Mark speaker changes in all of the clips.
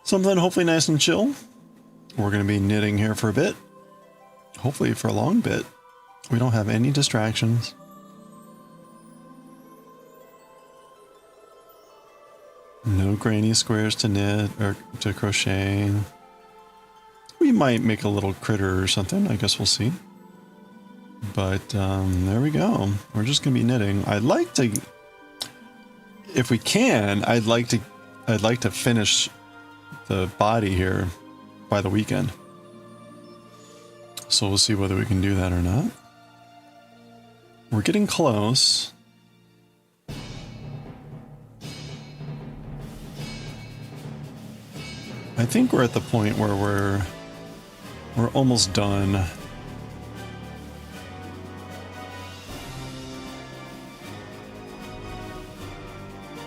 Speaker 1: Something hopefully nice and chill. We're going to be knitting here for a bit. Hopefully for a long bit. We don't have any distractions. No granny squares to knit or to crochet. We might make a little critter or something. I guess we'll see. But there we go. We're just going to be knitting. I'd like to, if we can, I'd like to finish the body here by the weekend. So we'll see whether we can do that or not. We're getting close. I think we're at the point where we're almost done.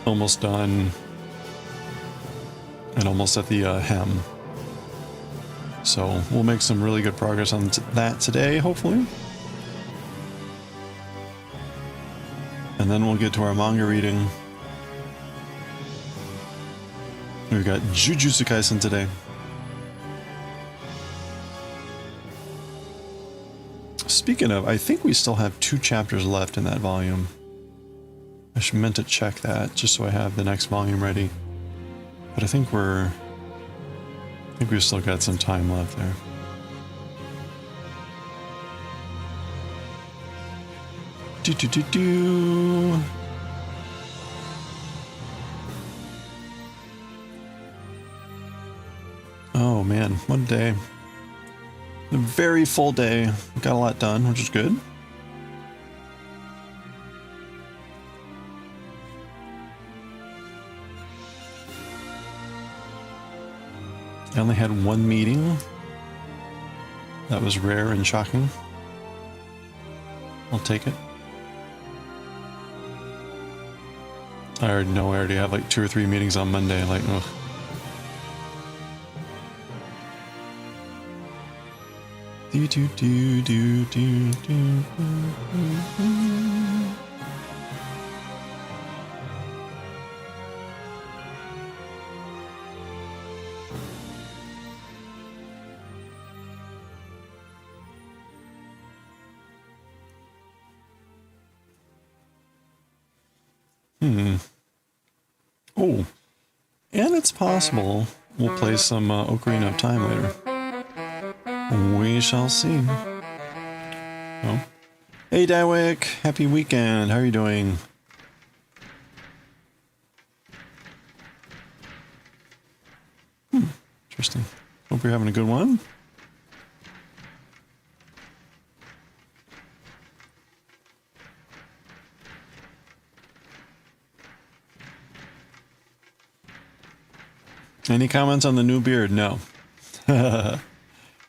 Speaker 1: Almost done. And almost at the hem. So we'll make some really good progress on that today, hopefully. And then we'll get to our manga reading. We've got Jujutsu Kaisen today. Speaking of, I think we still have 2 chapters left in that volume. I should meant to check that just so I have the next volume ready. But I think we've still got some time left there. Do. Oh man, what a day. A very full day. Got a lot done, which is good. I only had 1 meeting. That was rare and shocking. I'll take it. I already know I already have like 2 or 3 meetings on Monday, like, ugh. Oh, and it's possible we'll play some Ocarina of Time later. We shall see. Oh. Hey, Dywick. Happy weekend. How are you doing? Interesting. Hope you're having a good one. Any comments on the new beard? No.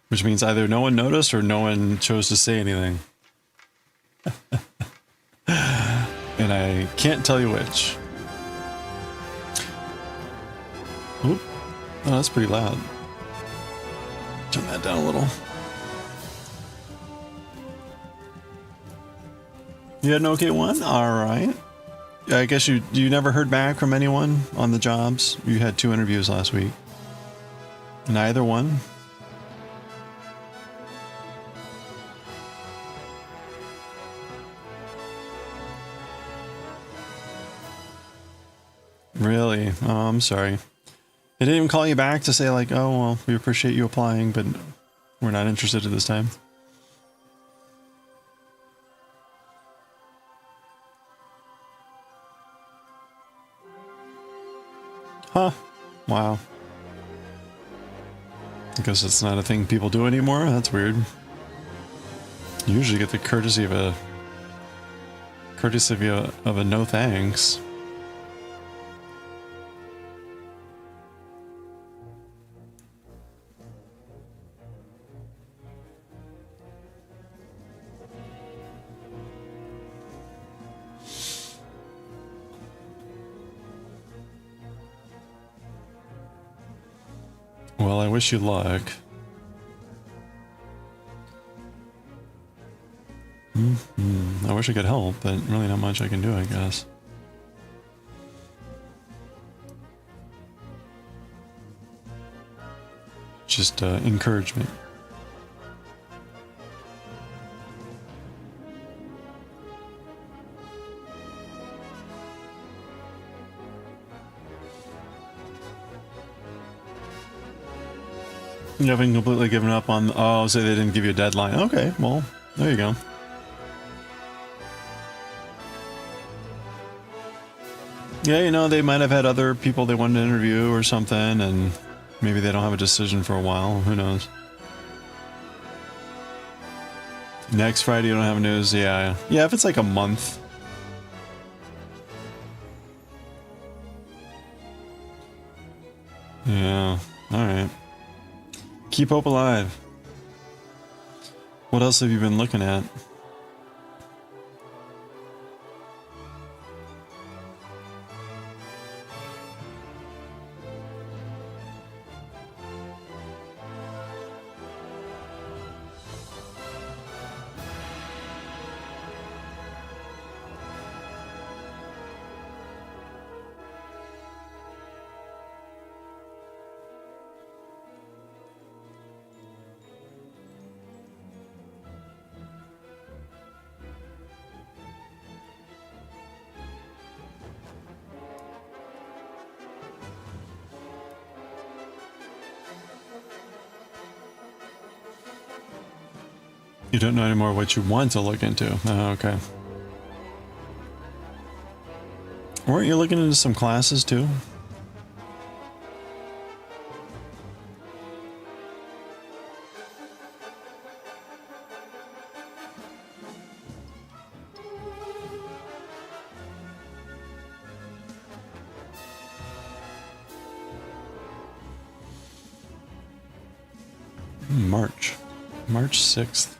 Speaker 1: Which means either no one noticed or no one chose to say anything. And I can't tell you which. Oop. Oh, that's pretty loud. Turn that down a little. You had an okay one? Alright. I guess you never heard back from anyone on the jobs? You had 2 interviews last week. Neither one? Really? Oh, I'm sorry. They didn't even call you back to say like, oh, well, we appreciate you applying, but we're not interested at this time. Huh. Wow. I guess it's not a thing people do anymore. That's weird. You usually get the courtesy of a no thanks. Well, I wish you luck. I wish I could help, but really not much I can do, I guess. Just encouragement. You haven't completely given up on... Oh, so they didn't give you a deadline. Okay, well, there you go. Yeah, you know, they might have had other people they wanted to interview or something, and maybe they don't have a decision for a while. Who knows? Next Friday you don't have news? Yeah. Yeah, if it's like a month. Yeah, alright. Keep hope alive. What else have you been looking at? You don't know anymore what you want to look into. Oh, okay. Weren't you looking into some classes too? March 6th.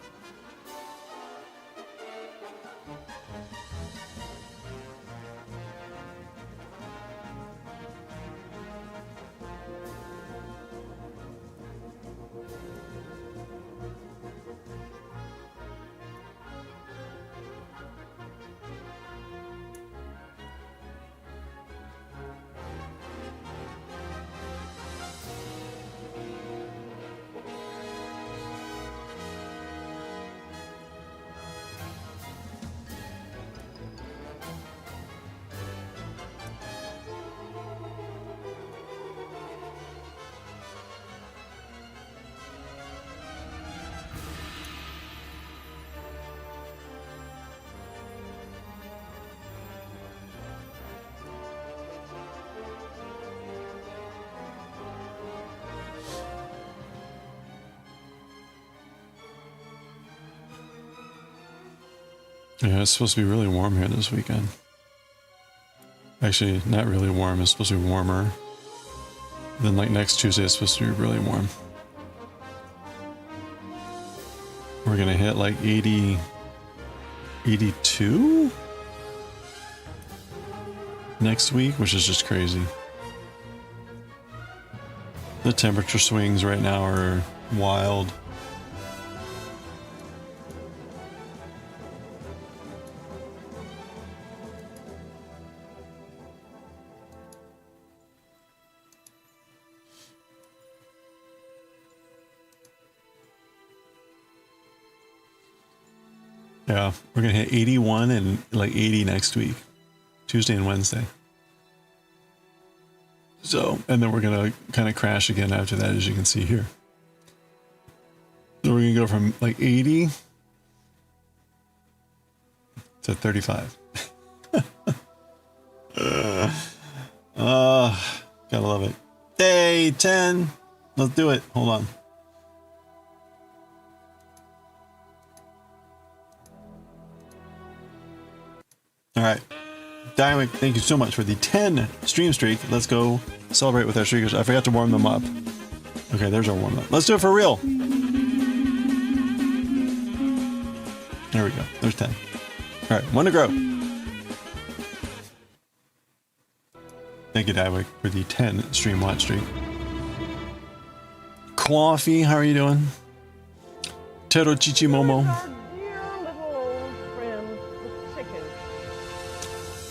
Speaker 1: Yeah, it's supposed to be really warm here this weekend. Actually, not really warm. It's supposed to be warmer. Then, like, next Tuesday, it's supposed to be really warm. We're gonna hit, like, 80... 82? Next week, which is just crazy. The temperature swings right now are wild. Yeah, we're gonna hit 81 and like 80 next week, Tuesday and Wednesday. So, and then we're gonna kind of crash again after that, as you can see here. So we're gonna go from like 80 to 35. Gotta love it. Day 10. Let's do it. Hold on. All right, Dynamic, thank you so much for the 10 stream streak. Let's go celebrate with our streakers. I forgot to warm them up. Okay, there's our warm up. Let's do it for real. There we go. There's 10. All right, one to grow. Thank you, Dynamic, for the 10 stream watch streak. Coffee, how are you doing? Tero Chichi Momo.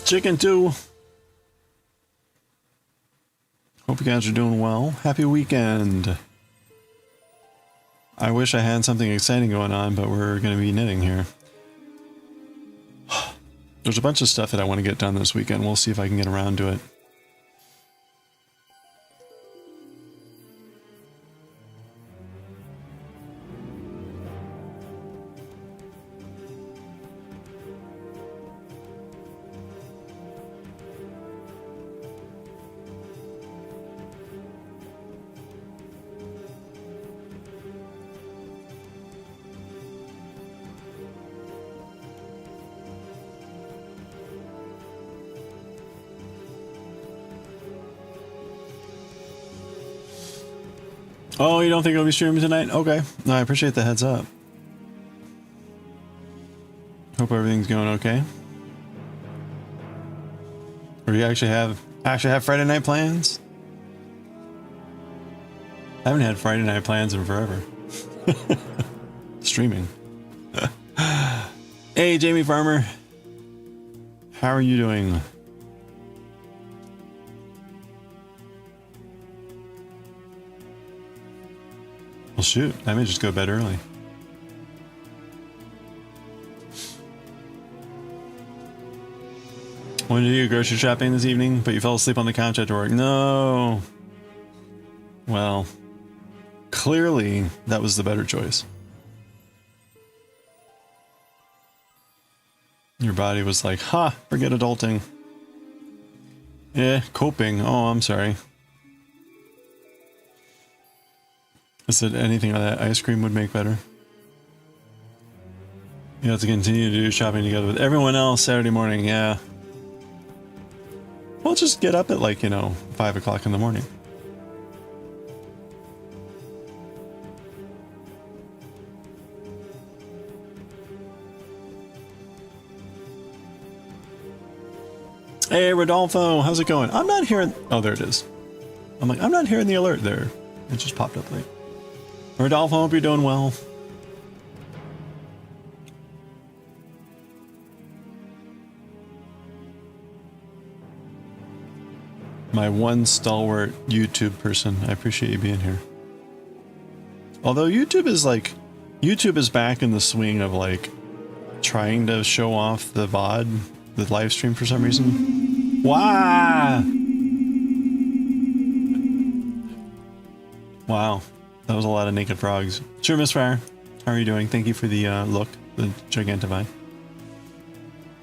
Speaker 1: Chicken too. Hope you guys are doing well. Happy weekend. I wish I had something exciting going on, but we're going to be knitting here. There's a bunch of stuff that I want to get done this weekend. We'll see if I can get around to it. Oh, you don't think I'll be streaming tonight? Okay. No, I appreciate the heads up. Hope everything's going okay. Or you actually have Friday night plans? I haven't had Friday night plans in forever. Streaming. Hey, Jamie Farmer. How are you doing? Well, shoot, I may just go to bed early. Wanted to do grocery shopping this evening, but you fell asleep on the couch after work. No. Well, clearly that was the better choice. Your body was like, ha, forget adulting. Yeah, coping. Oh, I'm sorry. I said anything on that ice cream would make better. You have to continue to do shopping together with everyone else Saturday morning, yeah. Well, just get up at like, 5 o'clock in the morning. Hey, Rodolfo, how's it going? I'm not hearing... Oh, there it is. I'm like, I'm not hearing the alert there. It just popped up late. Rodolfo, hope you're doing well. My one stalwart YouTube person. I appreciate you being here. Although YouTube is back in the swing of like trying to show off the VOD, the live stream for some reason. Wow. Wow. That was a lot of naked frogs. Sure, Miss Fire. How are you doing? Thank you for the look, the Gigantivine.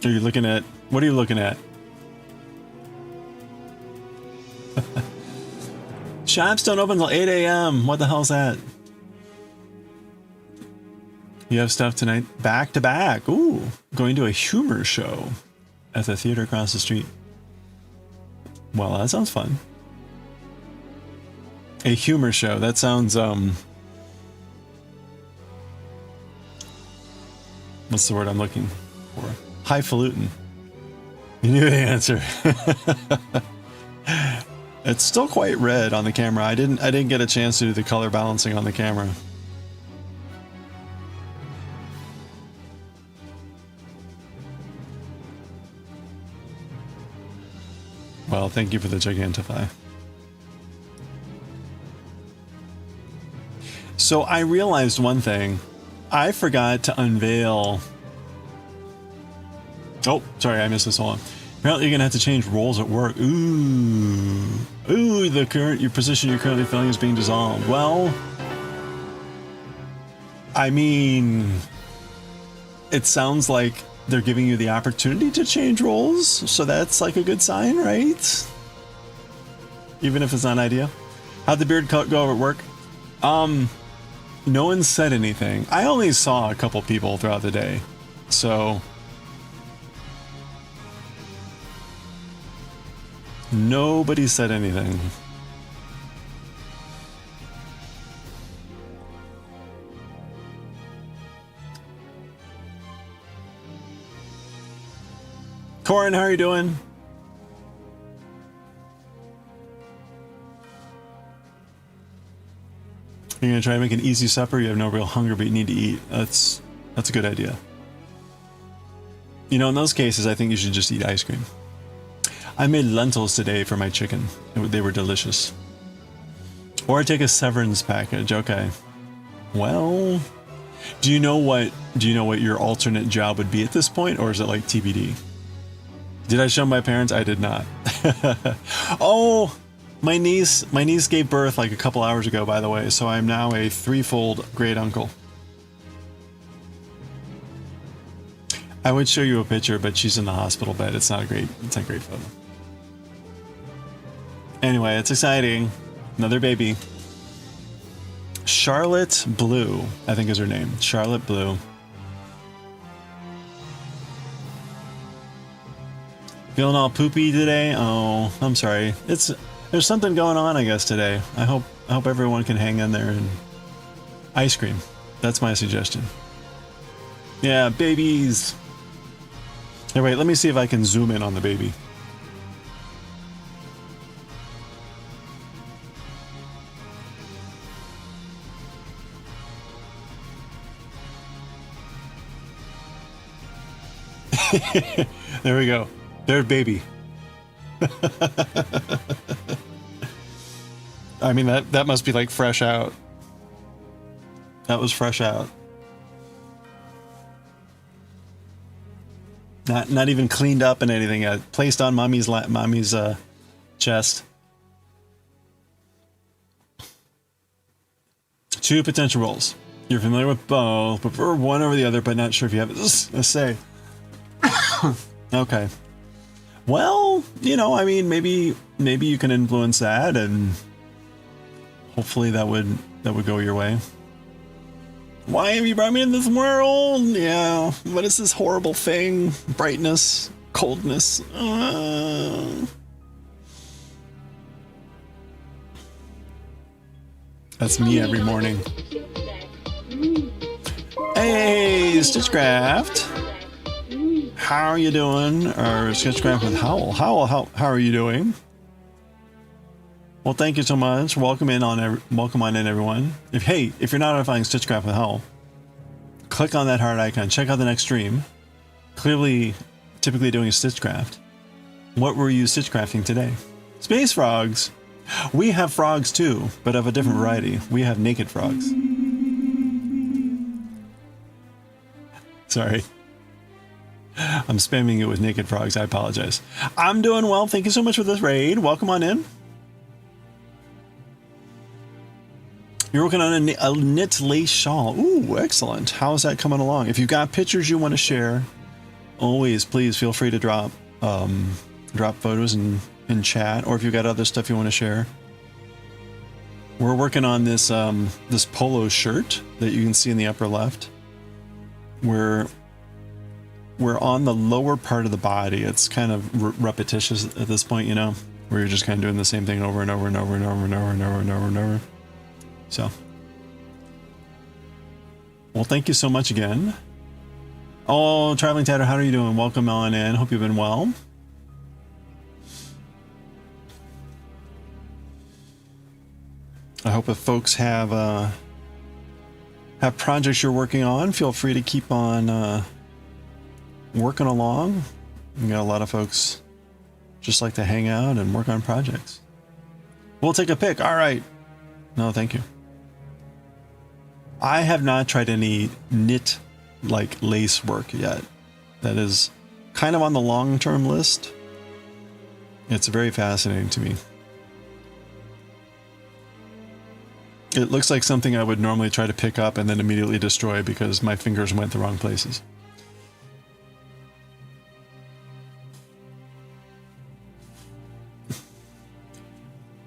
Speaker 1: Are you looking at... What are you looking at? Shops don't open until 8 a.m. What the hell's that? You have stuff tonight? Back to back. Ooh. Going to a humor show at the theater across the street. Well, that sounds fun. A humor show. That sounds, what's the word I'm looking for? Highfalutin. You knew the answer. It's still quite red on the camera. I didn't get a chance to do the color balancing on the camera. Well, thank you for the Gigantify. So I realized one thing. I forgot to unveil... Oh, sorry, I missed this one. Apparently you're going to have to change roles at work. Ooh. Ooh, your position you're currently filling is being dissolved. Well, I mean, it sounds like they're giving you the opportunity to change roles, so that's like a good sign, right? Even if it's not ideal. How'd the beard cut go over at work? No one said anything. I only saw a couple people throughout the day, so nobody said anything. Corin, how are you doing? You're gonna try to make an easy supper. You have no real hunger, but you need to eat. That's a good idea. You know, in those cases, I think you should just eat ice cream. I made lentils today for my chicken. They were delicious. Or take a severance package. Okay. Well, do you know what your alternate job would be at this point, or is it like TBD? Did I show my parents? I did not. Oh, my niece gave birth like a couple hours ago, by the way, so I'm now a threefold great uncle. I would show you a picture, but she's in the hospital bed. It's not a great photo. Anyway, it's exciting. Another baby. Charlotte Blue, I think is her name. Charlotte Blue. Feeling all poopy today? Oh, I'm sorry. There's something going on, I guess, today. I hope everyone can hang in there and ice cream. That's my suggestion. Yeah, babies. Hey, wait, let me see if I can zoom in on the baby. There we go. There's baby. I mean, that must be like fresh out. That was fresh out. Not even cleaned up and anything yet. Placed on mommy's chest. 2 potential roles. You're familiar with both, prefer one over the other, but not sure if you have a say. Okay. Well, you know, I mean, maybe you can influence that, and hopefully that would go your way. Why have you brought me in this world? Yeah, what is this horrible thing? Brightness, coldness. That's me every morning. Hey, Stitchcraft. How are you doing? Or Sketchcraft with Howl. How are you doing? Well, thank you so much. Welcome on in, everyone. If you're not notifying Stitchcraft with Howl, click on that heart icon. Check out the next stream. Clearly, typically doing a Stitchcraft. What were you Stitchcrafting today? Space frogs. We have frogs too, but of a different variety. We have naked frogs. Sorry. I'm spamming it with naked frogs. I apologize. I'm doing well. Thank you so much for this raid. Welcome on in. You're working on a knit lace shawl. Ooh, excellent. How's that coming along? If you've got pictures you want to share, always please feel free to drop photos in chat, or if you've got other stuff you want to share. We're working on this this polo shirt that you can see in the upper left. We're on the lower part of the body. It's kind of repetitious at this point, you know, where you're just kind of doing the same thing over and over and over and over and over and over and over and over. So, well, thank you so much again. Oh, Traveling Tatter, how are you doing? Welcome on in. Hope you've been well. I hope if folks have projects you're working on, feel free to keep on working along. We got a lot of folks just like to hang out and work on projects. We'll take a pick. All right. No, thank you. I have not tried any knit like lace work yet. That is kind of on the long-term list. It's very fascinating to me. It looks like something I would normally try to pick up and then immediately destroy because my fingers went the wrong places.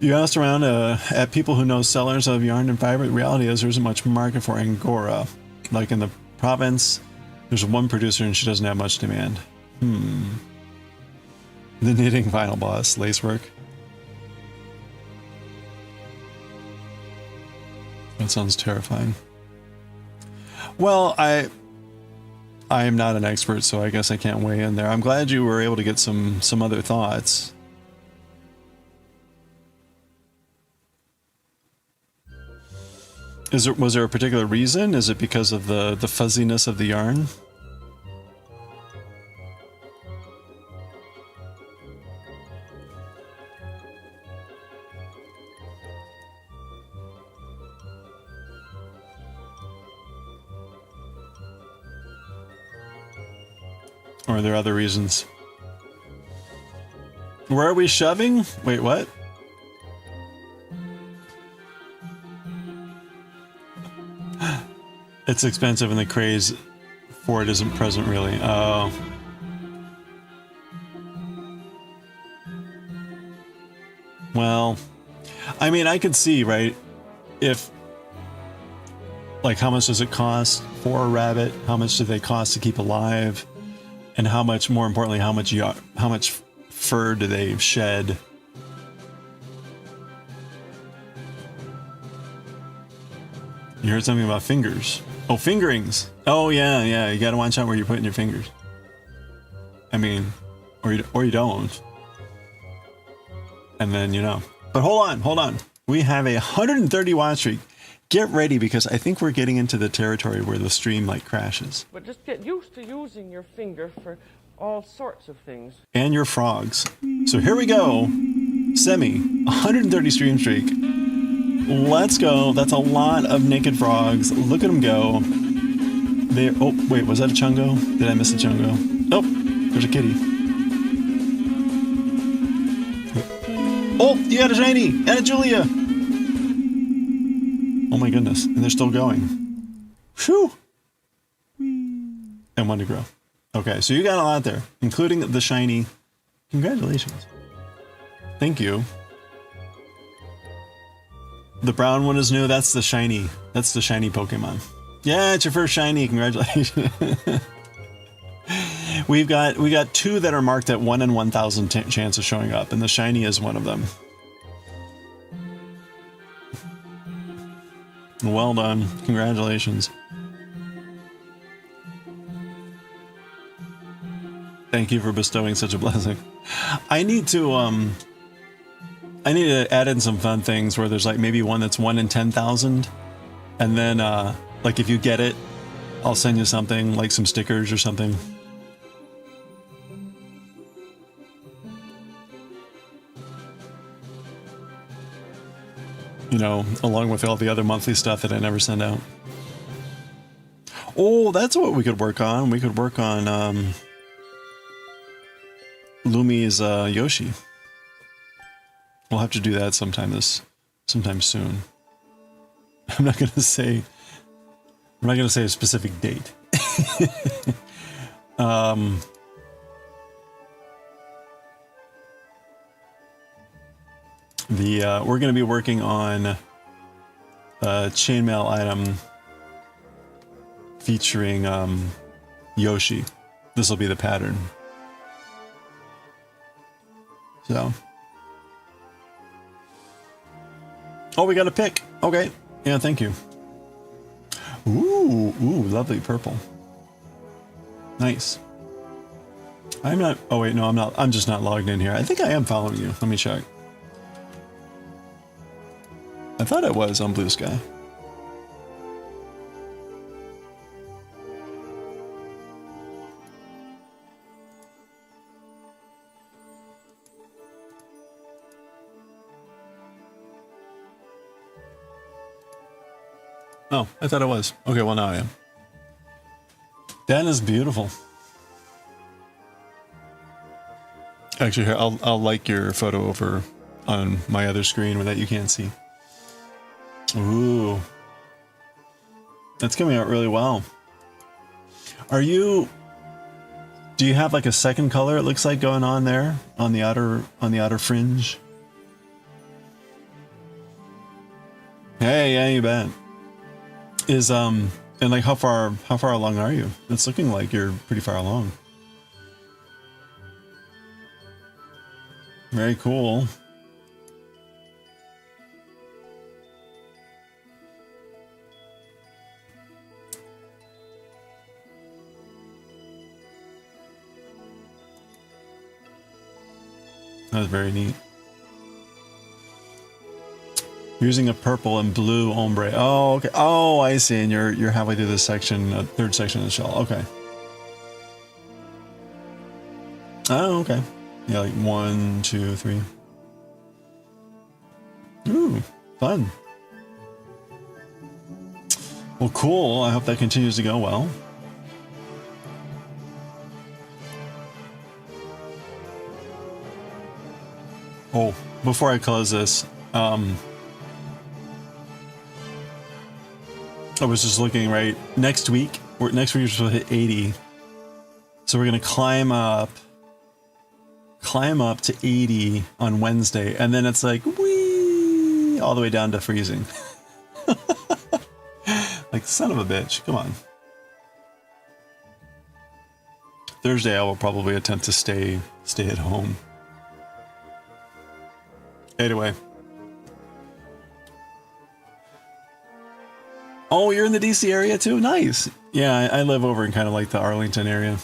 Speaker 1: You asked around at people who know sellers of yarn and fiber. The reality is there isn't much market for Angora. Like in the province, there's one producer and she doesn't have much demand. The knitting final boss, lacework. That sounds terrifying. Well, I am not an expert, so I guess I can't weigh in there. I'm glad you were able to get some other thoughts. Was there a particular reason? Is it because of the fuzziness of the yarn? Or are there other reasons? Where are we shoving? Wait, what? It's expensive and the craze for it isn't present really. Oh. Well, I mean, I could see, right? If, like, how much does it cost for a rabbit? How much do they cost to keep alive? And how much, more importantly, how much fur do they shed? You heard something about fingers. Oh, fingerings. Oh, yeah, yeah. You gotta watch out where you're putting your fingers. I mean, or you don't. And then, you know. But hold on. We have a 130 watch streak. Get ready, because I think we're getting into the territory where the stream, like, crashes.
Speaker 2: But just get used to using your finger for all sorts of things.
Speaker 1: And your frogs. So here we go. Semi, 130 stream streak. Let's go. That's a lot of naked frogs. Look at them go. They. Oh, wait, was that a chungo? Did I miss a chungo? Oh, there's a kitty. Oh, you got a shiny and a Julia. Oh my goodness, and they're still going. Whew. And one to grow. Okay, so you got a lot there, including the shiny. Congratulations. Thank you. The brown one is new. That's the shiny. That's the shiny Pokemon. Yeah, it's your first shiny. Congratulations. we got two that are marked at 1 in 1,000 chance of showing up, and the shiny is one of them. Well done. Congratulations. Thank you for bestowing such a blessing. I need to add in some fun things where there's like maybe one that's 1 in 10,000, and then like if you get it, I'll send you something, like some stickers or something. You know, along with all the other monthly stuff that I never send out. Oh, that's what we could work on. We could work on Lumi's Yoshi. We'll have to do that sometime soon. I'm not gonna say a specific date. We're going to be working on a chainmail item featuring Yoshi. This will be the pattern. So. Oh, we got a pick. Okay. Yeah, thank you. Ooh, lovely purple. Nice. I'm not. Oh wait, no, I'm not. I'm just not logged in here. I think I am following you. Let me check. I thought it was on Blue Sky. Oh, I thought it was. Okay, well now I am. That is beautiful. Actually, here, I'll like your photo over on my other screen that you can't see. Ooh. That's coming out really well. Do you have like a second color it looks like going on there on the outer fringe? Hey, yeah, you bet. And like how far along are you? It's looking like you're pretty far along. Very cool. That was very neat. Using a purple and blue ombre. Oh, okay. Oh, I see. And you're halfway through this section, third section of the shell. Okay. Oh, okay. Yeah, like 1, 2, 3. Ooh, fun. Well, cool. I hope that continues to go well. Oh, before I close this, I was just looking, right? Next week we're supposed to hit 80. So we're gonna climb up to 80 on Wednesday, and then it's like whee all the way down to freezing. Like, son of a bitch, come on. Thursday I will probably attempt to stay at home. Anyway. Oh, you're in the DC area too? Nice. Yeah, I live over in kind of like the Arlington area.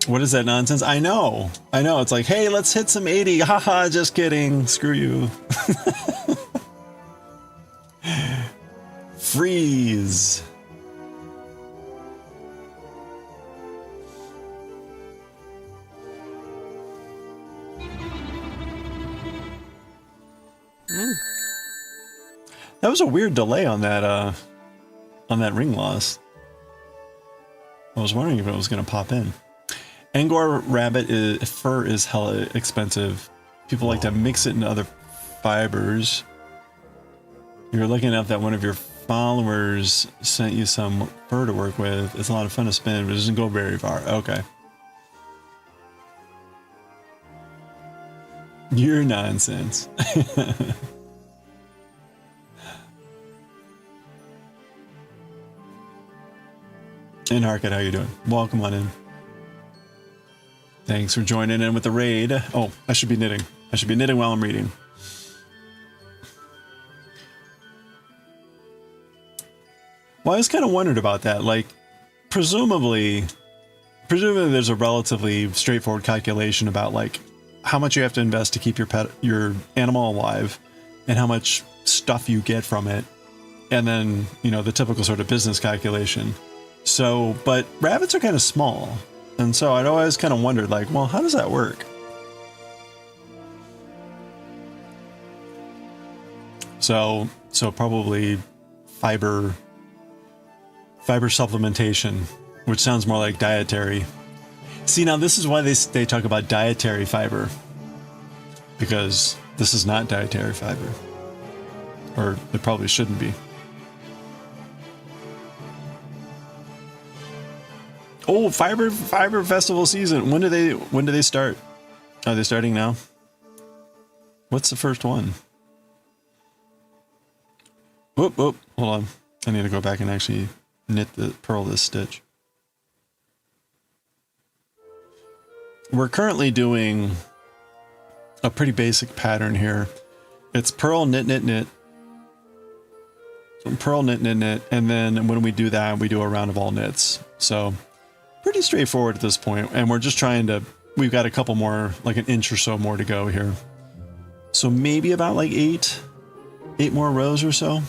Speaker 1: What is that nonsense? I know. It's like, hey, let's hit some 80. Haha, just kidding. Screw you. Freeze. That was a weird delay on that ring loss. I was wondering if it was going to pop in. Angora rabbit fur is hella expensive. People like to mix it into other fibers. You're looking up that one of your followers sent you some fur to work with. It's a lot of fun to spin, but it doesn't go very far. Okay. You're nonsense. And Harkett, how you doing? Welcome on in. Thanks for joining in with the raid. Oh, I should be knitting. I should be knitting while I'm reading. Well, I was kind of wondered about that. Like, presumably there's a relatively straightforward calculation about like how much you have to invest to keep your animal alive, and how much stuff you get from it, and then, you know, the typical sort of business calculation. So, but rabbits are kind of small, and so I'd always kind of wondered, like, well, how does that work? So probably fiber supplementation, which sounds more like dietary. See, now this is why they talk about dietary fiber, because this is not dietary fiber, or it probably shouldn't be. Oh, fiber festival season. When do they start? Are they starting now? What's the first one? Whoop, hold on. I need to go back and actually purl this stitch. We're currently doing a pretty basic pattern here. It's purl, knit, knit, knit. Purl, knit, knit, knit. And then when we do that, we do a round of all knits. So pretty straightforward at this point. And we're just trying to, we've got a couple more, like an inch or so more to go here. So maybe about like eight more rows or so.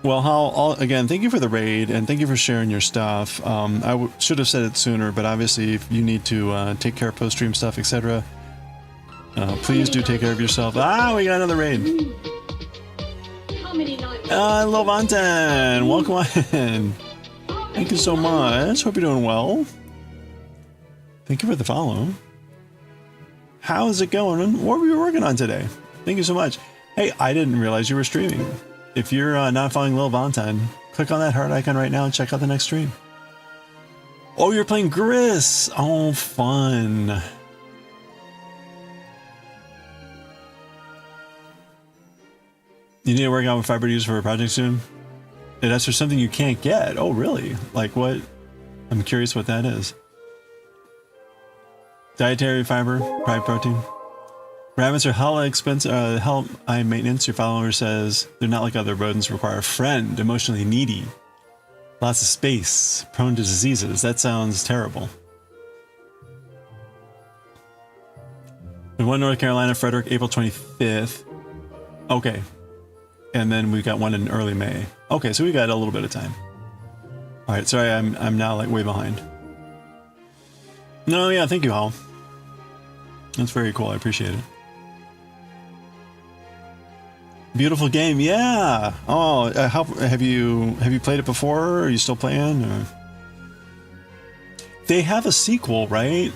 Speaker 1: Well, Hal, again, thank you for the raid, and thank you for sharing your stuff. I should have said it sooner, but obviously if you need to take care of post-stream stuff, etc., please do take care of yourself. Ah, we got another raid. Lovantan, welcome on. Thank you so much. Hope you're doing well. Thank you for the follow. How is it going? What were you working on today? Thank you so much. Hey, I didn't realize you were streaming. If you're not following Lil Vontan, click on that heart icon right now and check out the next stream. Oh, you're playing Gris. Oh, fun. You need to work out with fiber to use for a project soon? That's for something you can't get. Oh, really? Like what? I'm curious what that is. Dietary fiber, pride protein. Rabbits are hella expensive, hella high maintenance. Your follower says they're not like other rodents, require a friend, emotionally needy. Lots of space, prone to diseases. That sounds terrible. We won North Carolina, Frederick, April 25th. Okay. And then we got one in early May. Okay, so we got a little bit of time. All right, sorry, I'm now like way behind. No, yeah, thank you, Hal. That's very cool. I appreciate it. Beautiful game, yeah. Oh, how have you played it before? Are you still playing? Or? They have a sequel, right?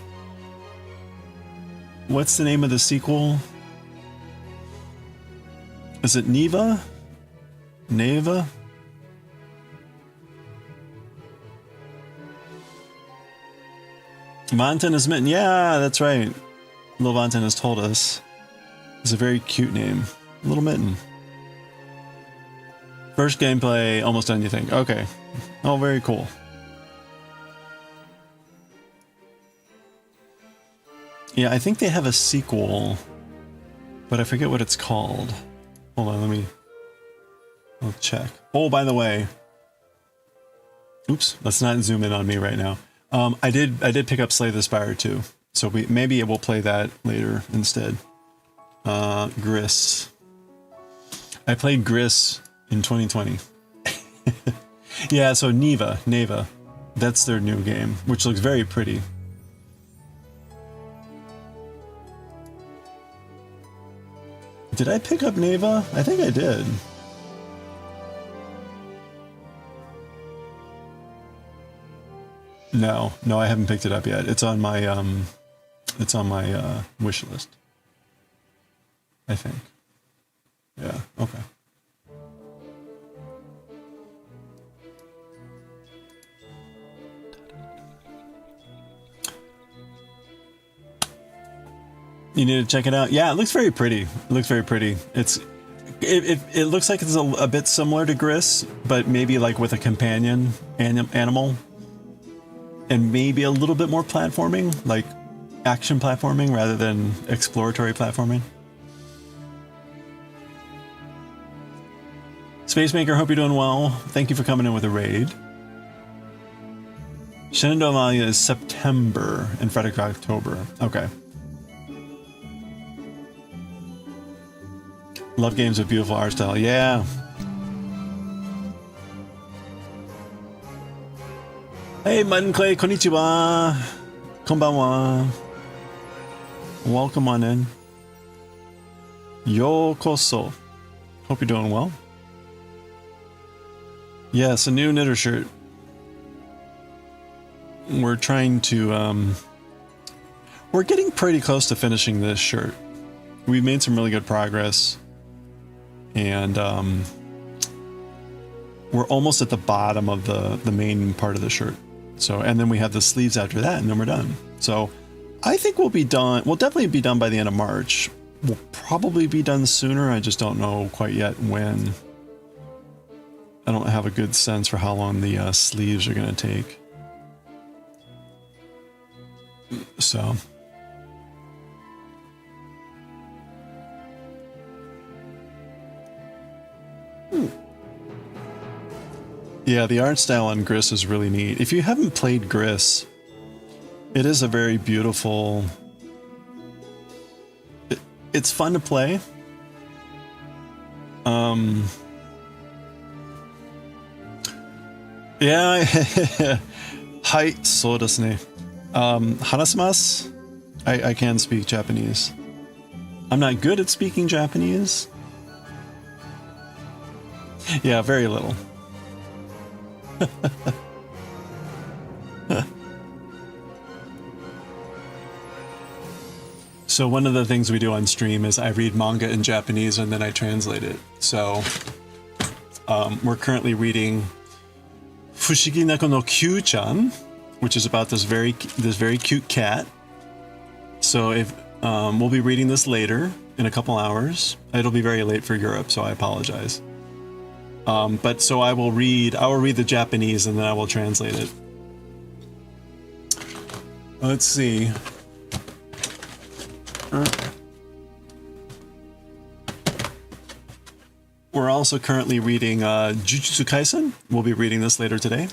Speaker 1: What's the name of the sequel? Is it Neva? Neva? Vantan is Mitten. Yeah, that's right. Lil Vantan has told us. It's a very cute name. Little Mitten. First gameplay, almost done, you think? Okay. Oh, very cool. Yeah, I think they have a sequel, but I forget what it's called. Hold on, I'll check. Oh, by the way. Oops, let's not zoom in on me right now. I did pick up Slay the Spire too, so maybe we'll play that later instead. Gris. I played Gris in 2020. Yeah, so Neva, that's their new game, which looks very pretty. Did I pick up Neva? I think I did. No, I haven't picked it up yet. It's on my wish list. I think. Yeah, okay. You need to check it out. Yeah, it looks very pretty. It looks very pretty. It looks like it's a bit similar to Gris, but maybe like with a companion animal. And maybe a little bit more platforming, like action platforming rather than exploratory platforming. Spacemaker, hope you're doing well. Thank you for coming in with a raid. Shenandoah Amalia is September and Frederick October. Okay. Love games with beautiful art style. Yeah. Hey, Mutton Clay, konnichiwa. Konbanwa. Welcome on in. Yokoso. Hope you're doing well. Yes, a new knitter shirt. We're trying to, we're getting pretty close to finishing this shirt. We've made some really good progress. And, we're almost at the bottom of the main part of the shirt. So, and then we have the sleeves after that, and then we're done. So I think we'll be done. We'll definitely be done by the end of March. We'll probably be done sooner. I just don't know quite yet when. I don't have a good sense for how long the sleeves are going to take. So. Yeah, the art style on Gris is really neat. If you haven't played Gris, it is a very beautiful... It's fun to play. Yeah, Hai, so desu ne. Hanasimasu? I can speak Japanese. I'm not good at speaking Japanese. Yeah, very little. So one of the things we do on stream is I read manga in Japanese and then I translate it. So we're currently reading Fushigi Neko no Kyuu-chan, which is about this very cute cat. So if we'll be reading this later in a couple hours. It'll be very late for Europe, so I apologize. But so I will read the Japanese and then I will translate it. Let's see. We're also currently reading Jujutsu Kaisen. We'll be reading this later today.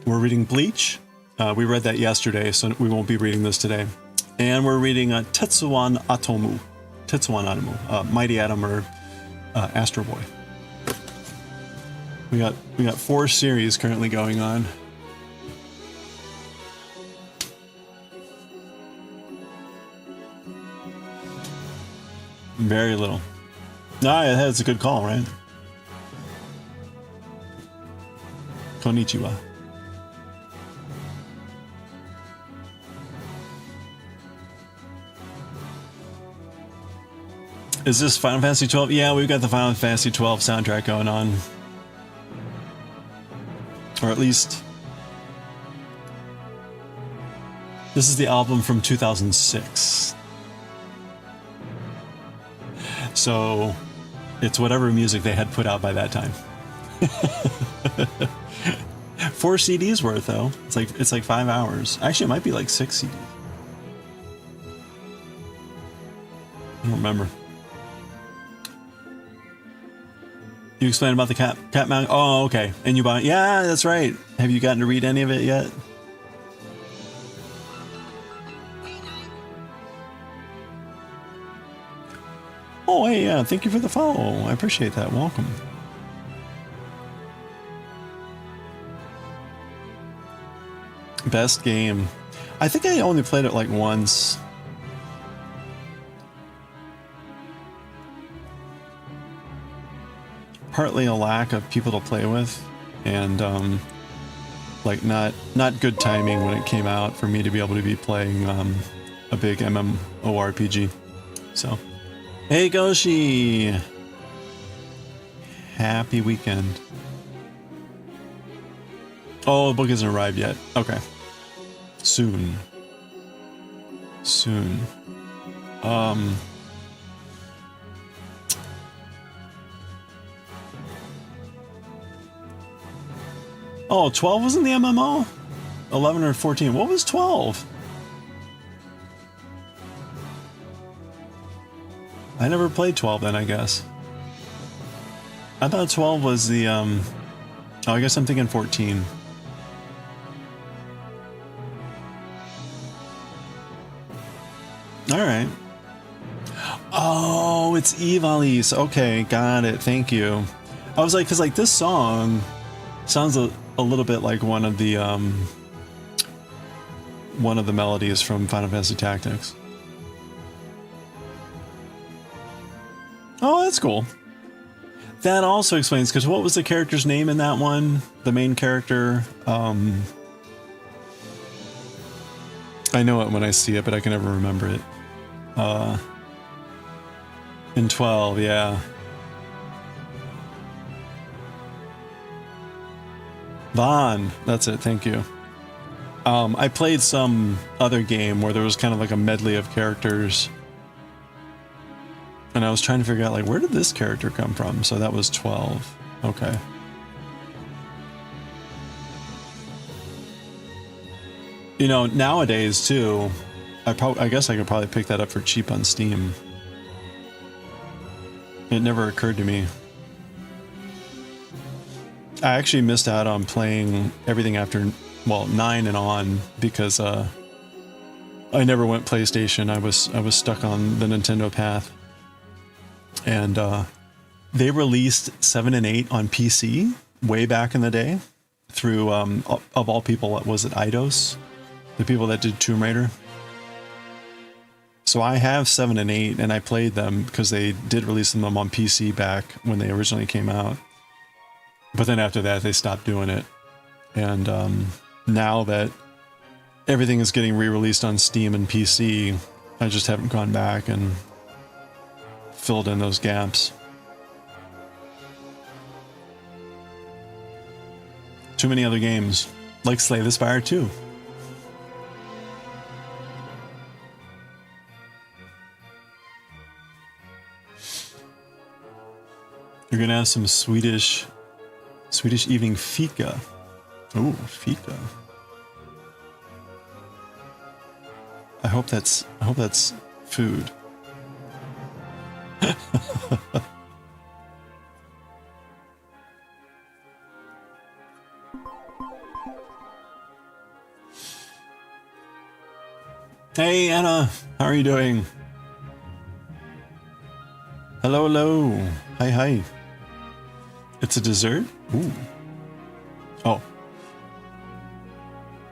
Speaker 1: We're reading Bleach. We read that yesterday, so we won't be reading this today. And we're reading Tetsuwan Atomu. Mighty Atom or Astro Boy. We got 4 series currently going on. Very little. Nah, that's a good call, right? Konnichiwa. Is this Final Fantasy 12? Yeah, we've got the Final Fantasy 12 soundtrack going on. Or at least... this is the album from 2006. So, it's whatever music they had put out by that time. 4 CDs worth, though. It's like 5 hours. Actually, it might be like 6 CDs. I don't remember. You explained about the cat manga? Oh, okay. And you bought it? Yeah, that's right. Have you gotten to read any of it yet? Oh, hey, yeah. Thank you for the follow. I appreciate that. Welcome. Best game. I think I only played it like once. Partly a lack of people to play with, and like not good timing when it came out for me to be able to be playing a big MMORPG. So, hey Goshi, happy weekend. Oh, the book hasn't arrived yet. Okay, soon. Oh, 12 was in the MMO? 11 or 14. What was 12? I never played 12 then, I guess. I thought 12 was the, oh, I guess I'm thinking 14. Alright. Oh, it's Ivalice. Okay, got it. Thank you. I was like, because like this song sounds a little bit like one of the melodies from Final Fantasy Tactics. Oh, that's cool. That also explains, because what was the character's name in that one? The main character. I know it when I see it, but I can never remember it. In 12, yeah. Vaughn, that's it, thank you. I played some other game where there was kind of like a medley of characters, and I was trying to figure out like, where did this character come from? So that was 12. Okay. You know, nowadays too, I guess I could probably pick that up for cheap on Steam. It never occurred to me. I actually missed out on playing everything after, well, 9 and on, because I never went PlayStation. I was stuck on the Nintendo path. And they released 7 and 8 on PC way back in the day through, of all people, what was it, Eidos? The people that did Tomb Raider. So I have 7 and 8, and I played them because they did release them on PC back when they originally came out. But then after that, they stopped doing it. And now that everything is getting re-released on Steam and PC, I just haven't gone back and filled in those gaps. Too many other games, like Slay the Spire 2. You're gonna have some Swedish evening fika. Ooh, fika. I hope that's food. Hey Anna, how are you doing? Hello, hello. Hi, hi. It's a dessert? Ooh. Oh.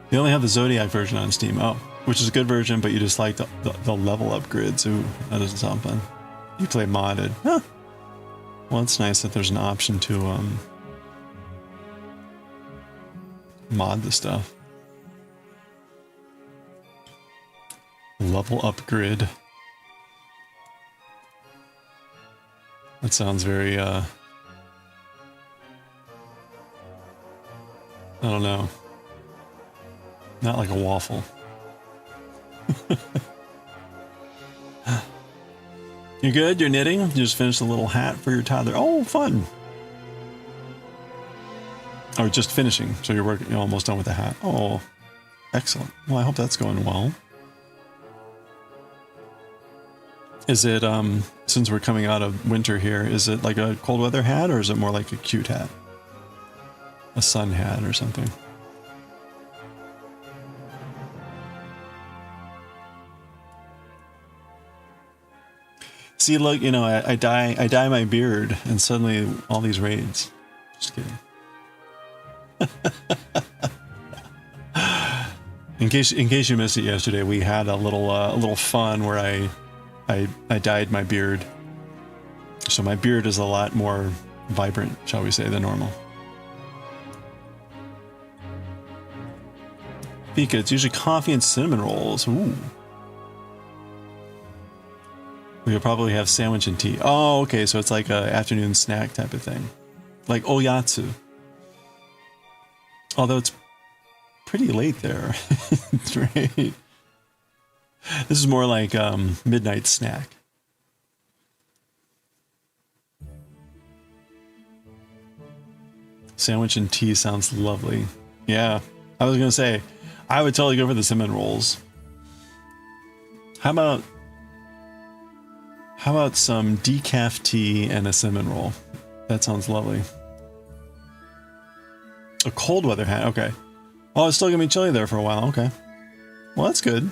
Speaker 1: They only have the Zodiac version on Steam. Oh, which is a good version, but you just like the level up grids. Ooh, that doesn't sound fun. You play modded. Huh. Well, it's nice that there's an option to mod the stuff. Level up grid. That sounds very, I don't know. Not like a waffle. You good? You're knitting? You just finished a little hat for your toddler. Oh, fun. Oh, just finishing. So you're working, you're almost done with the hat. Oh, excellent. Well, I hope that's going well. Is it, since we're coming out of winter here, is it like a cold weather hat or is it more like a cute hat? A sun hat or something? See, look, you know, I dye my beard and suddenly all these raids. Just kidding. In case you missed it yesterday, we had a little fun where I dyed my beard. So my beard is a lot more vibrant, shall we say, than normal. Pika, it's usually coffee and cinnamon rolls. Ooh. We could probably have sandwich and tea. Oh, okay, so it's like a afternoon snack type of thing. Like oyatsu. Although it's pretty late there. That's right. This is more like midnight snack. Sandwich and tea sounds lovely. Yeah, I was gonna say, I would totally go for the cinnamon rolls. How about some decaf tea and a cinnamon roll? That sounds lovely. A cold weather hat, okay. Oh, it's still gonna be chilly there for a while, okay. Well, that's good.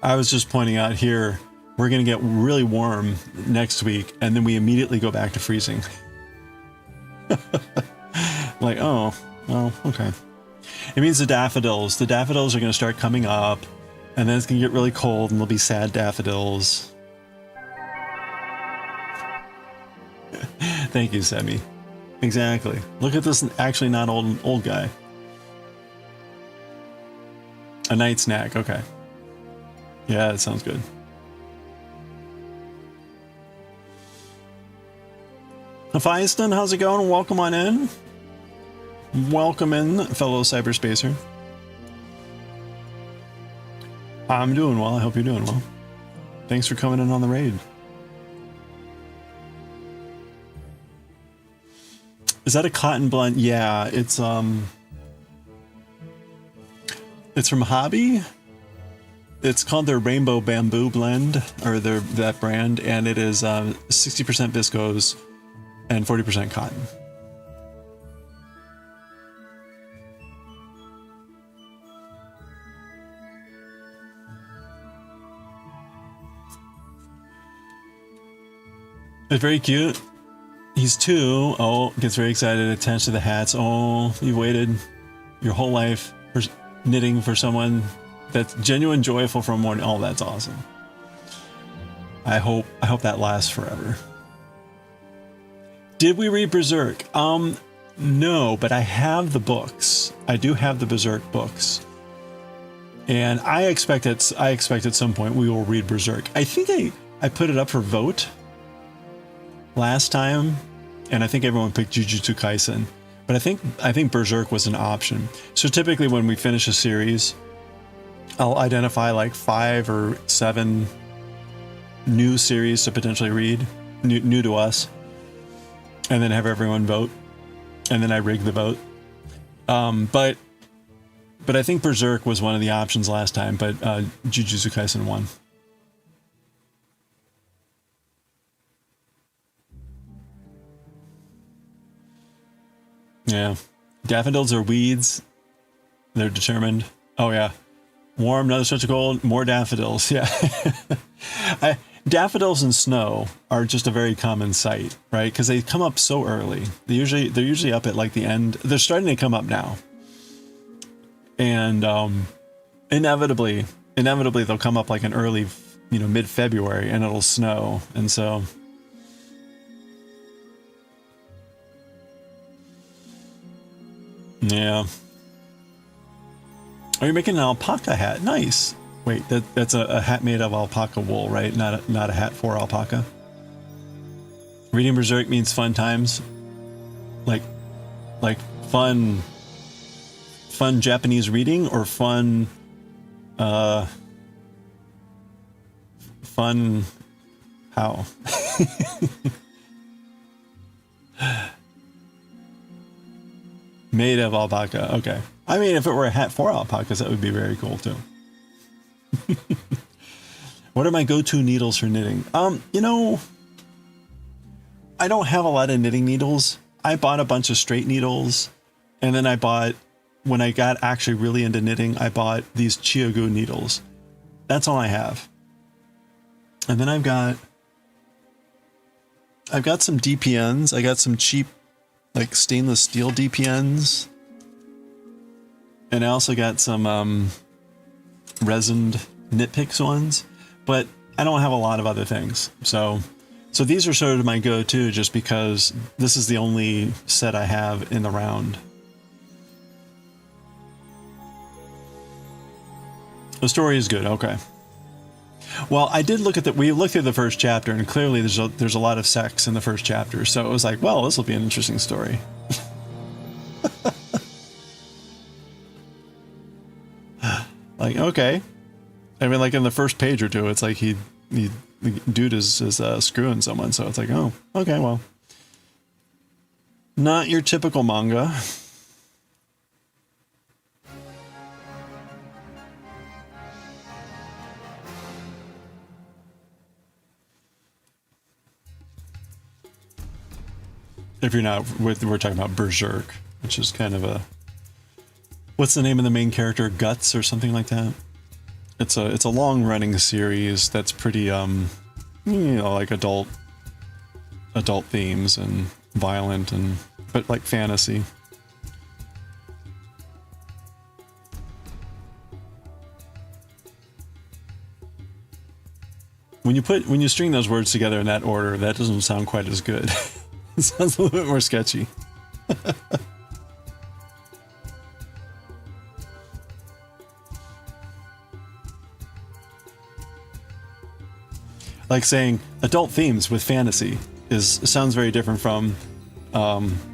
Speaker 1: I was just pointing out here, we're gonna get really warm next week, and then we immediately go back to freezing. Like, oh, well, okay. It means the daffodils are gonna start coming up, and then it's gonna get really cold, and there'll be sad daffodils. Thank you, Semi. Exactly. Look at this actually not old guy. A night snack, okay. Yeah, that sounds good. Hephaestus, how's it going? Welcome on in. Welcome in, fellow cyberspacer. I'm doing well. I hope you're doing well. Thanks for coming in on the raid. Is that a cotton blend? Yeah, it's from Hobby. It's called their Rainbow Bamboo Blend, or that brand, and it is 60% viscose and 40% cotton. It's very cute. He's 2. Oh, gets very excited, attached to the hats. Oh, you've waited your whole life for knitting for someone that's genuine joyful from morning. Oh, that's awesome. I hope that lasts forever. Did we read Berserk? No, but I have the books. I do have the Berserk books. And I expect at some point we will read Berserk. I think I put it up for vote last time, and I think everyone picked Jujutsu Kaisen. But I think Berserk was an option. So typically when we finish a series, I'll identify like 5 or 7 new series to potentially read, new to us, and then have everyone vote, and then I rig the vote. But I think Berserk was one of the options last time, but Jujutsu Kaisen won. Yeah. Daffodils are weeds. They're determined. Oh, yeah. Warm, another stretch of cold, more daffodils. Yeah. Daffodils and snow are just a very common sight, right? Because they come up so early. They're usually up at like the end. They're starting to come up now. And inevitably they'll come up like in early you know, mid-February and it'll snow. And so yeah. Oh, you're making an alpaca hat. Nice. Wait, that's a hat made of alpaca wool, right? Not a hat for alpaca. Reading Berserk means fun times. Like fun Japanese reading, or fun fun how? Made of alpaca. Okay. I mean, if it were a hat for alpacas, that would be very cool too. What are my go-to needles for knitting? You know, I don't have a lot of knitting needles. I bought a bunch of straight needles, and then I bought, when I got actually really into knitting, I bought these Chiyogu needles. That's all I have. And then I've got some DPNs. I got some cheap, like, stainless steel DPNs. And I also got some resined Knit Picks ones, but I don't have a lot of other things. So these are sort of my go-to, just because this is the only set I have in the round. The story is good. Okay. Well, I did look at we looked at the first chapter, and clearly there's a lot of sex in the first chapter. So it was like, well, this will be an interesting story. Like, okay. I mean, like in the first page or two, it's like the dude is screwing someone. So it's like, oh, okay, well, not your typical manga. If you're not, we're talking about Berserk, which is kind of a, what's the name of the main character? Guts or something like that. It's a long running series that's pretty you know, like adult themes and violent, and but like fantasy. When you string those words together in that order, that doesn't sound quite as good. It sounds a little bit more sketchy. Like saying adult themes with fantasy sounds very different from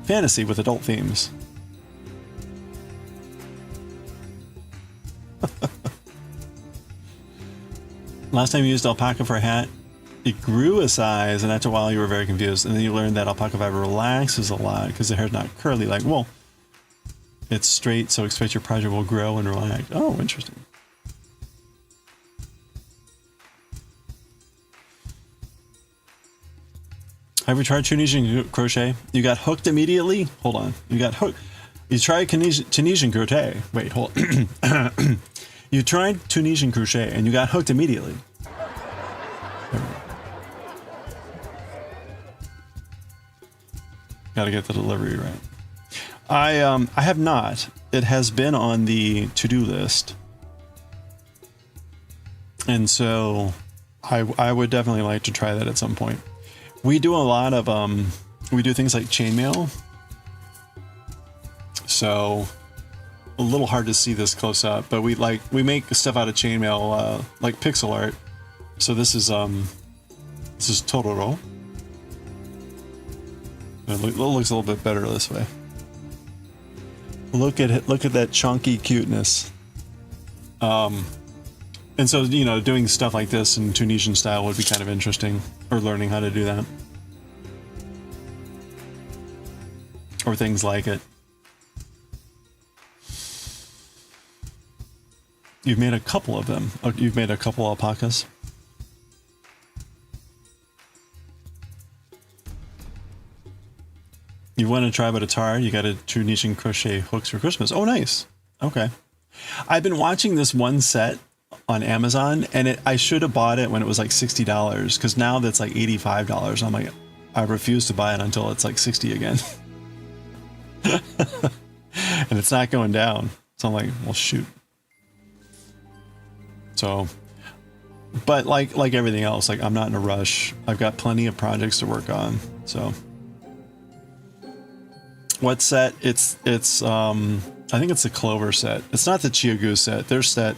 Speaker 1: fantasy with adult themes. Last time you used alpaca for a hat, it grew a size, and after a while you were very confused. And then you learned that alpaca fiber relaxes a lot because the hair's not curly. Like, well, it's straight, so expect your project will grow and relax. Oh, interesting. Have you tried Tunisian crochet? You got hooked immediately? Hold on. You got hooked. You tried Tunisian crochet. Wait, hold on. You tried Tunisian crochet and you got hooked immediately. Gotta get the delivery right. I have not. It has been on the to-do list. And so I would definitely like to try that at some point. We do a lot of we do things like chainmail. So a little hard to see this close up, but we make stuff out of chainmail, like pixel art. So this is Totoro. It looks a little bit better this way. Look at it, look at that chunky cuteness. And so, you know, doing stuff like this in Tunisian style would be kind of interesting, or learning how to do that. Or things like it. You've made a couple of them. Oh, you've made a couple alpacas. You want to try but it's hard. You got a Tunisian crochet hooks for Christmas. Oh, nice. Okay. I've been watching this one set on Amazon, and I should have bought it when it was like $60, because now that's like $85. I'm like, I refuse to buy it until it's like 60 again. And it's not going down. So I'm like, well, shoot. So But like everything else, like I'm not in a rush. I've got plenty of projects to work on. So what set? It's I think it's the Clover set. It's not the Chiagu set. Their set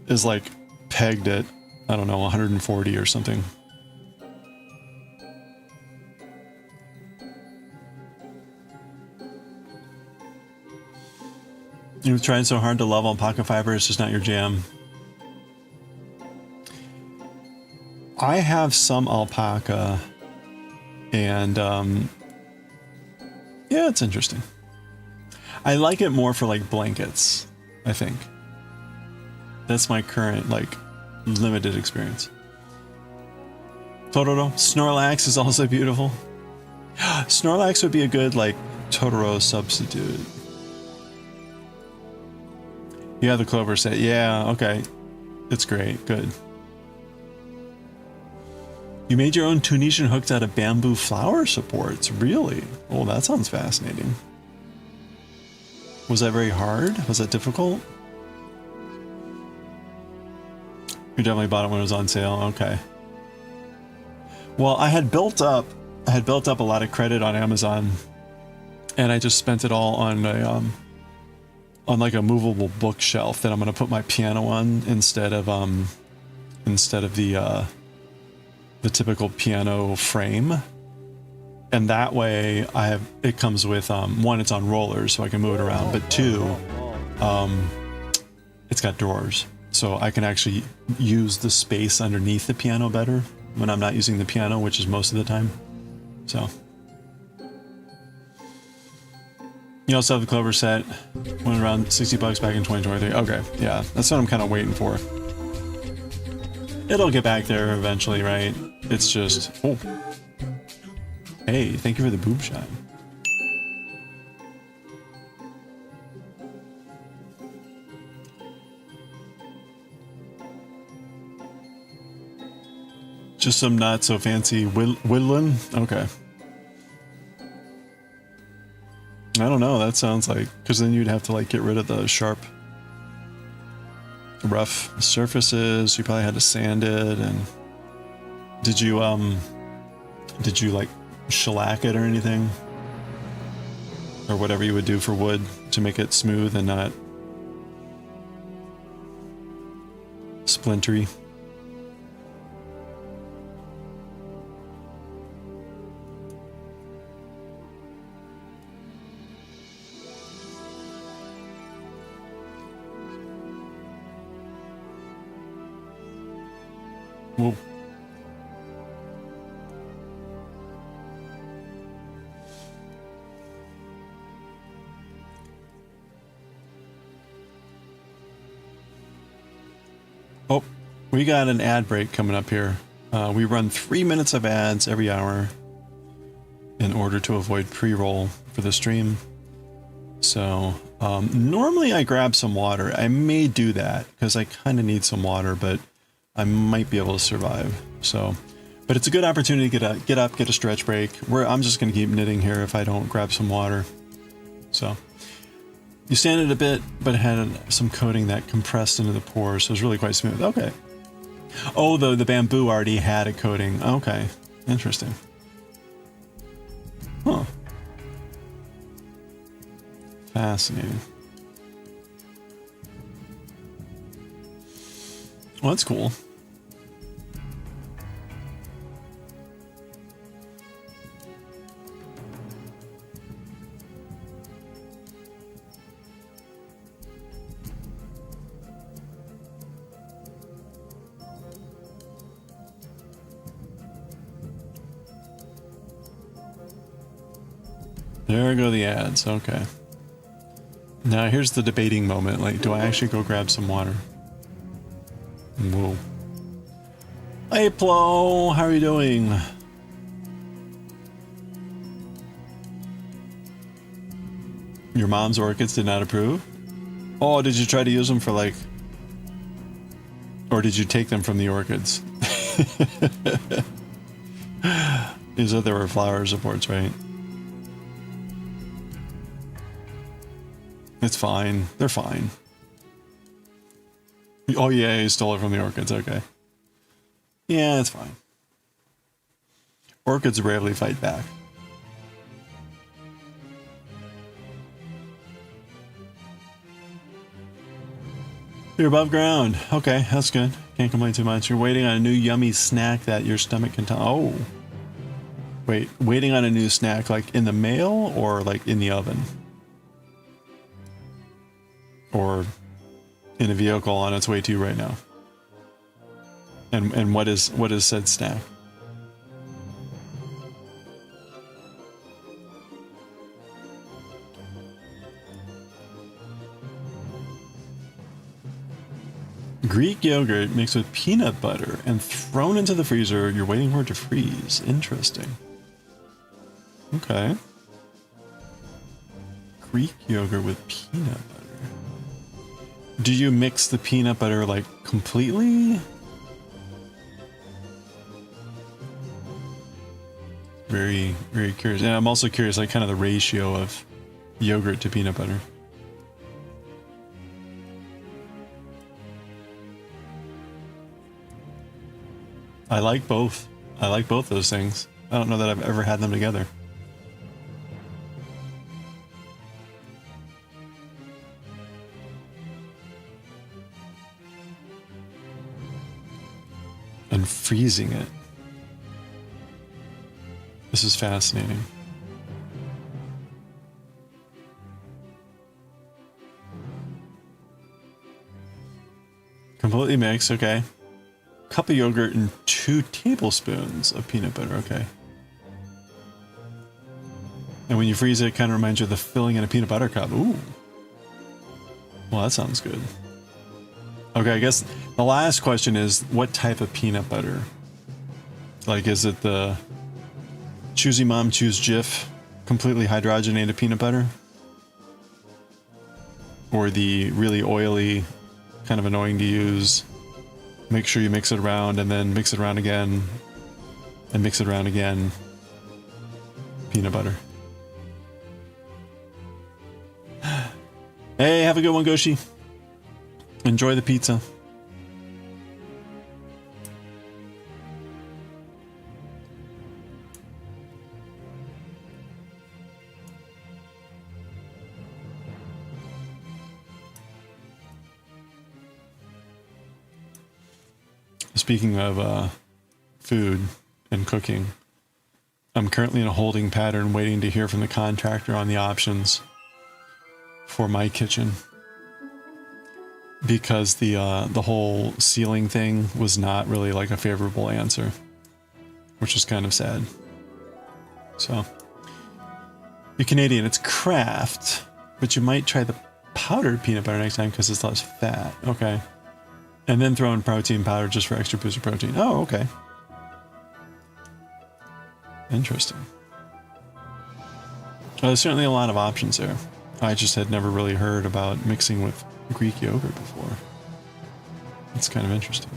Speaker 1: is like pegged at, I don't know, 140 or something. You've tried so hard to love alpaca fiber, it's just not your jam. I have some alpaca, and yeah, it's interesting. I like it more for like blankets, I think. That's my current, like, limited experience. Totoro, Snorlax is also beautiful. Snorlax would be a good, like, Totoro substitute. You have the Clover set. Yeah, okay. It's great. Good. You made your own Tunisian hooks out of bamboo flower supports. Really? Oh, that sounds fascinating. Was that very hard? Was that difficult? You definitely bought it when it was on sale. Okay. Well, I had built up a lot of credit on Amazon, and I just spent it all on a like a movable bookshelf that I'm going to put my piano on instead of the typical piano frame. And that way it comes with one, it's on rollers so I can move it around, but two, it's got drawers. So I can actually use the space underneath the piano better when I'm not using the piano, which is most of the time. So. You also have the Clover set. Went around 60 bucks back in 2023. Okay, yeah, that's what I'm kind of waiting for. It'll get back there eventually, right? It's just... Oh. Hey, thank you for the boob shot. Just some not so fancy whittling? Okay. I don't know, that sounds like... Because then you'd have to like get rid of the sharp, rough surfaces. You probably had to sand it, and... Did you like shellac it or anything? Or whatever you would do for wood to make it smooth and not splintery? Whoa. Oh, we got an ad break coming up here. We run 3 minutes of ads every hour in order to avoid pre-roll for the stream. So normally I grab some water. I may do that because I kind of need some water, but I might be able to survive. So, but it's a good opportunity to get up, get a stretch break. I'm just going to keep knitting here if I don't grab some water. So, you sanded it a bit, but it had some coating that compressed into the pores, so it was really quite smooth. Okay. Oh, the bamboo already had a coating. Okay, interesting. Huh. Fascinating. Well, that's cool. There go the ads. Okay. Now here's the debating moment. Like, do I actually go grab some water? Whoa. Hey, Plo, how are you doing? Your mom's orchids did not approve? Oh, did you try to use them for like... Or did you take them from the orchids? You said there were flower supports, right? It's fine. They're fine. Oh yeah, you stole it from the orchids. Okay. Yeah, it's fine. Orchids rarely fight back. You're above ground. Okay, that's good. Can't complain too much. You're waiting on a new yummy snack that your stomach can tell. Oh. Wait, waiting on a new snack like in the mail or like in the oven? Or in a vehicle on its way to you right now? And what is said snack? Greek yogurt mixed with peanut butter and thrown into the freezer. You're waiting for it to freeze. Interesting. Okay. Greek yogurt with peanut butter. Do you mix the peanut butter like completely? Very, very curious. And I'm also curious, like, kind of the ratio of yogurt to peanut butter. I like both. I like both those things. I don't know that I've ever had them together. And freezing it. This is fascinating. Completely mixed, okay. Cup of yogurt and 2 tablespoons of peanut butter, okay. And when you freeze it, it kind of reminds you of the filling in a peanut butter cup. Ooh. Well, that sounds good. Okay, I guess the last question is, what type of peanut butter? Like, is it the Choosy Mom Choose Jif completely hydrogenated peanut butter? Or the really oily, kind of annoying to use, make sure you mix it around and then mix it around again and mix it around again peanut butter? Hey, have a good one, Goshi. Enjoy the pizza. Speaking of food and cooking, I'm currently in a holding pattern waiting to hear from the contractor on the options for my kitchen, because the whole ceiling thing was not really like a favorable answer, which is kind of sad. So, you're Canadian, it's Kraft, but you might try the powdered peanut butter next time because it's less fat. Okay. And then throw in protein powder just for extra boost of protein. Oh, okay. Interesting. Well, there's certainly a lot of options there. I just had never really heard about mixing with Greek yogurt before. It's kind of interesting.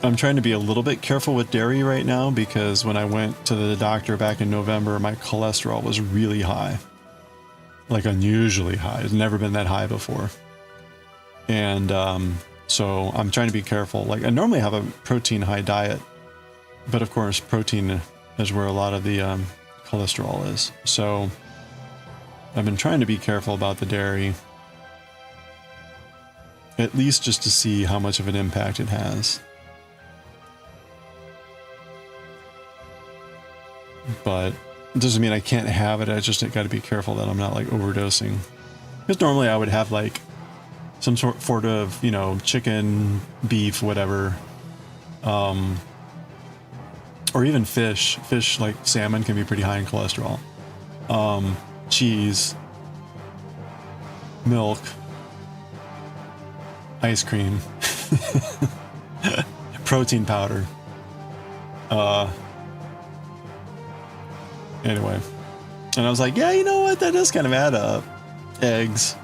Speaker 1: I'm trying to be a little bit careful with dairy right now because when I went to the doctor back in November, my cholesterol was really high. Like unusually high. It's never been that high before. And so I'm trying to be careful. Like, I normally have a protein high diet, but of course protein is where a lot of the cholesterol is. So I've been trying to be careful about the dairy, at least just to see how much of an impact it has. But it doesn't mean I can't have it. I just got to be careful that I'm not like overdosing. Because normally I would have like some sort of, you know, chicken, beef, whatever. Or even fish. Fish like salmon can be pretty high in cholesterol. Cheese. Milk. Ice cream. Protein powder. Anyway, and I was like, yeah, you know what? That does kind of add up. Eggs.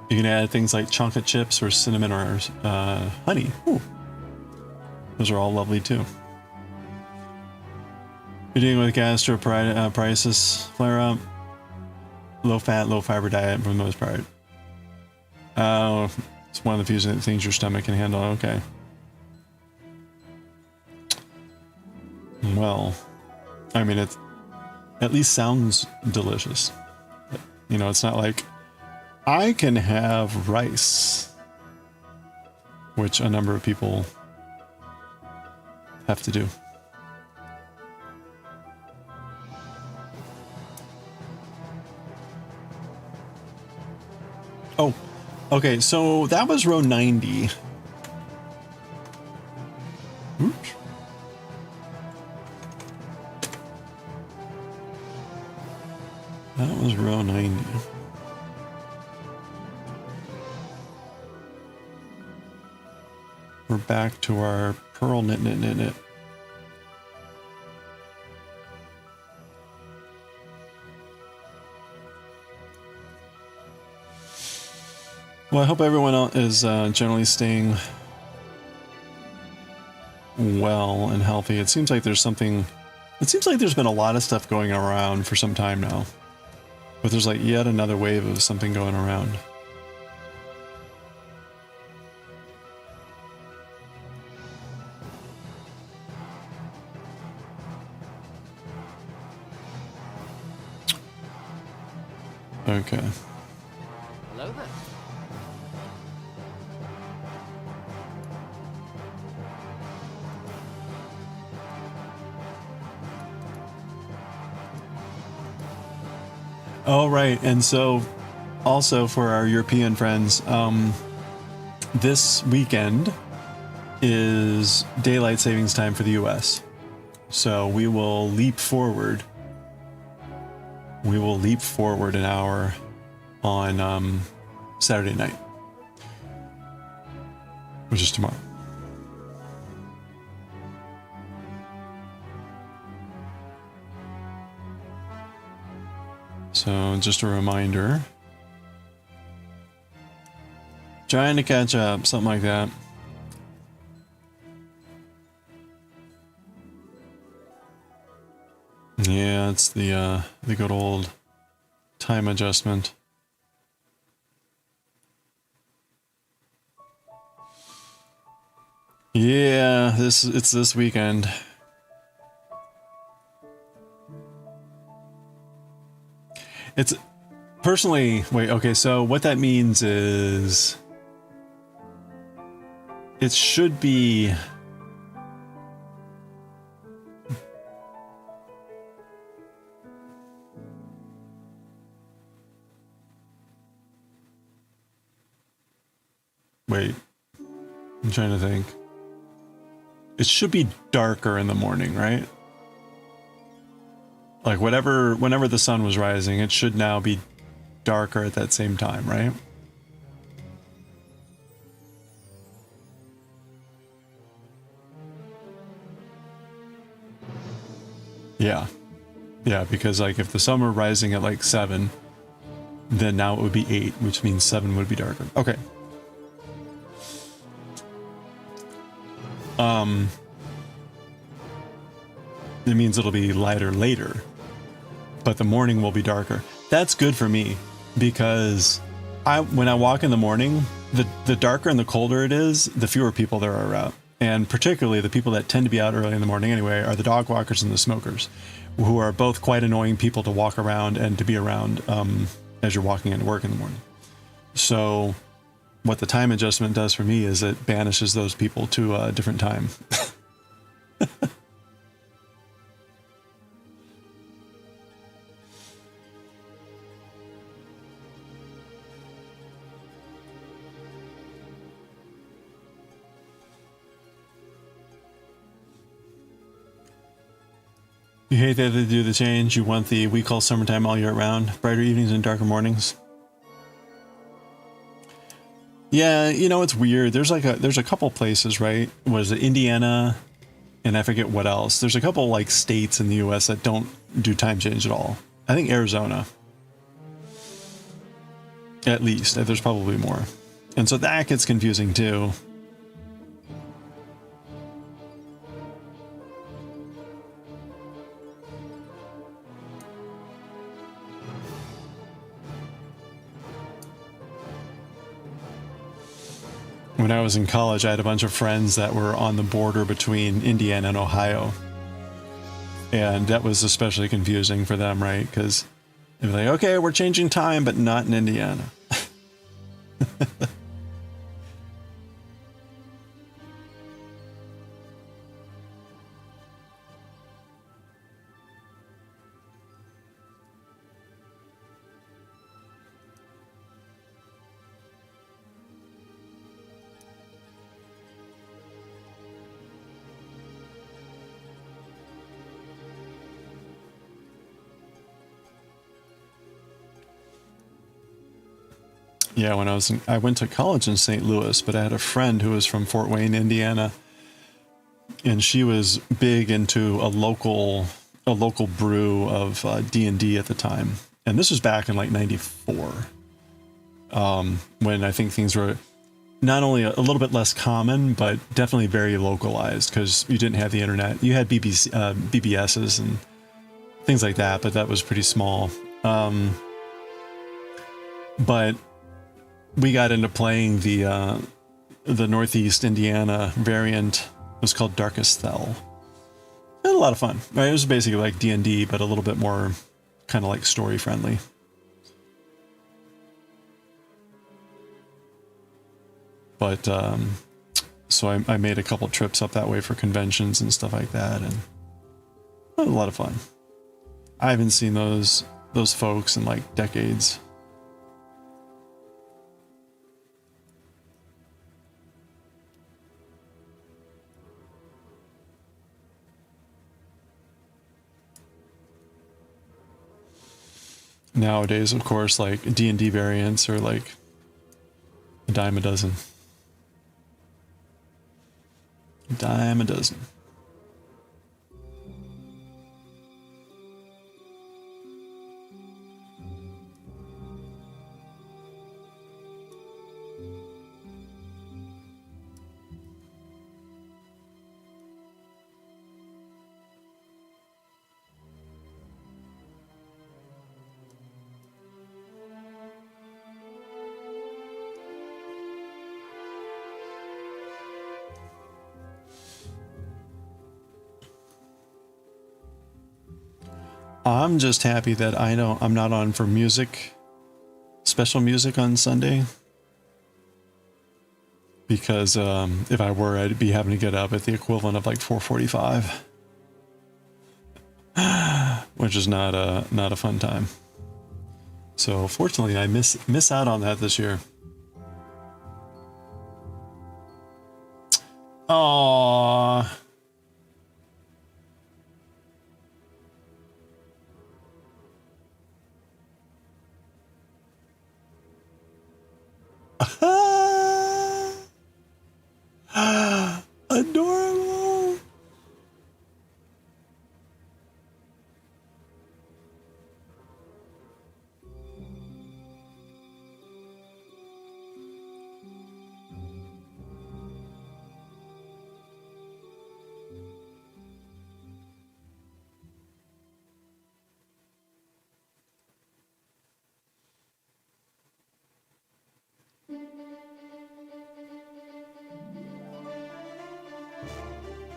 Speaker 1: You can add things like chocolate chips or cinnamon or honey. Ooh. Those are all lovely too. You're dealing with gastroparesis flare up. Low fat, low fiber diet for the most part. Oh, it's one of the few things your stomach can handle. Okay. Well, I mean, it at least sounds delicious. You know, it's not like I can have rice, which a number of people have to do. Oh, okay, so that was row 90. Oops. That was row 90. We're back to our pearl knit. Well, I hope everyone is generally staying well and healthy. It seems like there's been a lot of stuff going around for some time now. But there's like yet another wave of something going around. Okay.
Speaker 3: Hello there.
Speaker 1: Oh, right. And so also for our European friends, this weekend is daylight savings time for the US. So we will leap forward. We will leap forward an hour on Saturday night, which is tomorrow. So just a reminder. Trying to catch up, something like that. Yeah, it's the good old time adjustment. Yeah, it's this weekend. It's personally, wait, okay, so what that means is it should be wait, I'm trying to think. It should be darker in the morning, right? Like whenever the sun was rising, it should now be darker at that same time, right? Yeah. Yeah, because like if the sun were rising at like 7, then now it would be 8, which means 7 would be darker. Okay. It means it'll be lighter later, but the morning will be darker. That's good for me because when I walk in the morning, the darker and the colder it is, the fewer people there are out. And particularly the people that tend to be out early in the morning anyway are the dog walkers and the smokers, who are both quite annoying people to walk around and to be around as you're walking into work in the morning. So what the time adjustment does for me is it banishes those people to a different time. You hate that they do the change. You want the we call summertime all year round, brighter evenings and darker mornings. Yeah, you know, it's weird. There's a couple places, right? Was it Indiana and I forget what else. There's a couple like states in the US that don't do time change at all. I think Arizona. At least. There's probably more. And so that gets confusing too. when I was in college, I had a bunch of friends that were on the border between Indiana and Ohio. And that was especially confusing for them, right? Because they'd be like, okay, we're changing time, but not in Indiana. Yeah, when I went to college in St. Louis, but I had a friend who was from Fort Wayne, Indiana, and she was big into a local brew of D&D at the time. And this was back in like 94, when I think things were not only a little bit less common, but definitely very localized because you didn't have the internet. You had BBSs and things like that, but that was pretty small. But we got into playing the Northeast Indiana variant. It was called Darkest Thel. It had a lot of fun. Right? It was basically like D&D, but a little bit more kind of like story friendly. But so I made a couple trips up that way for conventions and stuff like that, and it was a lot of fun. I haven't seen those folks in like decades. Nowadays, of course, like D&D variants are like a dime a dozen. A dime a dozen. I'm just happy that I'm not on for music, special music on Sunday. Because if I were, I'd be having to get up at the equivalent of like 4:45, which is not a fun time. So fortunately, I miss out on that this year. Aww. Adorable.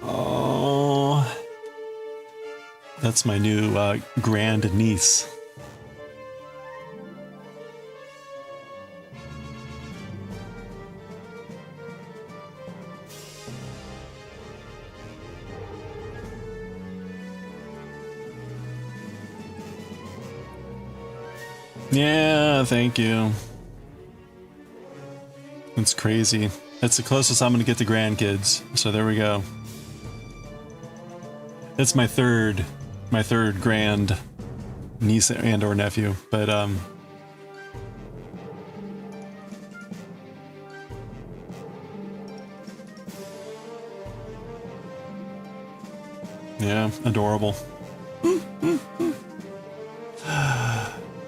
Speaker 1: Oh, that's my new grand niece. Yeah, thank you. That's crazy. That's the closest I'm going to get to grandkids. So there we go. That's my third grand niece and or nephew, but yeah, adorable.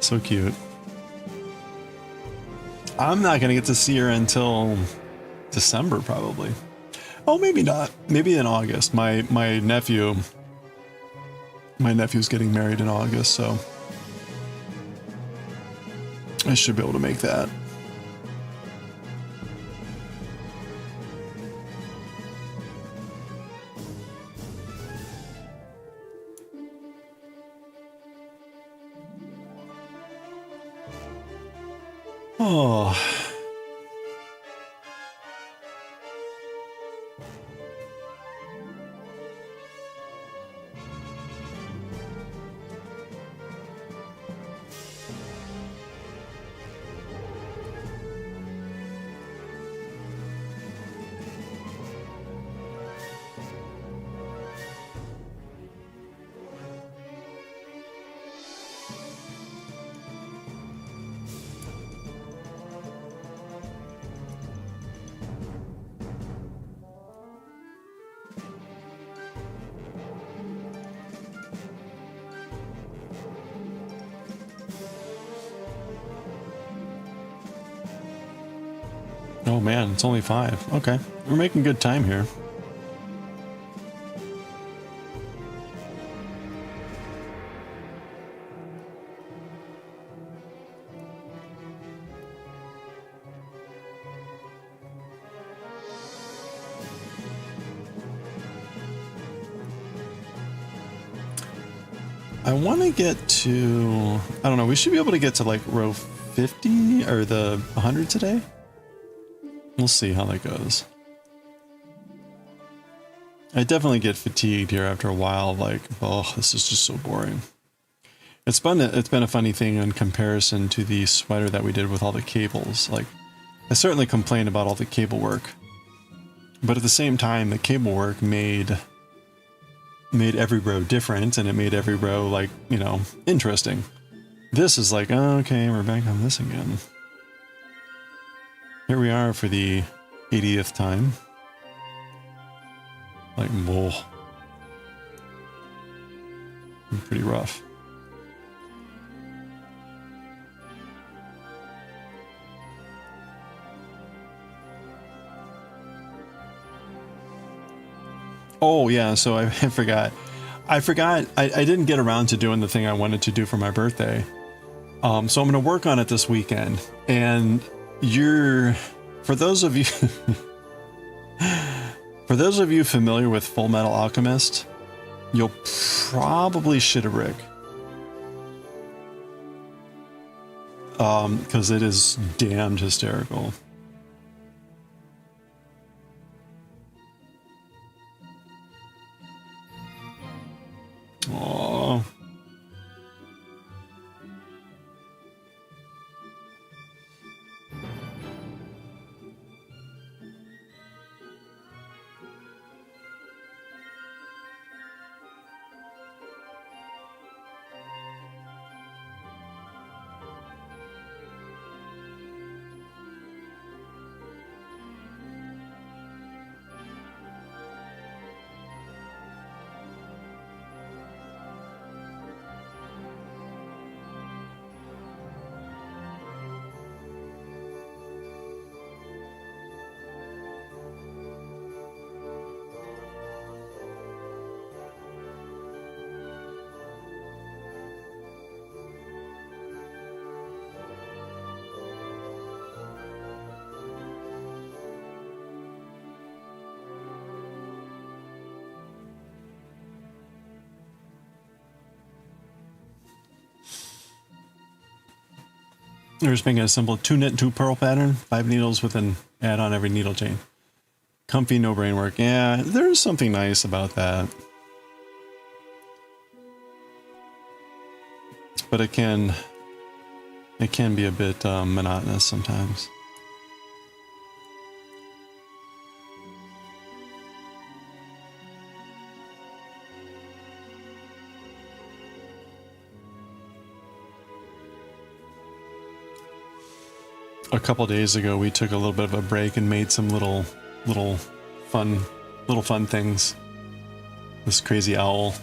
Speaker 1: So cute. I'm not gonna get to see her until December probably. Oh, maybe not. Maybe in August. My nephew's getting married in August, so I should be able to make that. Oh. Oh man, it's only 5. Okay, we're making good time here. I want to get to, I don't know, we should be able to get to like row 50 or the 100 today. We'll see how that goes. I definitely get fatigued here after a while, like, oh, this is just so boring. It's been a funny thing in comparison to the sweater that we did with all the cables. Like, I certainly complained about all the cable work, but at the same time, the cable work made every row different, and it made every row, like, you know, interesting. This is like, oh, okay, we're back on this again. Here we are for the 80th time. Like, whoa. Pretty rough. Oh yeah, so I forgot. I didn't get around to doing the thing I wanted to do for my birthday. So I'm going to work on it this weekend. And for those of you familiar with Full Metal Alchemist, you'll probably shit a brick. Because it is damned hysterical. Oh. We're just making a simple 2 knit 2 purl pattern, 5 needles with an add on every needle chain. Comfy, no brain work. Yeah, there's something nice about that. But it can be a bit monotonous sometimes. A couple days ago, we took a little bit of a break and made some little fun things. This crazy owl.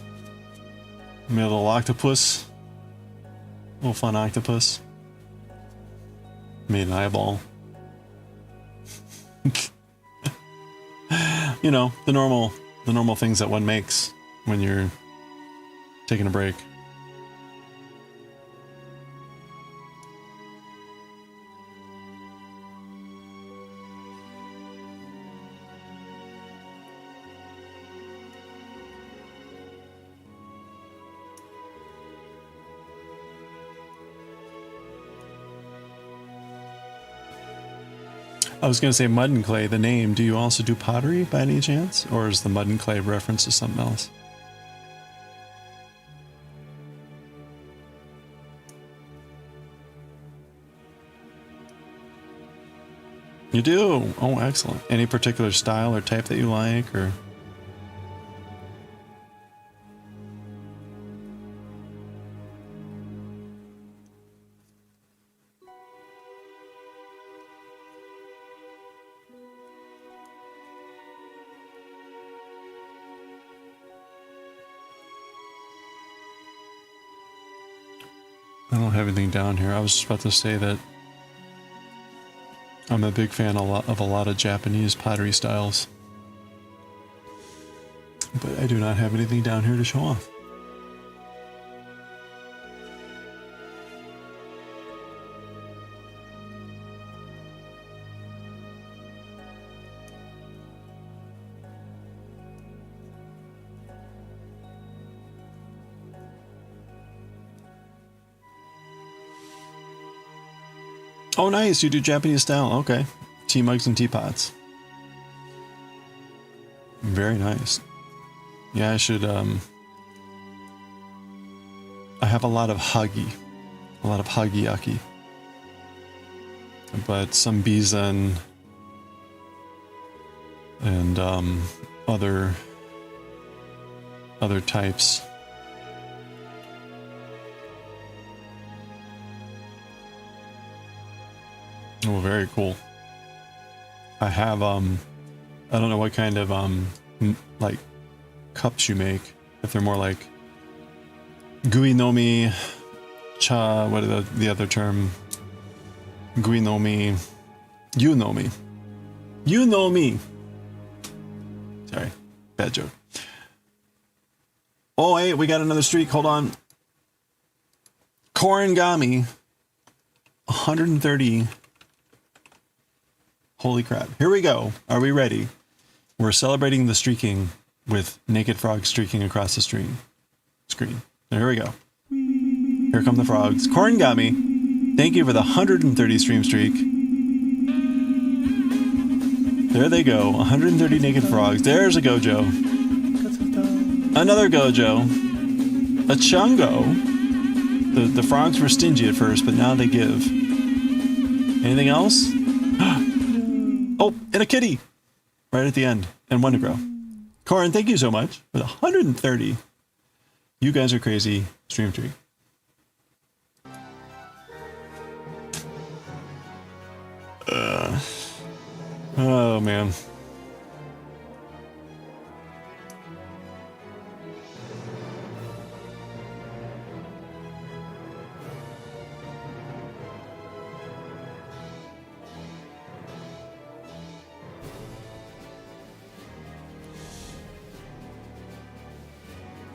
Speaker 1: Made a little octopus. Little fun octopus. Made an eyeball. You know, the normal things that one makes when you're taking a break. I was going to say mud and clay, the name. Do you also do pottery by any chance? Or is the mud and clay reference to something else? You do? Oh, excellent. Any particular style or type that you like, or? I don't have anything down here. I was just about to say that I'm a big fan of a lot of Japanese pottery styles. But I do not have anything down here to show off. Oh, nice. You do Japanese style. Okay. Tea mugs and teapots. Very nice. Yeah, I should, I have a lot of hagiyaki. But some bizen and, other types. Oh, very cool. I have, I don't know what kind of, like, cups you make. If they're more like guinomi, cha, what is the other term? Guinomi, you know me. You know me. Sorry, bad joke. Oh, hey, we got another streak. Hold on. Korengami, 130. Holy crap. Here we go. Are we ready? We're celebrating the streaking with naked frogs streaking across the screen. So here we go. Here come the frogs. Korengami, thank you for the 130 stream streak. There they go. 130 naked frogs. There's a Gojo. Another Gojo. A Chungo. The frogs were stingy at first, but now they give. Anything else? Oh, and a kitty! Right at the end. And one to grow. Corin, thank you so much for the 130. You guys are crazy. Stream tree. Oh, man.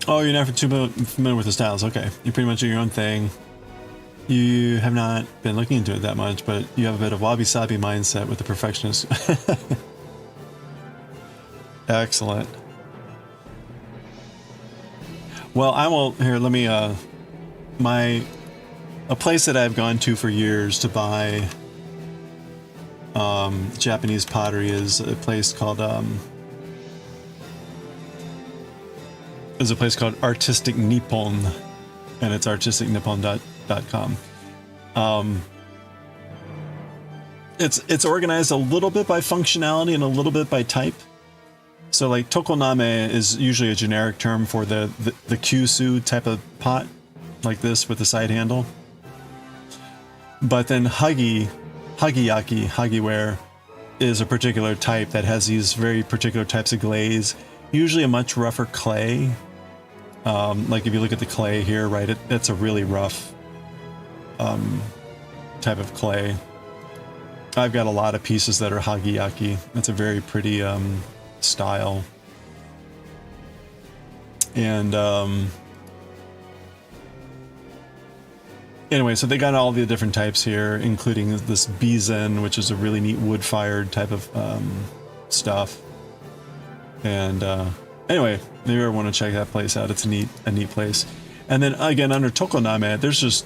Speaker 1: Oh, you're not too familiar with the styles. Okay. You pretty much do your own thing. You have not been looking into it that much, but you have a bit of wabi-sabi mindset with the perfectionist. Excellent. Well, I will... Here, let me... A place that I've gone to for years to buy Japanese pottery is a place called... There's a place called Artistic Nippon, and it's artisticnippon.com. It's organized a little bit by functionality and a little bit by type. So like tokoname is usually a generic term for the kyusu type of pot, like this with the side handle. But then hagiyaki, hagiware, is a particular type that has these very particular types of glaze. Usually a much rougher clay. Like if you look at the clay here, right, it's a really rough type of clay. I've got a lot of pieces that are hagiyaki. It's a very pretty style. And anyway, so they got all the different types here, including this bizen, which is a really neat wood-fired type of stuff. And anyway, if you ever want to check that place out, it's a neat place. And then again, under tokoname, there's just,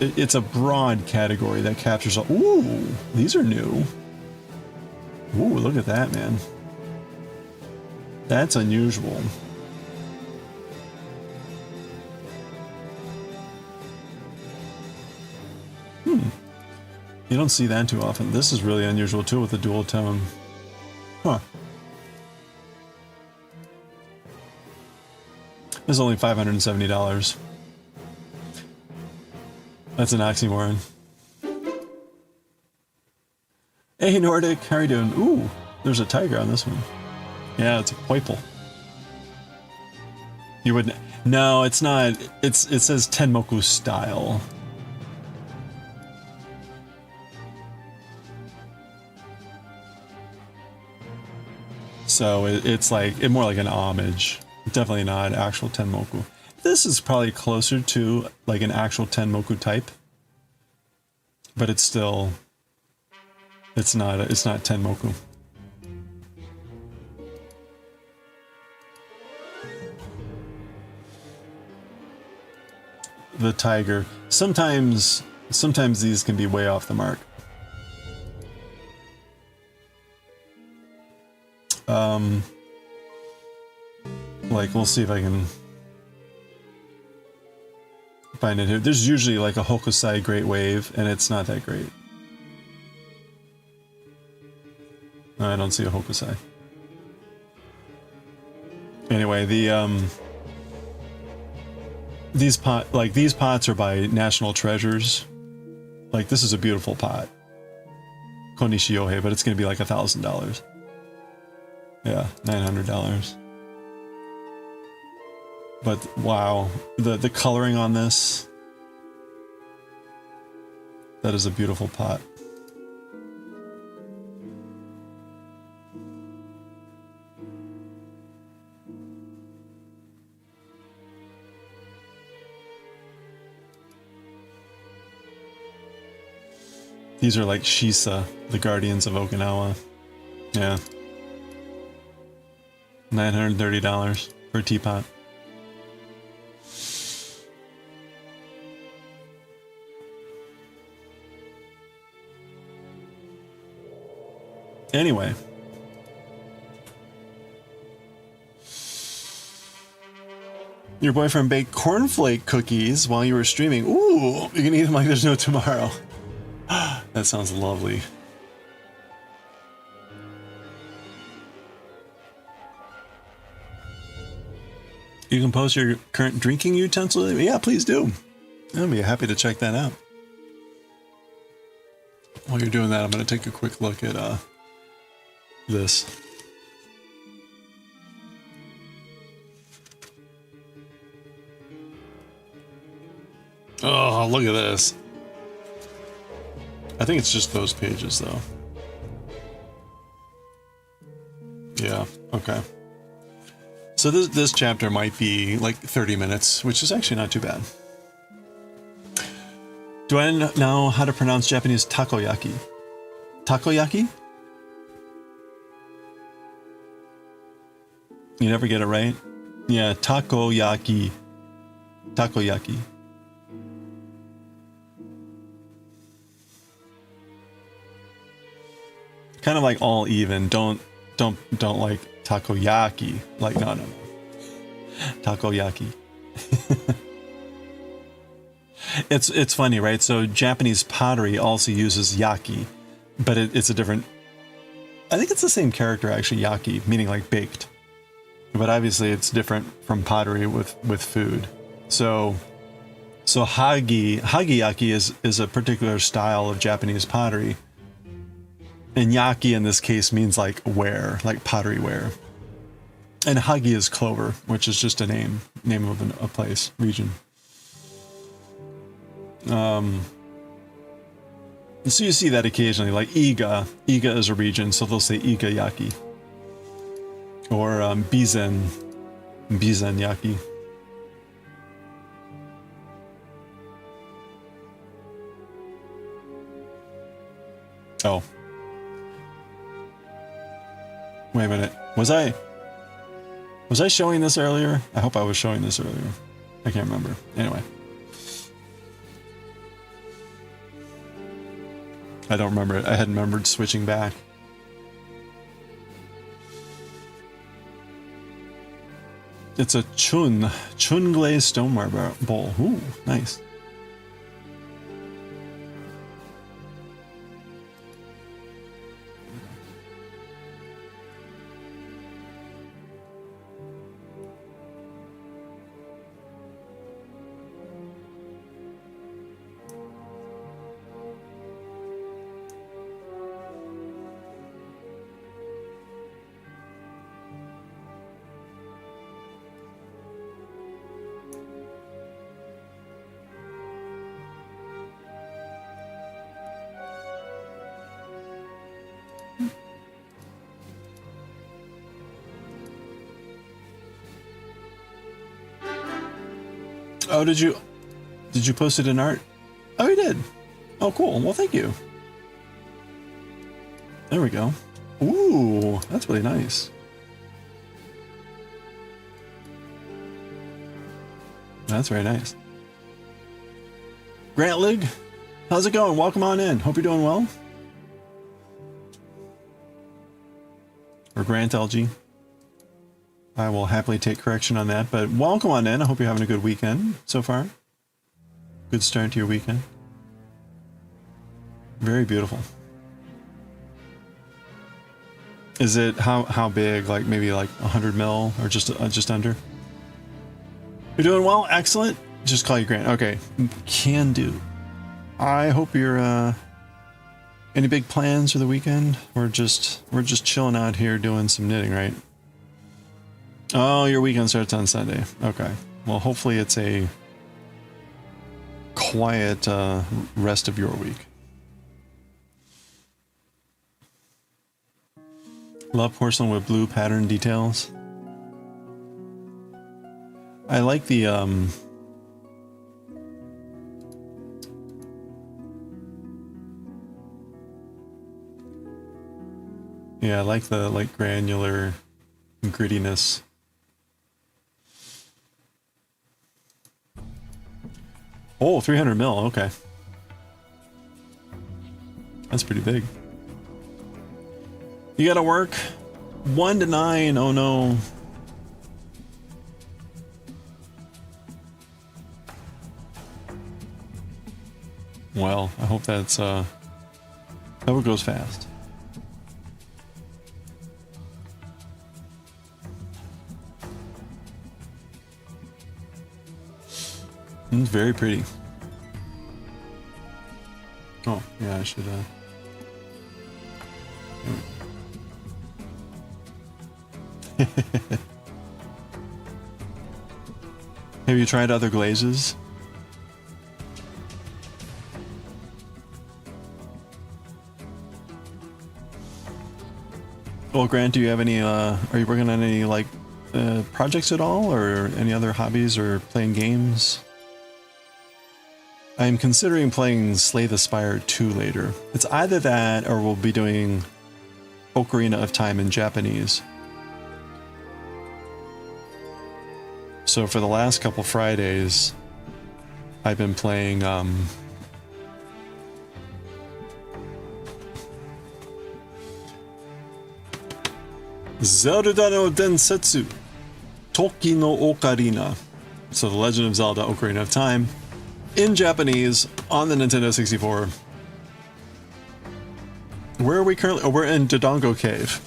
Speaker 1: it's a broad category that captures, ooh, these are new. Ooh, look at that, man. That's unusual. You don't see that too often. This is really unusual too with the dual tone. Huh. This is only $570. That's an oxymoron. Hey Nordic, how are you doing? Ooh, there's a tiger on this one. Yeah, it's a poiple. You wouldn't... No, it's not. It says Tenmoku style. So it's like more like an homage. Definitely not actual Tenmoku. This is probably closer to like an actual Tenmoku type, but it's still it's not Tenmoku. The tiger. Sometimes these can be way off the mark. Like, we'll see if I can find it here. There's usually like a Hokusai Great Wave, and it's not that great. No, I don't see a Hokusai. Anyway, these pots are by National Treasures. Like, this is a beautiful pot. Konishiohei, but it's gonna be like $1,000. Yeah, $900. But wow, the coloring on this, that is a beautiful pot. These are like Shisa, the Guardians of Okinawa. Yeah. $930 for a teapot. Anyway. Your boyfriend baked cornflake cookies while you were streaming. Ooh, you can eat them like there's no tomorrow. That sounds lovely. You can post your current drinking utensil? Yeah, please do. I'd be happy to check that out. While you're doing that, I'm going to take a quick look at this. Oh, look at this. I think it's just those pages, though. Yeah, okay. So this chapter might be like 30 minutes, which is actually not too bad. Do I know how to pronounce Japanese takoyaki? Takoyaki? You never get it right? Yeah, takoyaki. Takoyaki. Kind of like all even. Don't like takoyaki. Like no. Takoyaki. It's funny, right? So Japanese pottery also uses yaki, but it's a different. I think it's the same character actually, yaki, meaning like baked. But obviously it's different from pottery with food. So hagiyaki is a particular style of Japanese pottery. And yaki in this case means like ware, like pottery ware. And hagi is clover, which is just a name of a place, region. So you see that occasionally, like Iga is a region, so they'll say Iga yaki. Or Bizen yaki. Oh. Wait a minute. Was I showing this earlier? I hope I was showing this earlier. I can't remember. Anyway. I don't remember it. I had remembered switching back. It's a chun glazed stone marble bowl. Ooh, nice. Oh, did you post it in art? Oh, you did. Oh, cool. Well, thank you. There we go. Ooh, that's really nice. That's very nice. Grantlig, how's it going? Welcome on in. Hope you're doing well. Or Grant LG. I will happily take correction on that, but welcome on in. I hope you're having a good weekend so far. Good start to your weekend. Very beautiful. Is it how big? Like maybe like 100 mil or just under? You're doing well. Excellent. Just call you Grant. Okay, can do. I hope you're. Any big plans for the weekend? We're just chilling out here doing some knitting, right? Oh, your weekend starts on Sunday. Okay. Well, hopefully it's a quiet rest of your week. Love porcelain with blue pattern details. I like the yeah, I like the granular grittiness. Oh, 300 mil, okay. That's pretty big. You gotta work 1 to 9, oh no. Well, I hope that's hope it goes fast. It's very pretty. Oh, yeah, I should Have you tried other glazes? Well, Grant, do you have any, are you working on any, like, projects at all, or any other hobbies, or playing games? I'm considering playing Slay the Spire 2 later. It's either that, or we'll be doing Ocarina of Time in Japanese. So for the last couple Fridays, I've been playing, Zelda no Densetsu Toki no Ocarina. So the Legend of Zelda Ocarina of Time in Japanese on the Nintendo 64. Where are we currently? Oh, we're in Dodongo Cave.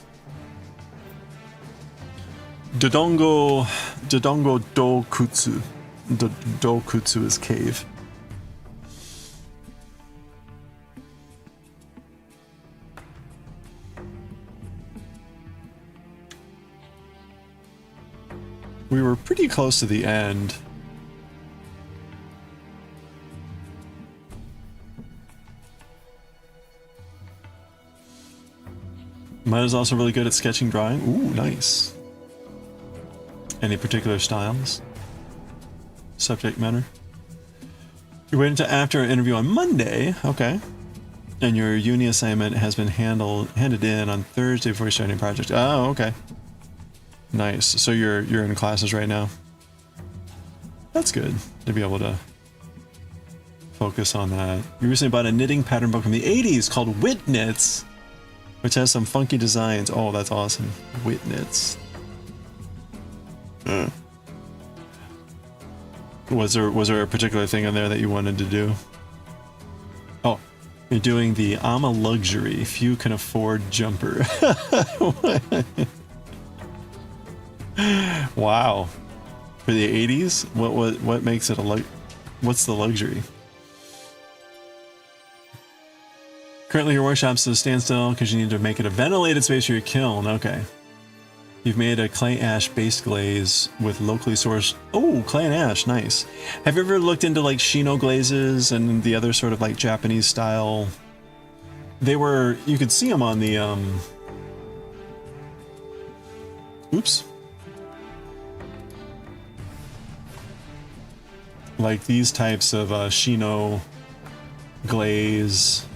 Speaker 1: Dodongo Dokutsu. Dokutsu is cave. We were pretty close to the end. Mine is also really good at sketching, drawing. Ooh, nice. Any particular styles? Subject matter? You're waiting to after an interview on Monday, okay. And your uni assignment has been handed in on Thursday before you start your project. Oh, okay. Nice. So you're in classes right now? That's good to be able to focus on that. You recently bought a knitting pattern book from the 80s called Wit Knits, which has some funky designs. Oh, that's awesome. Wit Knits. Was there a particular thing in there that you wanted to do? Oh, you're doing the I'm a luxury, few can afford jumper. Wow. For the 80s? What makes it a what's the luxury? Currently your workshop's at a standstill because you need to make it a ventilated space for your kiln. Okay. You've made a clay ash based glaze with locally sourced... Oh, clay and ash. Nice. Have you ever looked into like Shino glazes and the other sort of like Japanese style? They were... You could see them on the... Oops. Like these types of Shino glaze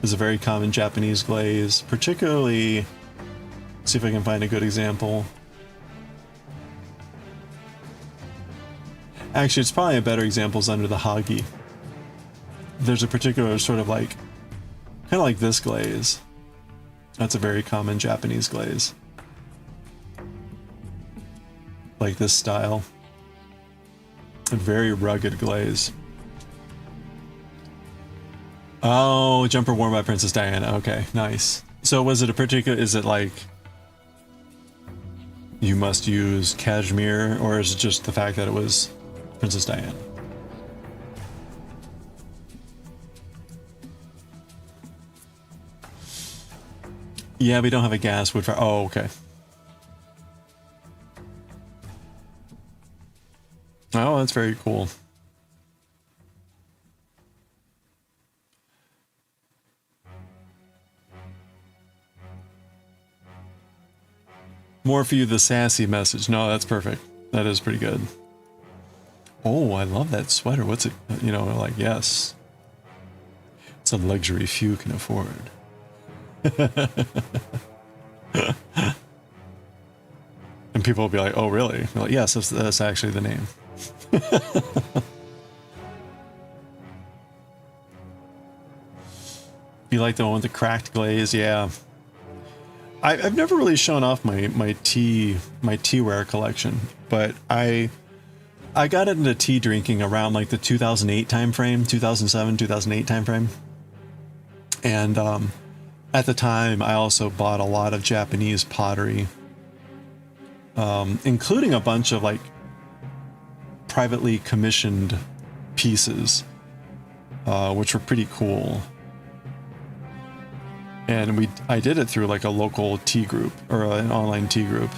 Speaker 1: is a very common Japanese glaze, particularly... See if I can find a good example. Actually, it's probably a better example is under the Hagi. There's a particular sort of like, kind of like this glaze. That's a very common Japanese glaze. Like this style. A very rugged glaze. Oh, jumper worn by Princess Diana. Okay, nice. So was it a particular, is it like, you must use cashmere, or is it just the fact that it was Princess Diana? Yeah, we don't have a gas wood fire. Oh, okay. Oh, that's very cool. More for you, the sassy message. No, that's perfect. That is pretty good. Oh, I love that sweater. What's it? You know, like, yes. It's a luxury few can afford. And people will be like, oh, really? Like, yes, that's actually the name. You like the one with the cracked glaze? Yeah. I've never really shown off my teaware collection, but I got into tea drinking around like the 2008 time frame, 2007, 2008 time frame. And at the time, I also bought a lot of Japanese pottery, including a bunch of like privately commissioned pieces, which were pretty cool. And I did it through like a local tea group or an online tea group,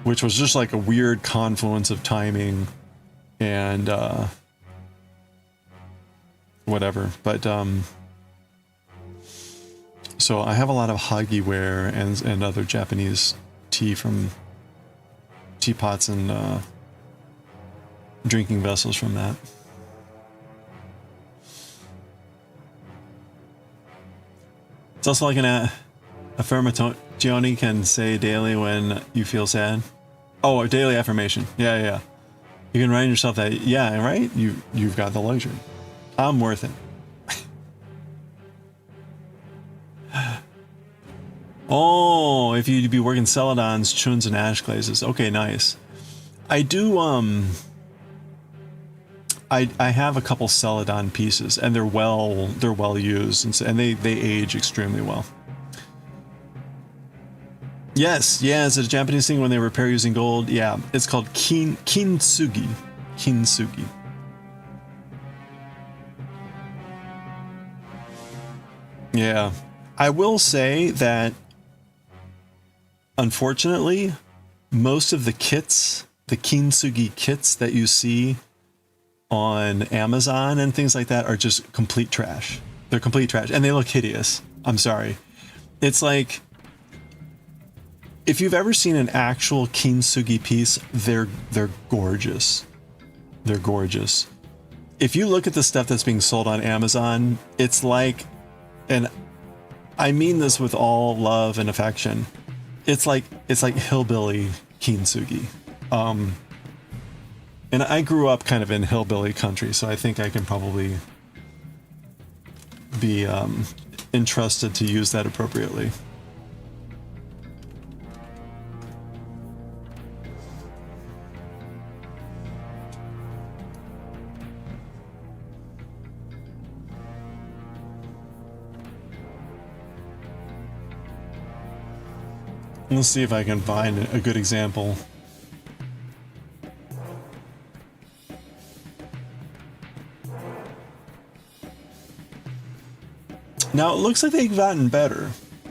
Speaker 1: which was just like a weird confluence of timing and whatever. But so I have a lot of Hagi ware and other Japanese tea from teapots and drinking vessels from that. It's also like an affirmazione can say daily when you feel sad. Oh, a daily affirmation. Yeah. You can remind yourself that, yeah, right? You've got the luxury. I'm worth it. Oh, if you'd be working celadons, chuns, and ash glazes. Okay, nice. I do, I have a couple celadon pieces, and they're well used, and they age extremely well. Yes, yeah, it's a Japanese thing when they repair using gold. Yeah, it's called kintsugi. Kintsugi. Yeah, I will say that, unfortunately, most of the kits, the kintsugi kits that you see on Amazon and things like that are just complete trash. They're complete trash, and they look hideous. I'm sorry. It's like, if you've ever seen an actual kintsugi piece, they're gorgeous. They're gorgeous. If you look at the stuff that's being sold on Amazon, it's like, and I mean this with all love and affection, it's like hillbilly kintsugi. And I grew up kind of in hillbilly country, so I think I can probably be entrusted to use that appropriately. Let's see if I can find a good example. Now it looks like they've gotten better.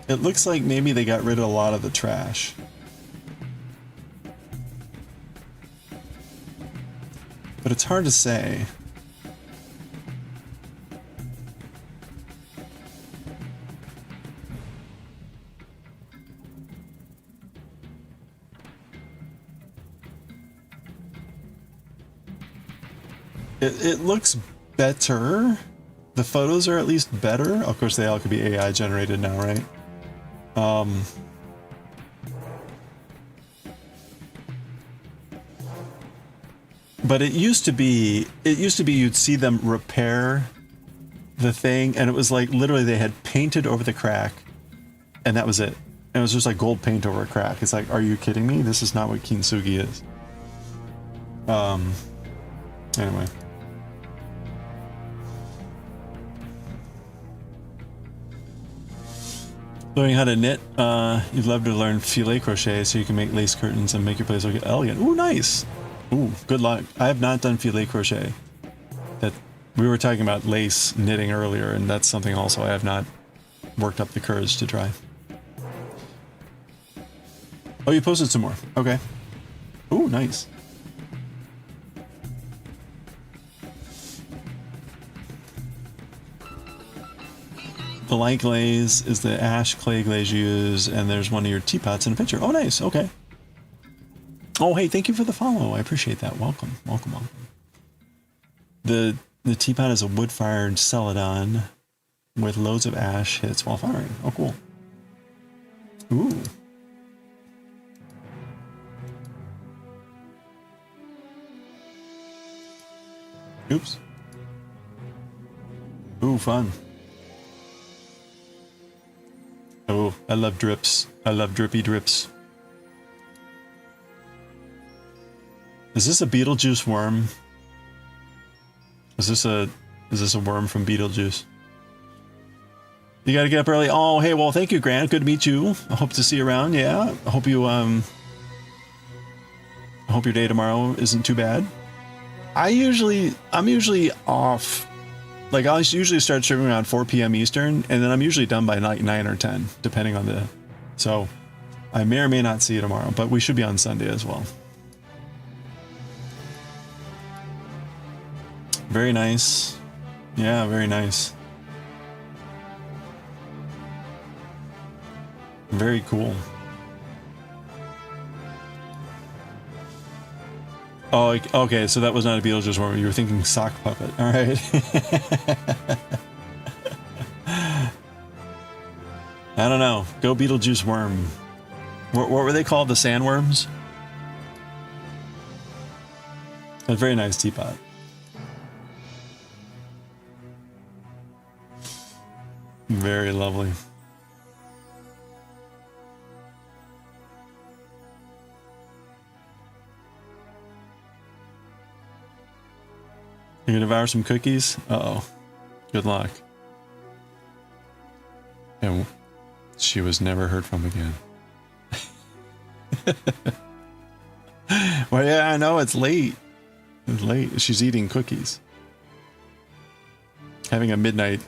Speaker 1: It looks like maybe they got rid of a lot of the trash. But it's hard to say. It looks better. The photos are at least better. Of course, they all could be AI generated now, right? But it used to be you'd see them repair the thing, and it was like literally they had painted over the crack, and that was it. And it was just like gold paint over a crack. It's like, are you kidding me? This is not what kintsugi is. Anyway. Learning how to knit, you'd love to learn filet crochet so you can make lace curtains and make your place look elegant. Ooh, nice. Ooh, good luck. I have not done filet crochet. That we were talking about lace knitting earlier, and that's something also I have not worked up the courage to try. Oh, you posted some more. Okay. Ooh, nice. The light glaze is the ash clay glaze you use, and there's one of your teapots in a picture. Oh, nice. Okay. Oh, hey, thank you for the follow. I appreciate that. Welcome, welcome, welcome. The teapot is a wood-fired celadon with loads of ash hits while firing. Oh, cool. Ooh. Oops. Ooh, fun. Oh, I love drips. I love drippy drips. Is this a Beetlejuice worm? Is this a worm from Beetlejuice? You gotta get up early. Oh, hey, well, thank you, Grant. Good to meet you. I hope to see you around. Yeah. I hope you I hope your day tomorrow isn't too bad. I'm usually off. Like, I'll usually start streaming around 4 p.m. Eastern, and then I'm usually done by like 9 or 10, depending on the... So, I may or may not see you tomorrow, but we should be on Sunday as well. Very nice. Yeah, very nice. Very cool. Oh, okay, so that was not a Beetlejuice worm. You were thinking sock puppet. All right. I don't know. Go Beetlejuice worm. What were they called? The sandworms? A very nice teapot. Very lovely. You're gonna devour some cookies? Uh-oh. Good luck. And she was never heard from again. Well, yeah, I know, it's late. It's late. She's eating cookies. Having a midnight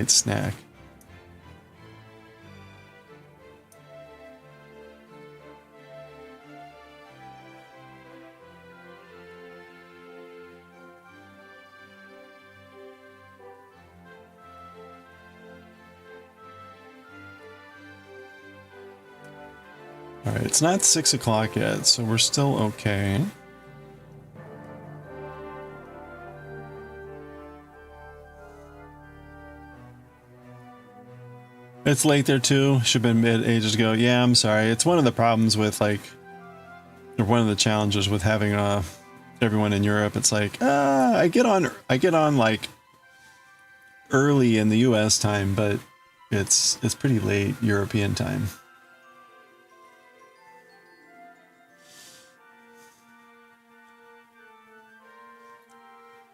Speaker 1: snack. Alright, it's not 6 o'clock yet, so we're still okay. It's late there too. Should have been mid ages ago. Yeah, I'm sorry. It's one of the problems with like, or one of the challenges with having everyone in Europe. It's like, I get on like early in the US time, but it's pretty late European time.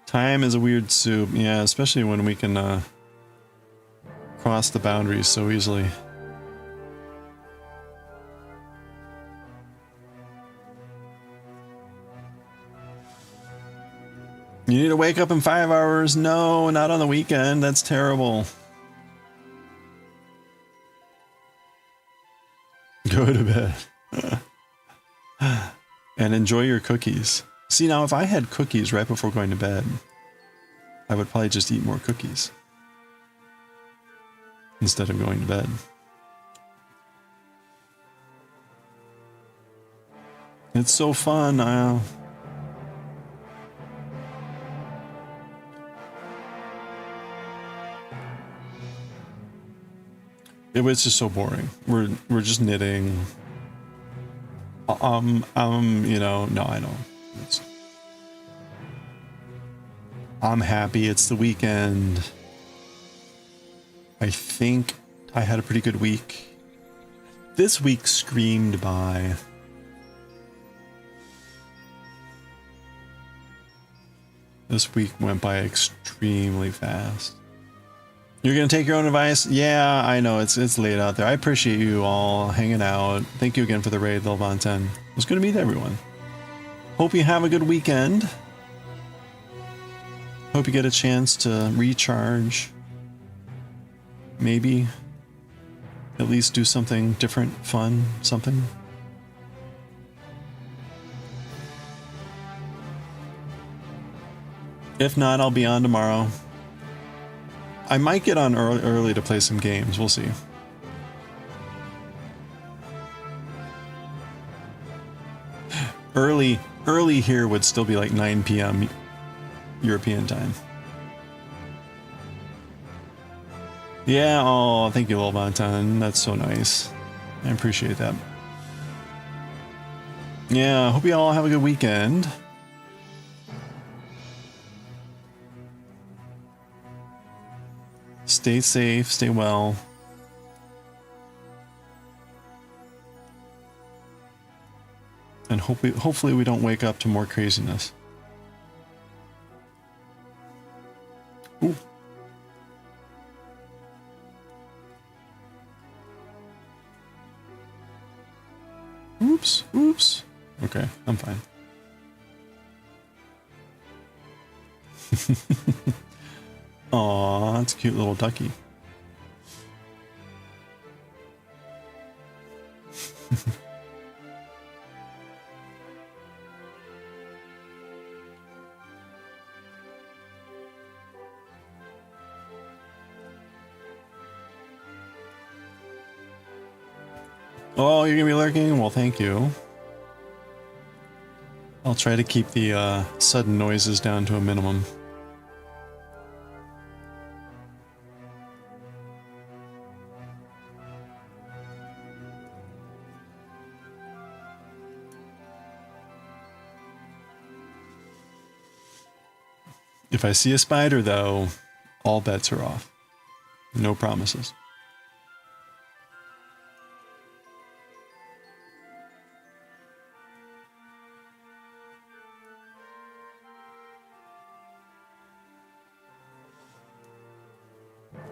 Speaker 1: Time is a weird soup. Yeah, especially when we can cross the boundaries so easily. You need to wake up in 5 hours. No, not on the weekend. That's terrible. Go to bed. And enjoy your cookies. See, now if I had cookies right before going to bed, I would probably just eat more cookies instead of going to bed. It's so fun. It was just so boring. We're just knitting. You know, no, I know. I'm happy it's the weekend. I think I had a pretty good week. This week screamed by. This week went by extremely fast. You're gonna take your own advice? Yeah, I know it's late out there. I appreciate you all hanging out. Thank you again for the raid, Lilvan 10. It was good to meet everyone. Hope you have a good weekend. Hope you get a chance to recharge. Maybe at least do something different, fun, something. If not, I'll be on tomorrow. I might get on early to play some games. We'll see. Early here would still be like 9 p.m. European time. Yeah, oh, thank you, Lilbantan. That's so nice. I appreciate that. Yeah, I hope you all have a good weekend. Stay safe, stay well. And hopefully we don't wake up to more craziness. Ooh. Oops, oops. Okay, I'm fine. Aw, that's a cute little ducky. Oh, you're gonna be lurking? Well, thank you. I'll try to keep the sudden noises down to a minimum. If I see a spider, though, all bets are off. No promises.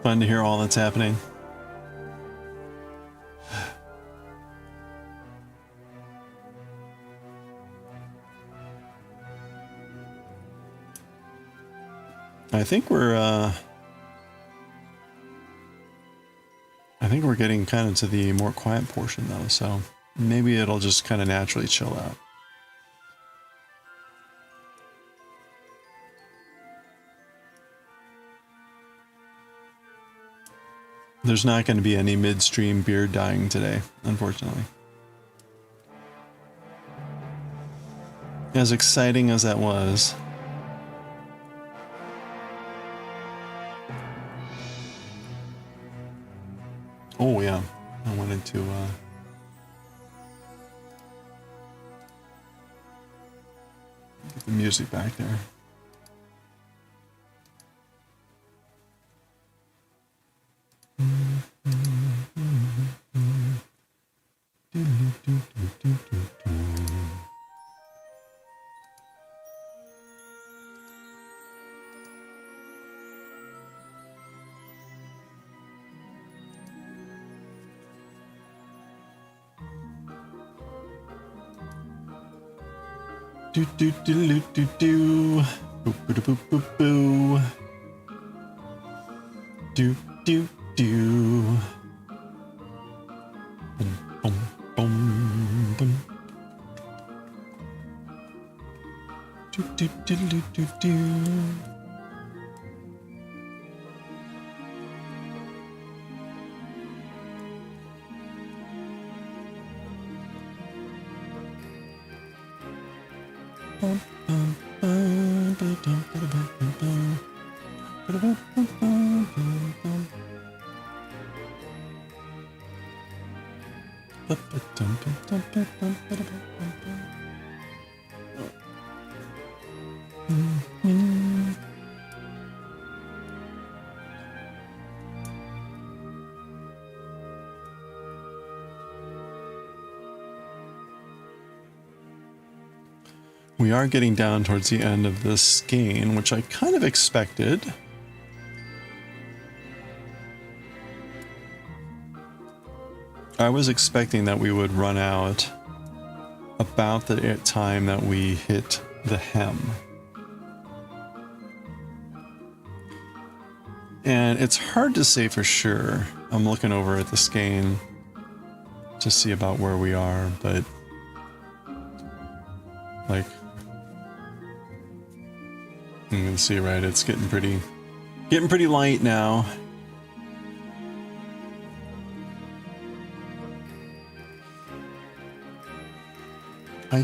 Speaker 1: Fun to hear all that's happening. I think we're getting kind of to the more quiet portion though, so maybe it'll just kind of naturally chill out. There's not going to be any midstream beard dyeing today, unfortunately. As exciting as that was. Oh yeah, I wanted to get the music back there. Boop, boop, boop, boop, boo. Do, do, do. Boom, boom, boom, boom. Do, do, do, do, do, do. We are getting down towards the end of this skein, which I kind of expected. I was expecting that we would run out about the time that we hit the hem. And it's hard to say for sure. I'm looking over at the skein to see about where we are, but like, you can see, right, it's getting pretty light now. I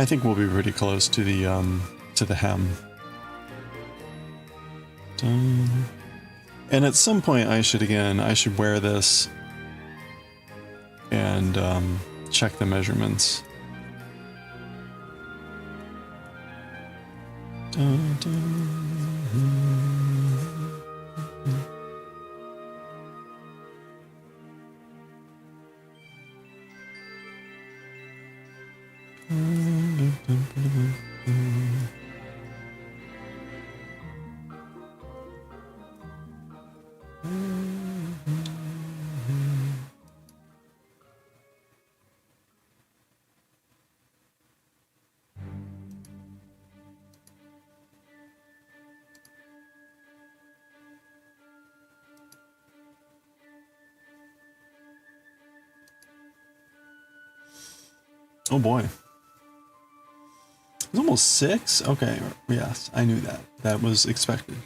Speaker 1: think we'll be pretty close to the hem. Dun. And at some point I should wear this and check the measurements. Dun, dun. Oh boy. It's almost 6? Okay, yes, I knew that. That was expected.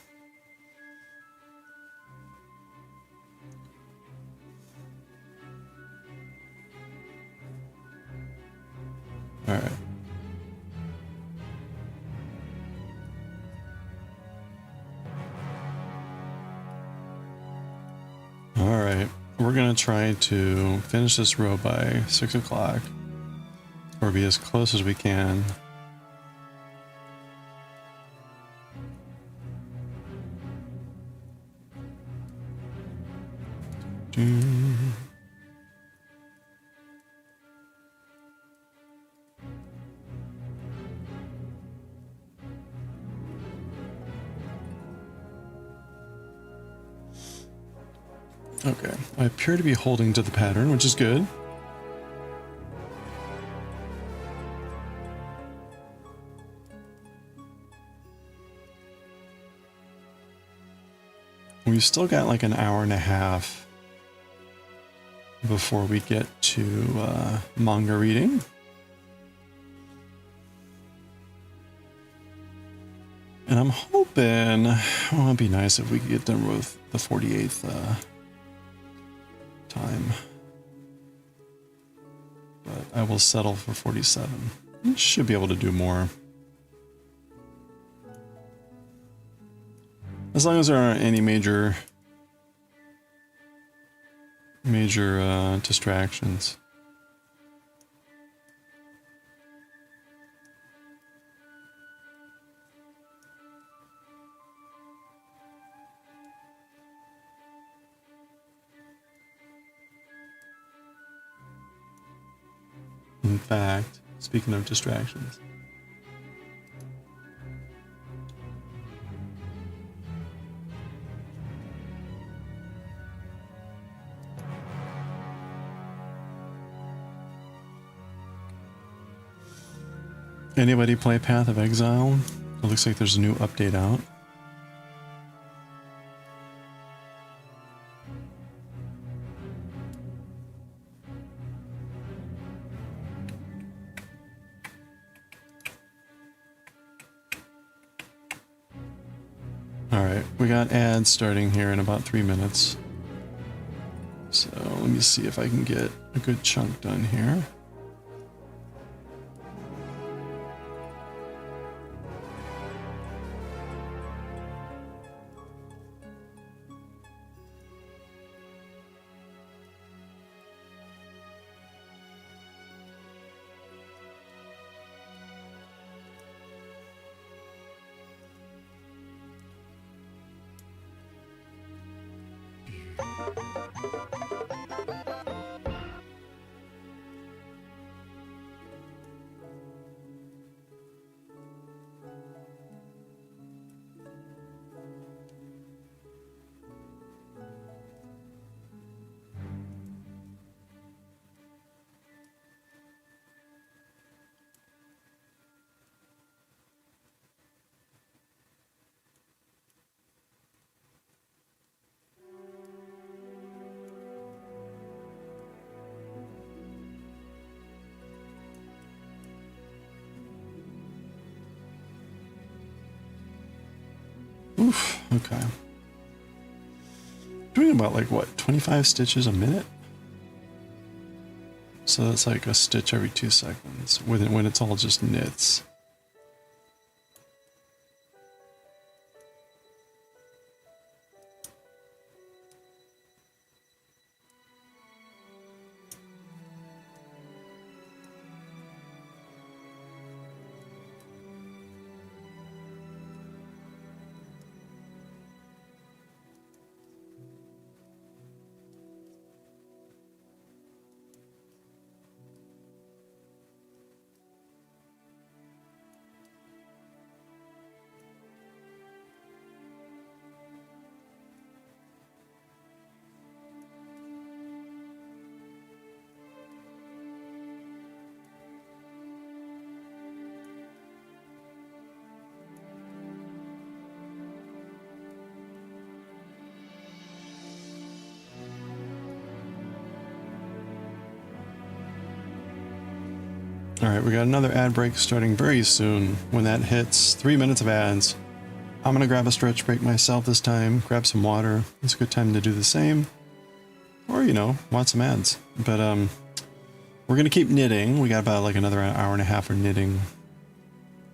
Speaker 1: Alright. Alright, we're gonna try to finish this row by 6 o'clock. Or be as close as we can. Okay, I appear to be holding to the pattern, which is good. We've still got like an hour and a half before we get to manga reading. And I'm hoping, well, it'd be nice if we could get done with the 48th time. But I will settle for 47. Should be able to do more. As long as there aren't any major distractions. In fact, speaking of distractions, Anybody play Path of Exile? It looks like there's a new update out. Alright, we got ads starting here in about 3 minutes. So let me see if I can get a good chunk done here. Oof, okay. Doing about like what, 25 stitches a minute? So that's like a stitch every 2 seconds when it's all just knits. Alright, we got another ad break starting very soon. When that hits 3 minutes of ads, I'm gonna grab a stretch break myself this time, grab some water. It's a good time to do the same. Or, you know, watch some ads. But, we're gonna keep knitting. We got about like another hour and a half of knitting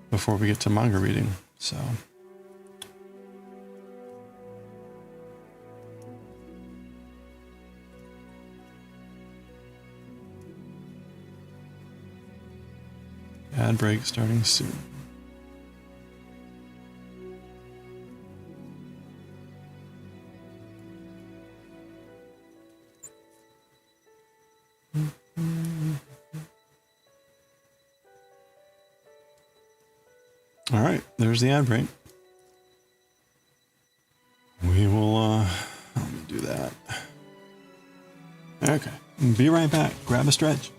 Speaker 1: before we get to manga reading, so. Ad break starting soon. All right, there's the ad break. We will, let me do that. Okay, be right back. Grab a stretch.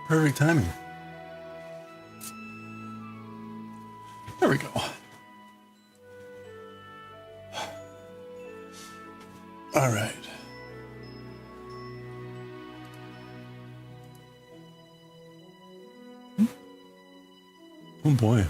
Speaker 1: Perfect timing. There we go. All right. Oh boy.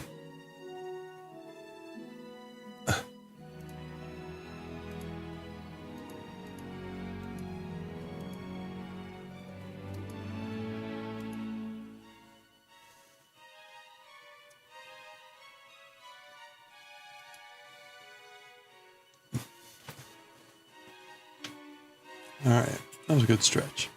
Speaker 1: All right, that was a good stretch.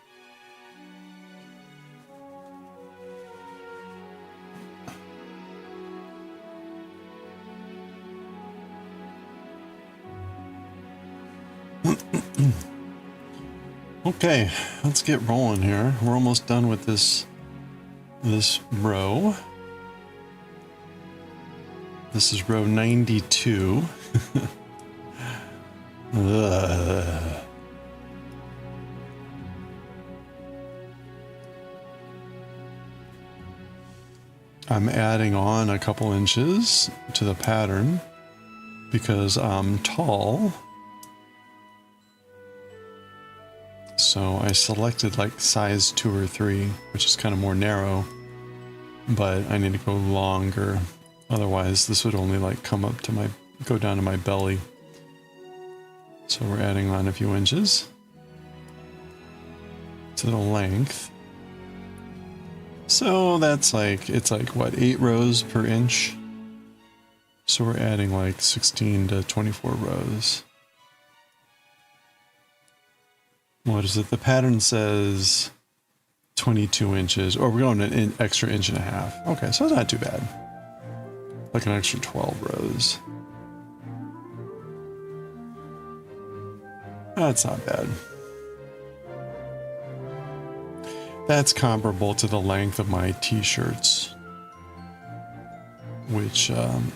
Speaker 1: Okay, let's get rolling here. We're almost done with this row. This is row 92. I'm adding on a couple inches to the pattern because I'm tall. So I selected like size 2 or 3, which is kind of more narrow, but I need to go longer. Otherwise this would only like come up to go down to my belly. So we're adding on a few inches to the length. So that's like, it's like what, 8 rows per inch? So we're adding like 16 to 24 rows. What is it? The pattern says 22 inches, or we're going an extra inch and a half. Okay, so it's not too bad. Like an extra 12 rows. That's not bad. That's comparable to the length of my t-shirts, which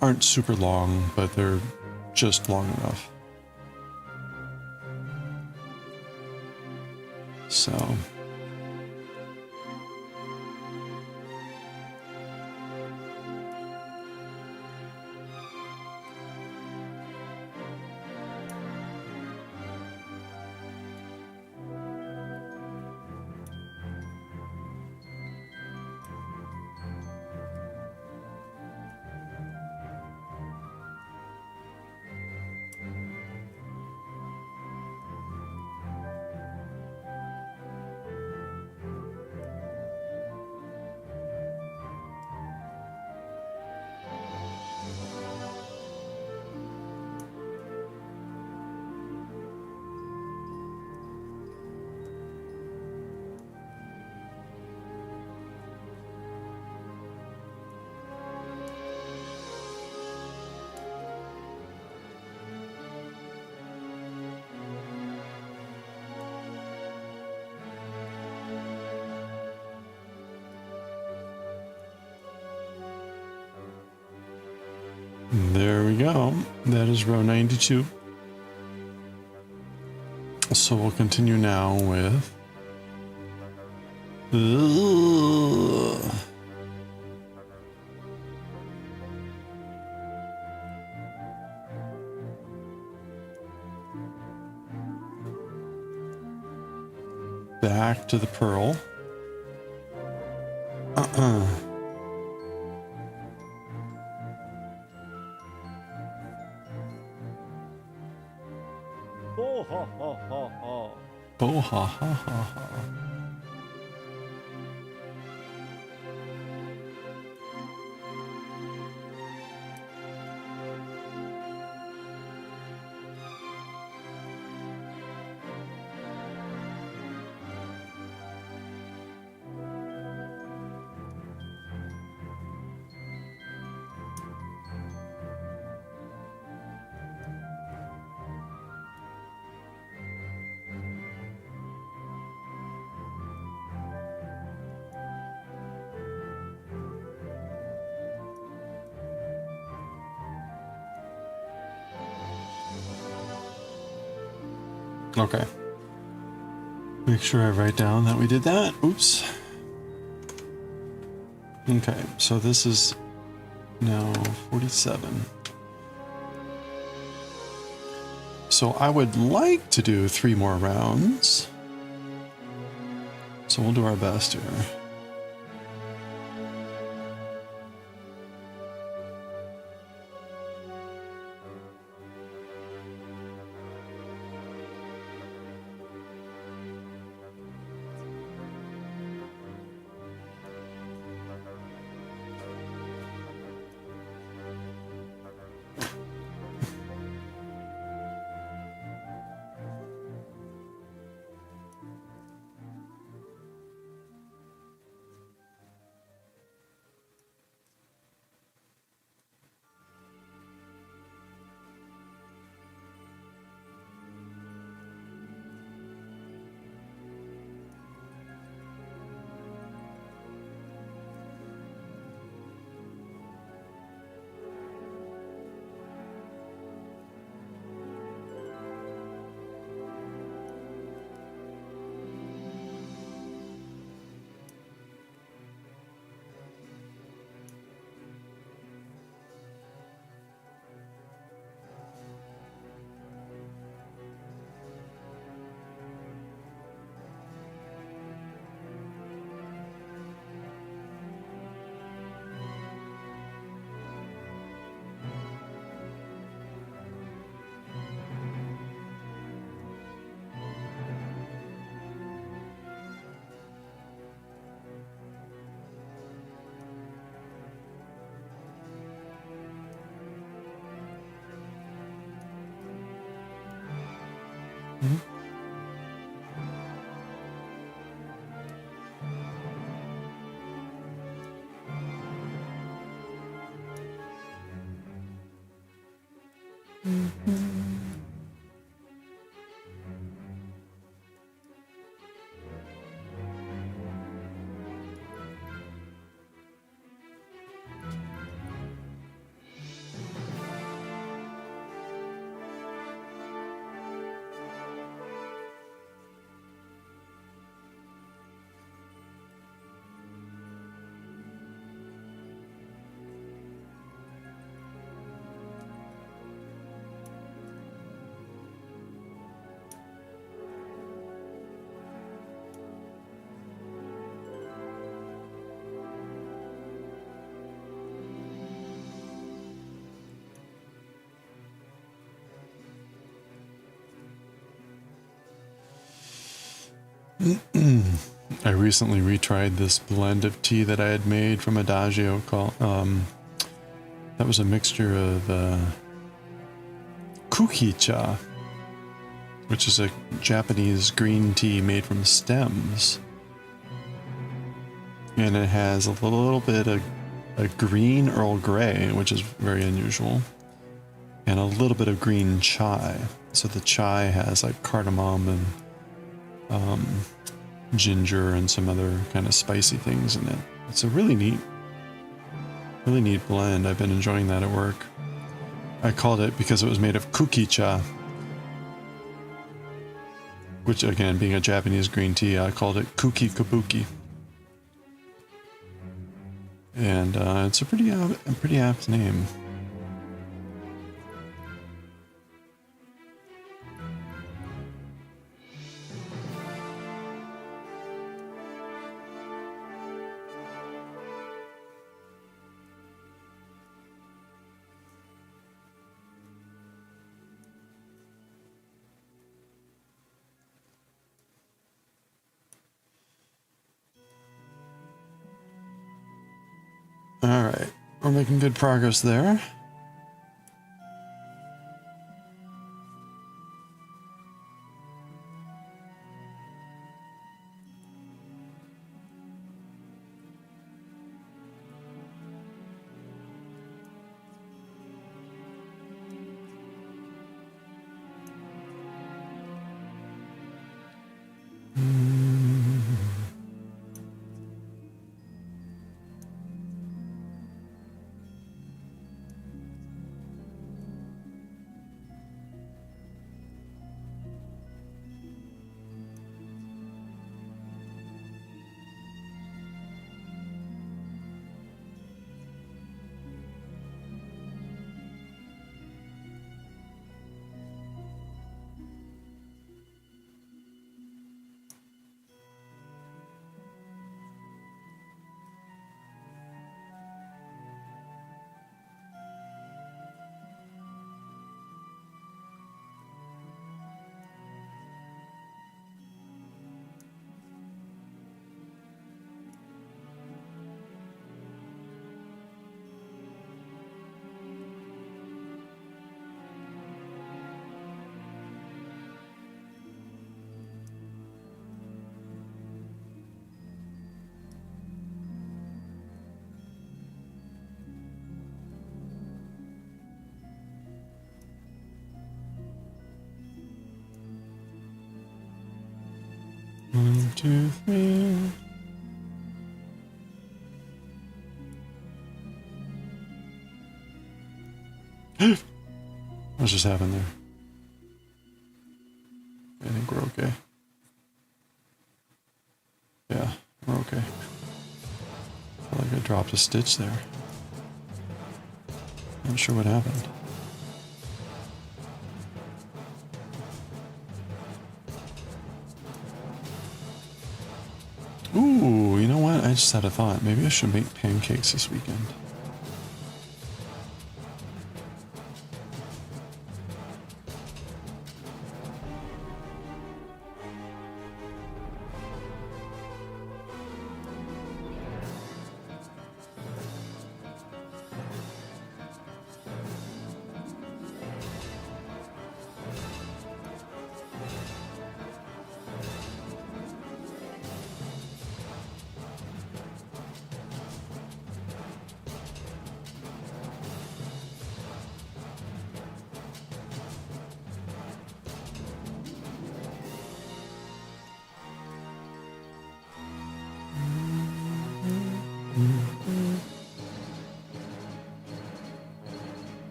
Speaker 1: aren't super long, but they're just long enough. So there we go. That is row 92. So we'll continue now with back to the pearl.
Speaker 4: Oh, ha, ha, ha, ha.
Speaker 1: Oh, ha, ha, ha, ha. Okay. Make sure I write down that we did that. Oops. Okay, so this is now 47. So I would like to do 3 more rounds. So we'll do our best here. I recently retried this blend of tea that I had made from Adagio called, that was a mixture of kukicha, which is a Japanese green tea made from stems. And it has a little bit of a green Earl Grey, which is very unusual, and a little bit of green chai. So the chai has like cardamom and ginger and some other kind of spicy things in it. It's a really neat blend. I've been enjoying that at work. I called it, because it was made of kukicha, which again, being a Japanese green tea, I called it kuki kabuki. And it's a pretty apt name. All right, we're making good progress there. 2, 3. What's just happened there? I think we're okay. Yeah, we're okay. I feel like I dropped a stitch there. Not sure what happened. Ooh, you know what? I just had a thought. Maybe I should make pancakes this weekend.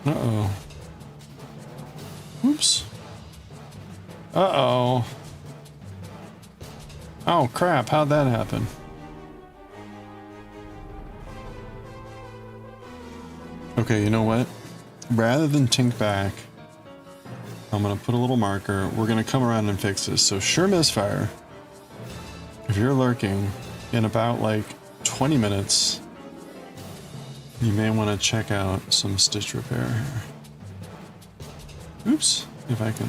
Speaker 1: Uh-oh. Oops. Uh-oh. Oh, crap. How'd that happen? Okay, you know what? Rather than tink back, I'm going to put a little marker. We're going to come around and fix this. So, sure misfire. If you're lurking in about, like, 20 minutes... you may want to check out some stitch repair here. Oops, if I can...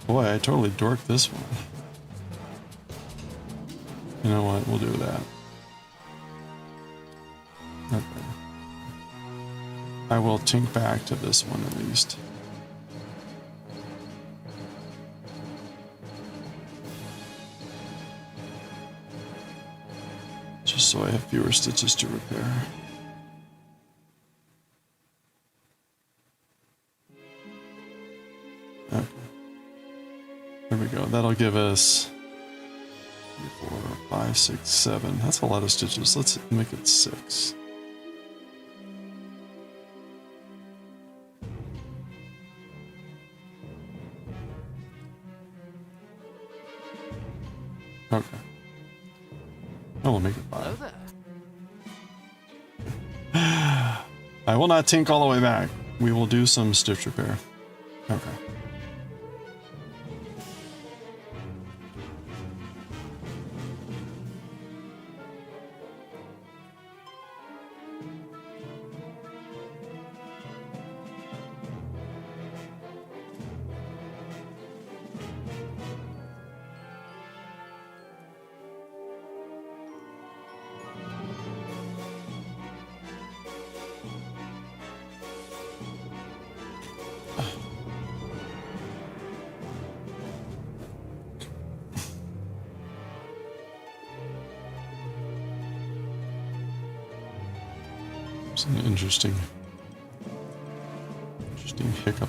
Speaker 1: Boy, I totally dorked this one. You know what, we'll do that. Okay. I will tink back to this one at least. Just so I have fewer stitches to repair. Okay. There we go. That'll give us 3, 4, 5, 6, 7. That's a lot of stitches. Let's make it 6. Okay. Oh, we'll make it 5.
Speaker 3: Hello there.
Speaker 1: I will not tink all the way back. We will do some stitch repair. Okay. It's an interesting hiccup.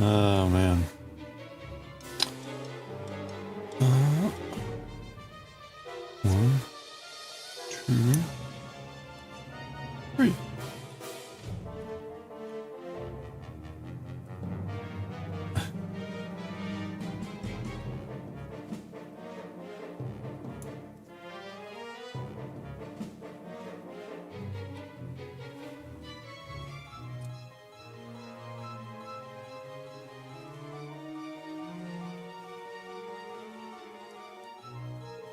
Speaker 1: Oh man. One, two, three.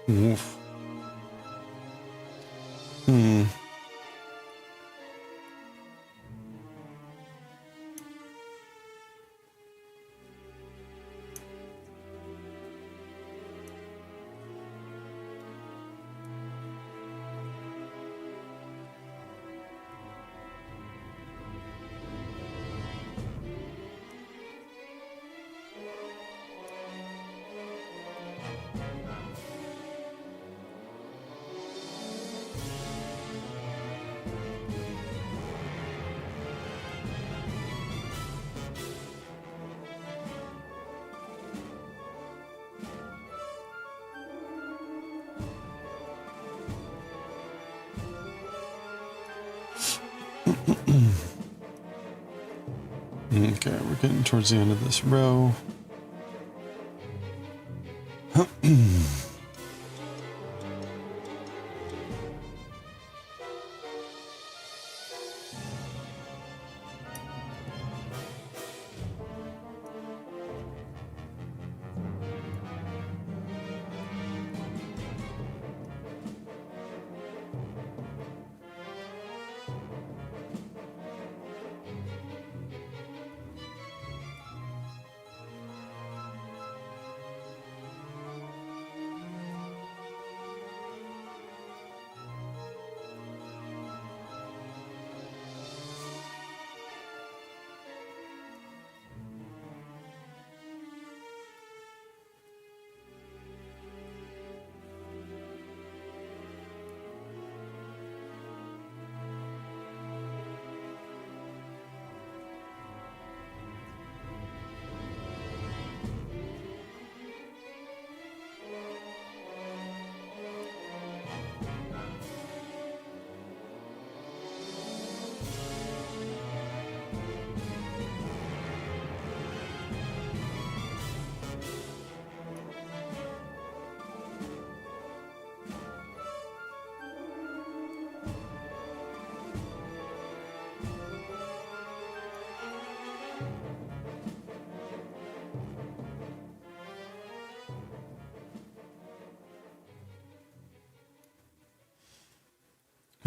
Speaker 1: Oof. Okay, we're getting towards the end of this row.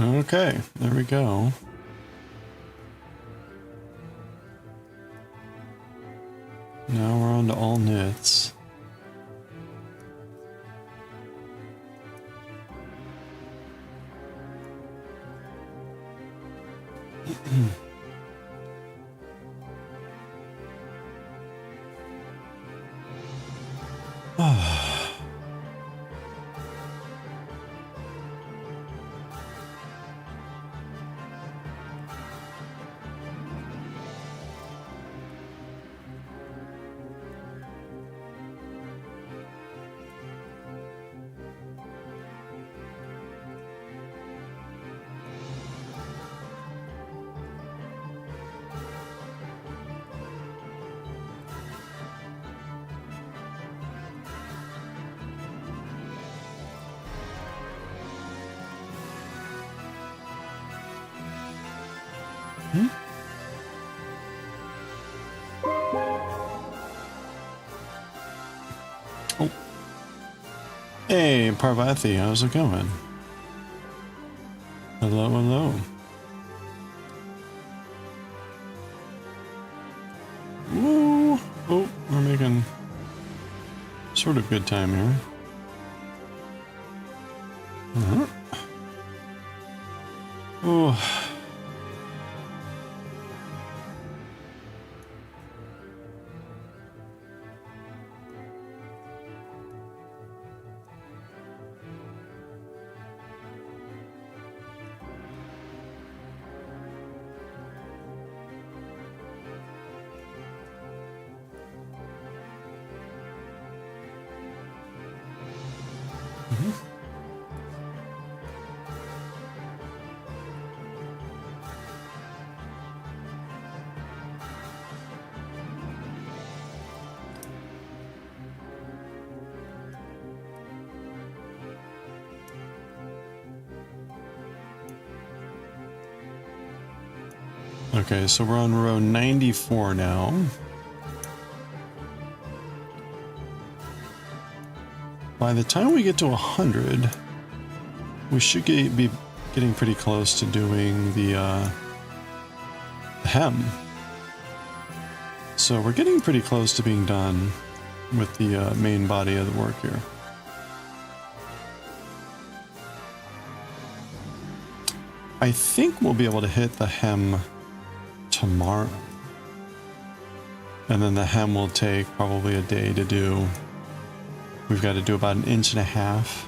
Speaker 1: Okay, there we go. Now we're on to all knits. Oh. Hey, Parvati, how's it going? Hello, hello. Woo! Oh, we're making sort of good time here. Oh. Okay, so we're on row 94 now. By the time we get to 100, we should be getting pretty close to doing the hem. So we're getting pretty close to being done with the main body of the work here. I think we'll be able to hit the hem tomorrow. And then the hem will take probably a day to do. We've got to do about 1.5 inches.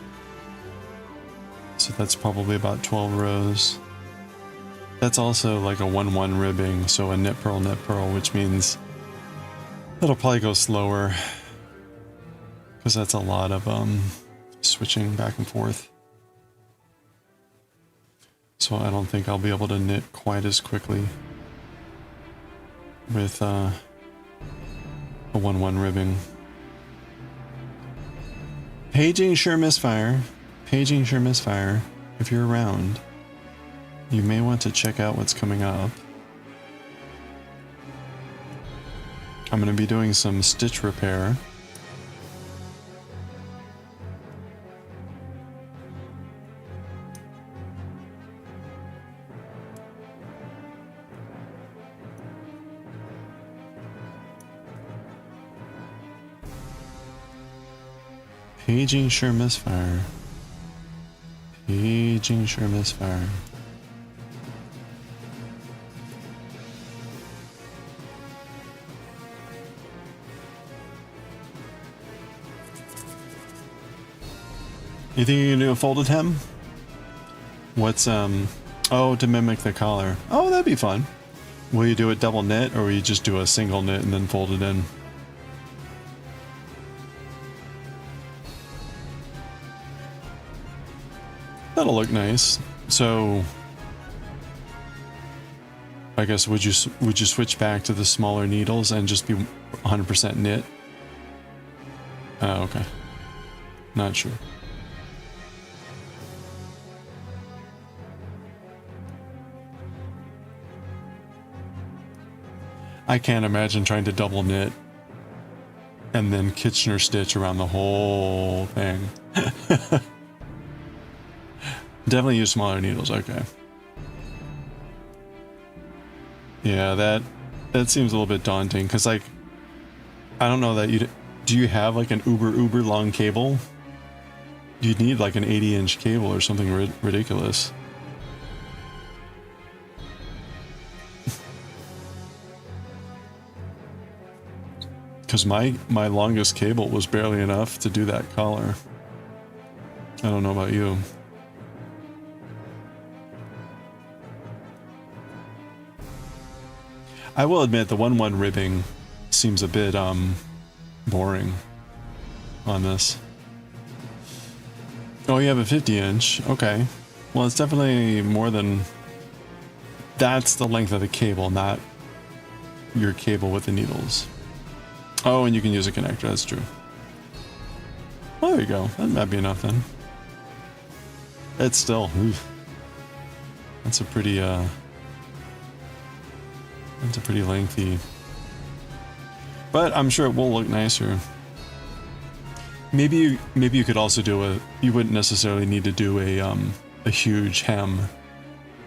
Speaker 1: So that's probably about 12 rows. That's also like a 1-1 ribbing, so a knit purl, which means it'll probably go slower because that's a lot of switching back and forth. So I don't think I'll be able to knit quite as quickly with a 1-1 ribbing. Paging sure misfire. Paging sure misfire. If you're around, you may want to check out what's coming up. I'm going to be doing some stitch repair. Paging sure misfire. Paging sure misfire. You think you can do a folded hem? What's oh, to mimic the collar. Oh, that'd be fun. Will you do it double knit, or will you just do a single knit and then fold it in? That'll look nice. So I guess would you switch back to the smaller needles and just be 100% knit? Oh, okay. Not sure. I can't imagine trying to double knit and then Kitchener stitch around the whole thing. Definitely use smaller needles, okay. Yeah, that seems a little bit daunting, because like, I don't know that do you have like an uber long cable? You'd need like an 80-inch cable or something ridiculous. Because my longest cable was barely enough to do that collar. I don't know about you. I will admit the 1-1 ribbing seems a bit boring on this. Oh, you have a 50-inch. Okay. Well, it's definitely more than... That's the length of the cable, not your cable with the needles. Oh, and you can use a connector. That's true. Well, there you go. That might be enough then. It's still... Oof. That's a pretty... It's a pretty lengthy, but I'm sure it will look nicer. Maybe you could also do a, you wouldn't necessarily need to do a huge hem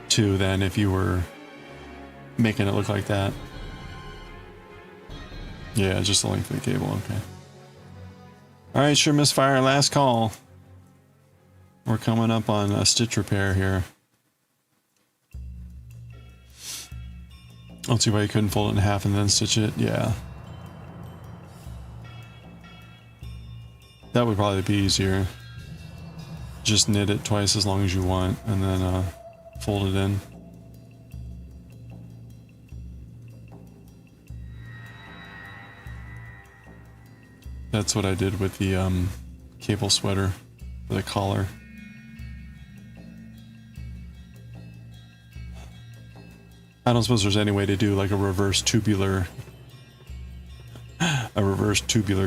Speaker 1: too then if you were making it look like that. Yeah, just the length of the cable, okay. Alright, sure misfire, last call. We're coming up on a stitch repair here. I don't see why you couldn't fold it in half and then stitch it, yeah. That would probably be easier. Just knit it twice as long as you want, and then fold it in. That's what I did with the cable sweater, the collar. I don't suppose there's any way to do like a reverse tubular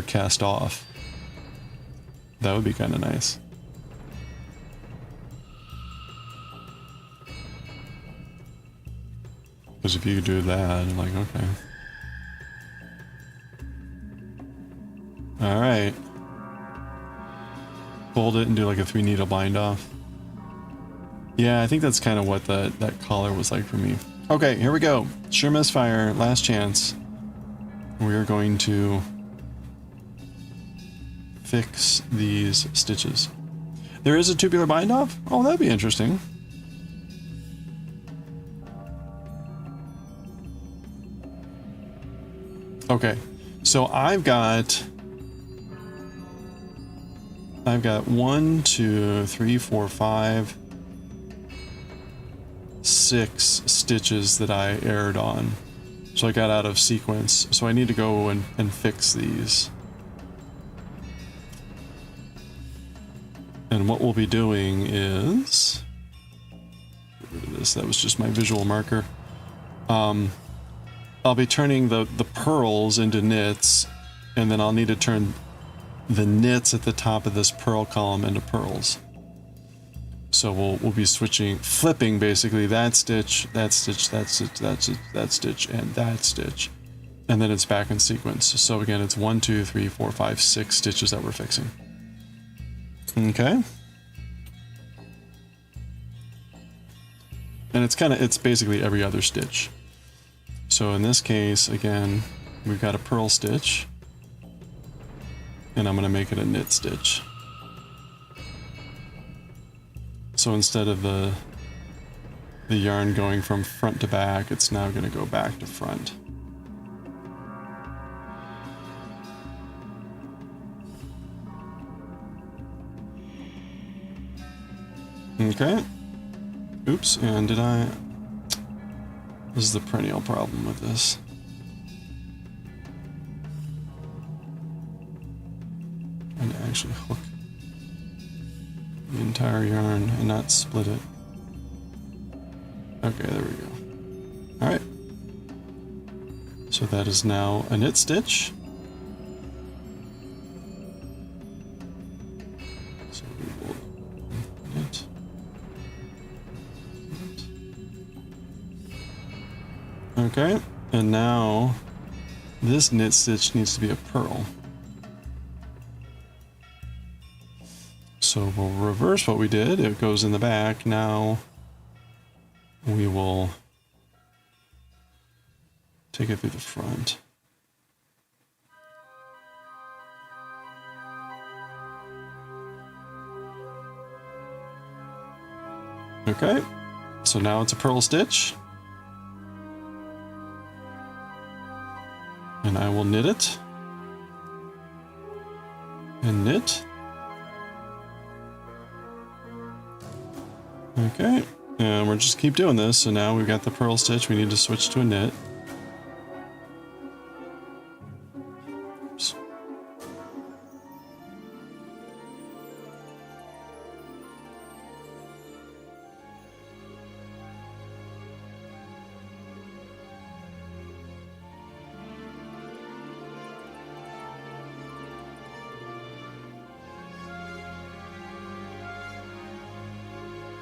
Speaker 1: cast off. That would be kind of nice. Because if you could do that, I'm like, okay. Alright. Fold it and do like a 3 needle bind off. Yeah, I think that's kind of what that collar was like for me. Okay, here we go. Sure misfire, last chance. We are going to fix these stitches. There is a tubular bind off? Oh, that'd be interesting. Okay, so I've got 1, 2, 3, 4, 5, 6 stitches that I erred on. So I got out of sequence. So I need to go and fix these. And what we'll be doing is... Get rid of this, that was just my visual marker. I'll be turning the pearls into knits, and then I'll need to turn the knits at the top of this purl column into pearls. So we'll be flipping basically that stitch, that stitch, that stitch, that stitch, that stitch, and that stitch. And then it's back in sequence. So again, it's 1, 2, 3, 4, 5, 6 stitches that we're fixing. Okay. And it's basically every other stitch. So in this case, again, we've got a purl stitch, and I'm going to make it a knit stitch. So instead of the yarn going from front to back, it's now going to go back to front. Okay. Oops, and did I... This is the perennial problem with this. And actually hook the entire yarn and not split it. Okay, there we go. Alright. So that is now a knit stitch. So we will knit. Okay, and now this knit stitch needs to be a purl. So we'll reverse what we did. It goes in the back. Now we will take it through the front. Okay, so now it's a purl stitch. And I will knit it. And knit. Okay, and we'll just keep doing this. So now we've got the purl stitch. We need to switch to a knit. Oops.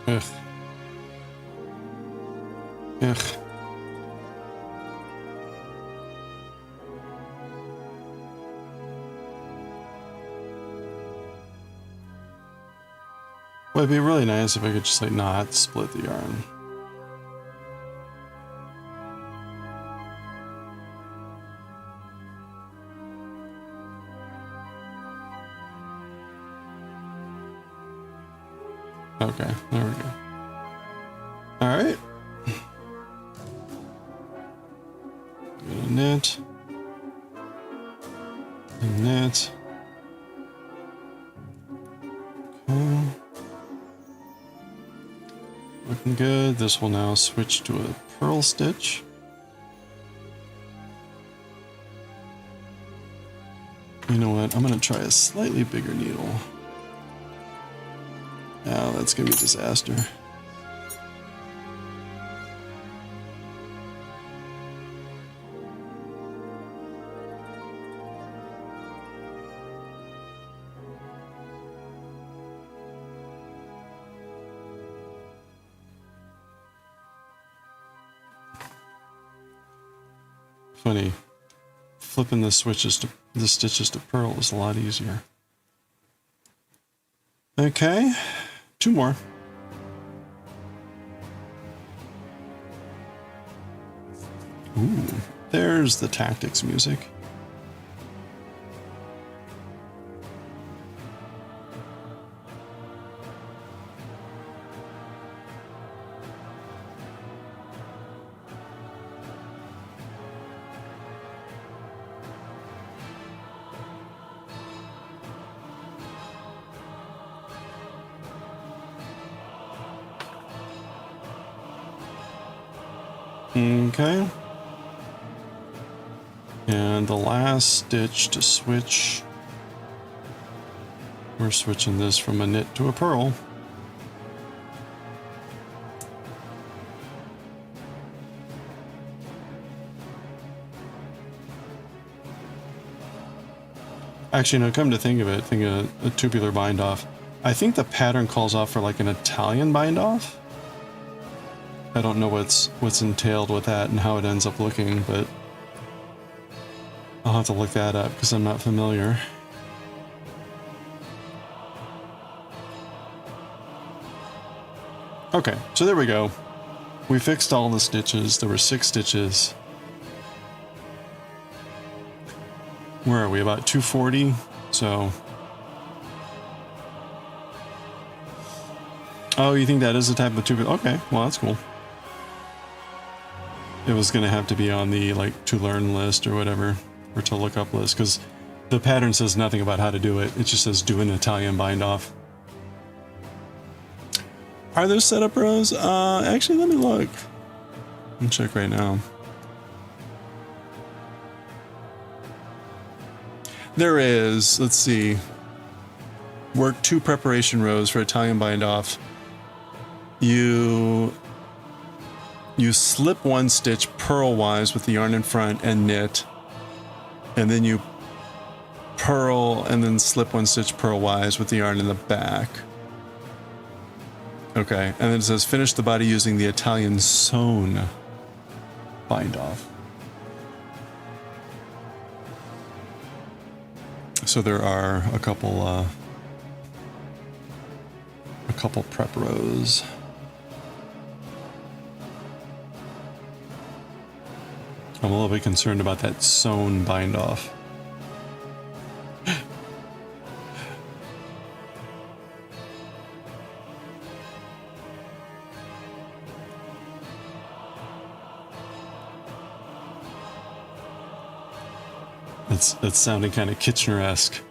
Speaker 1: Ugh. Ugh. Well, it'd be really nice if I could just like not split the yarn. Okay, there we go. All right. Gonna knit. And knit. Okay. Looking good. This will now switch to a purl stitch. You know what? I'm gonna try a slightly bigger needle. Oh, that's gonna be a disaster. Funny. Flipping the stitches to purl is a lot easier. Okay, 2 more. Ooh, there's the tactics music. Okay. And the last stitch to switch. We're switching this from a knit to a purl. Actually, no, come to think of it, think of a tubular bind off. I think the pattern calls off for like an Italian bind off. I don't know what's entailed with that and how it ends up looking, but I'll have to look that up because I'm not familiar. Okay, so there we go. We fixed all the stitches. There were 6 stitches. Where are we? About 240. So. Oh, you think that is the type of tubular? Okay, well that's cool. It was gonna have to be on the like to learn list or whatever, or to look up list, because the pattern says nothing about how to do it. It just says do an Italian bind off. Are there setup rows? Actually, let me look. Let me check right now. There is. Let's see. Work 2 preparation rows for Italian bind off. You slip 1 stitch purl-wise with the yarn in front and knit, and then you purl and then slip 1 stitch purl-wise with the yarn in the back. Okay, and then it says finish the body using the Italian sewn bind off. So there are a couple prep rows. I'm a little bit concerned about that sewn bind off. It's sounding kind of Kitchener-esque.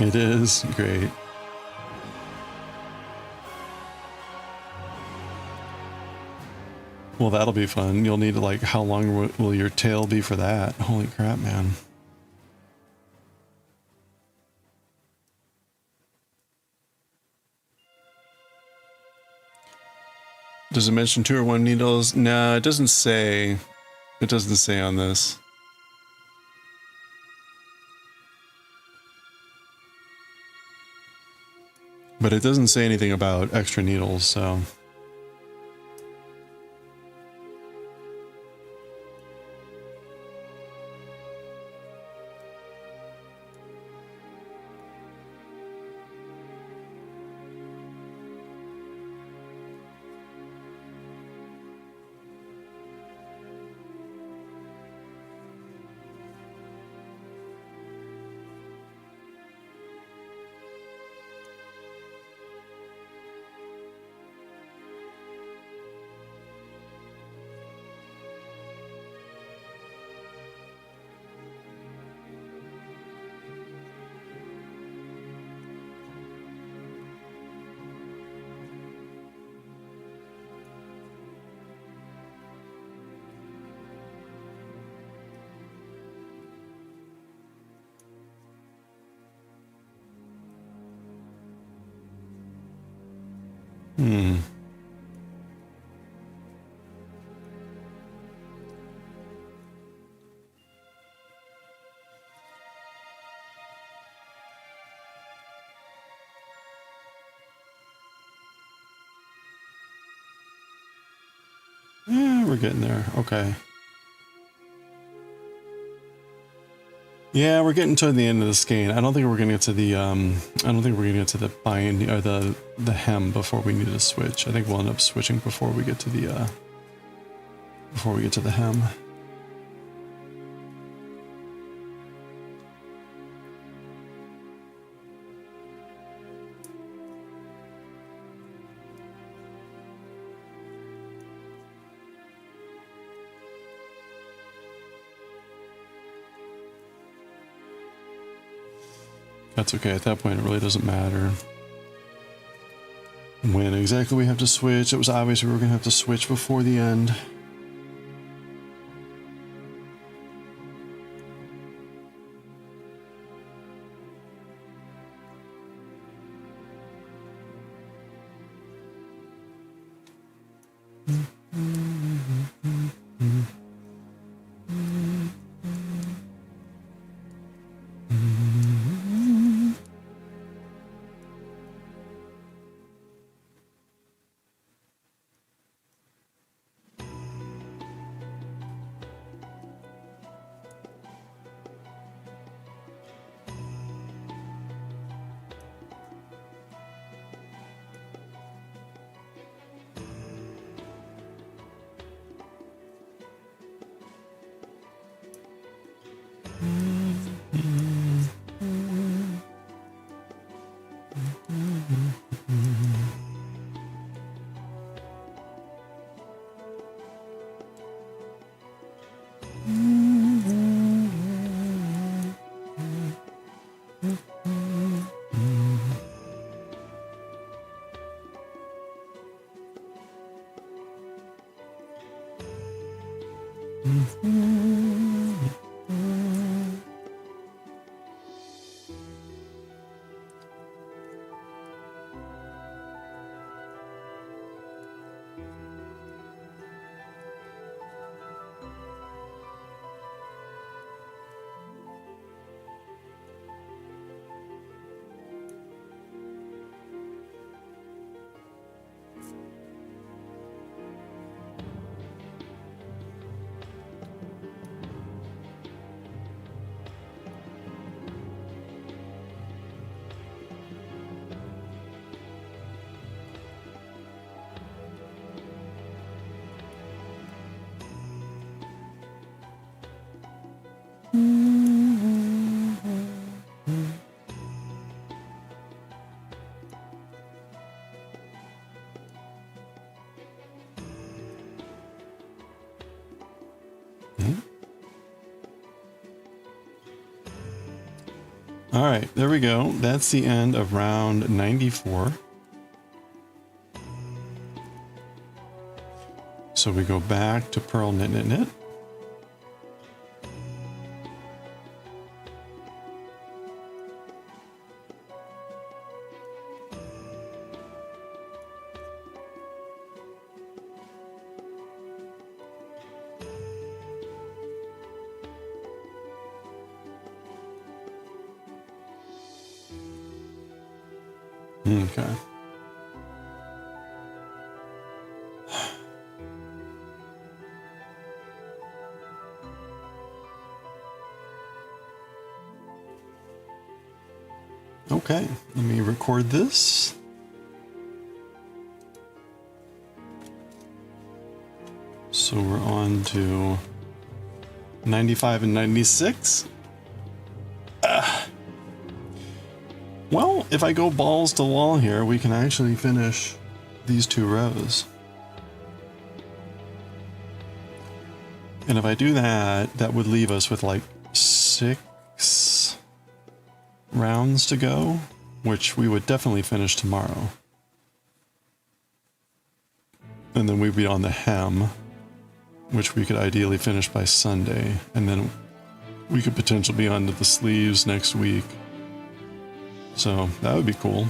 Speaker 1: It is great. Well, that'll be fun. You'll need to, like, how long will your tail be for that? Holy crap, man. Does it mention 2 or 1 needles? No, it doesn't say. It doesn't say on this. But it doesn't say anything about extra needles, so. Hmm. Yeah, we're getting there. Okay. Yeah, we're getting to the end of the skein. I don't think we're gonna get to the I don't think we're gonna get to the bind or the hem before we need to switch. I think we'll end up switching before we get to the hem. That's okay, at that point it really doesn't matter when exactly we have to switch. It was obvious we were going to have to switch before the end. All right, there we go. That's the end of round 94. So we go back to purl, knit, knit, knit. Okay. Okay, let me record this. So we're on to 95 and 96. Well, if I go balls to wall here, we can actually finish these 2 rows. And if I do that, that would leave us with like 6 rounds to go, which we would definitely finish tomorrow. And then we'd be on the hem, which we could ideally finish by Sunday. And then we could potentially be on to the sleeves next week. So that would be cool.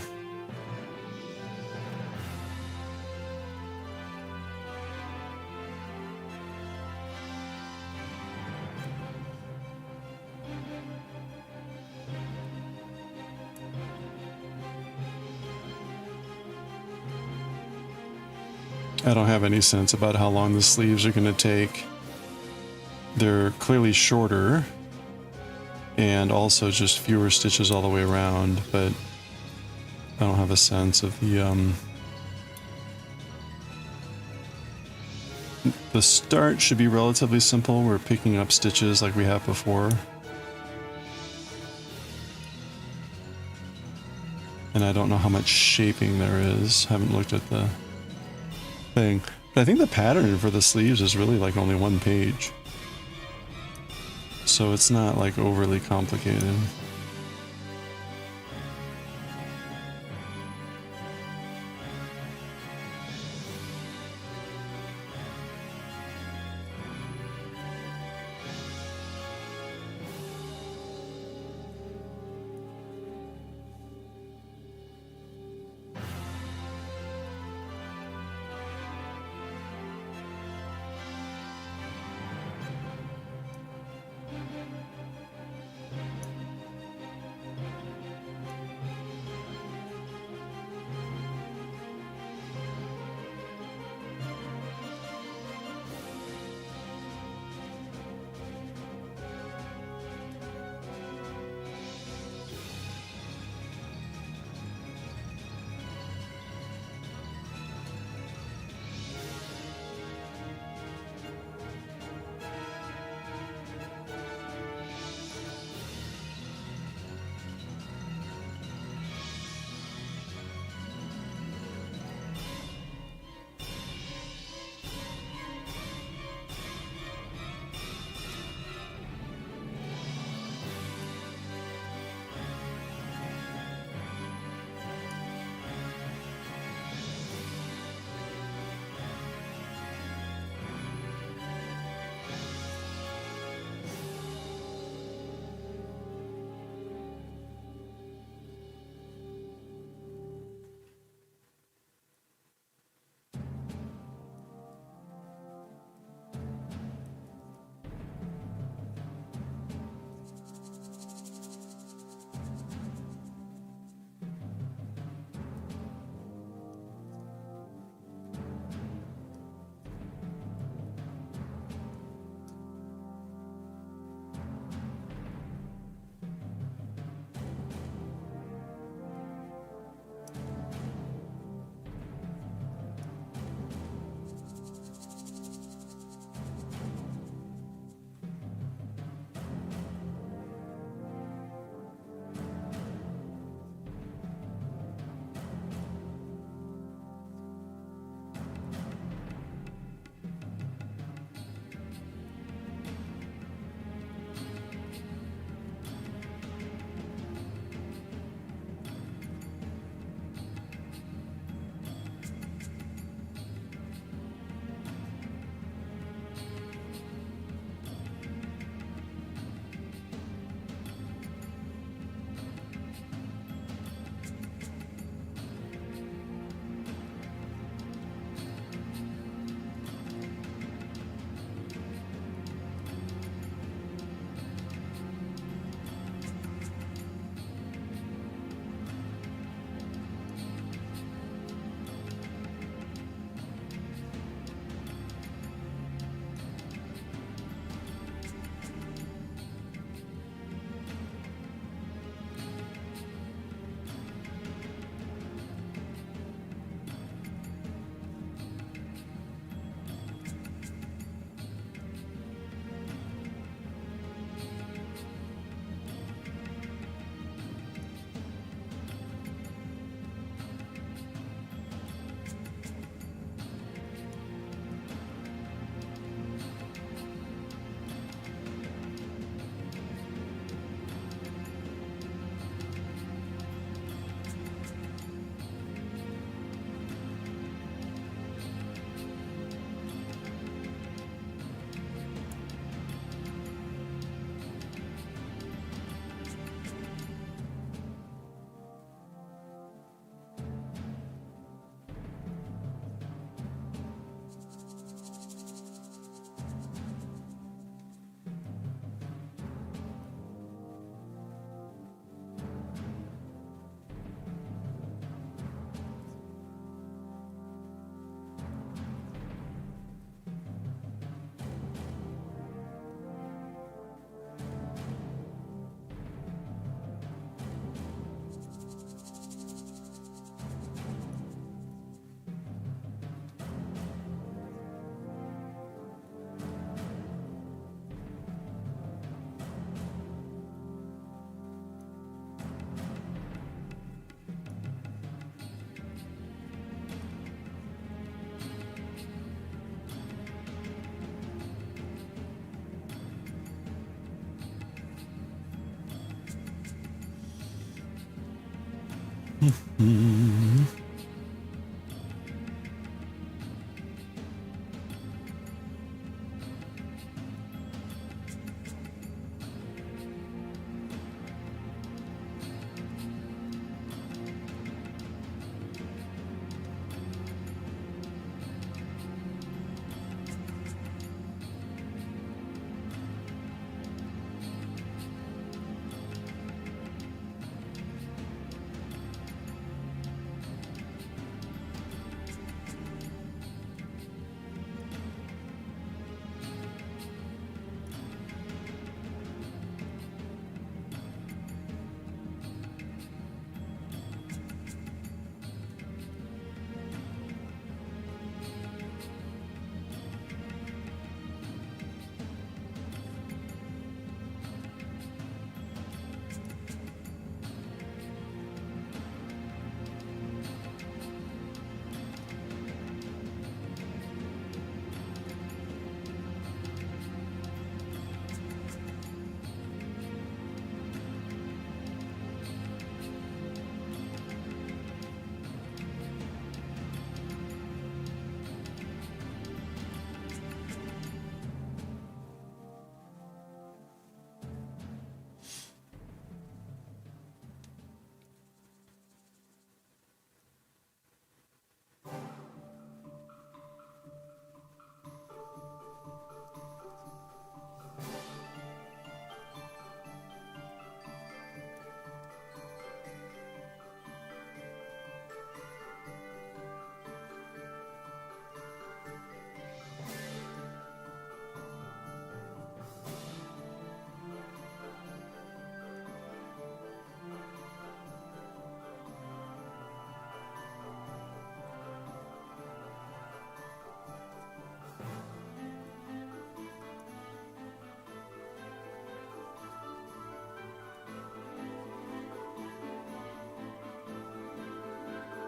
Speaker 1: I don't have any sense about how long the sleeves are going to take. They're clearly shorter and also just fewer stitches all the way around, but I don't have a sense of the start should be relatively simple. We're picking up stitches like we have before. And I don't know how much shaping there is. Haven't looked at the thing. But I think the pattern for the sleeves is really like only one page. So it's not like overly complicated.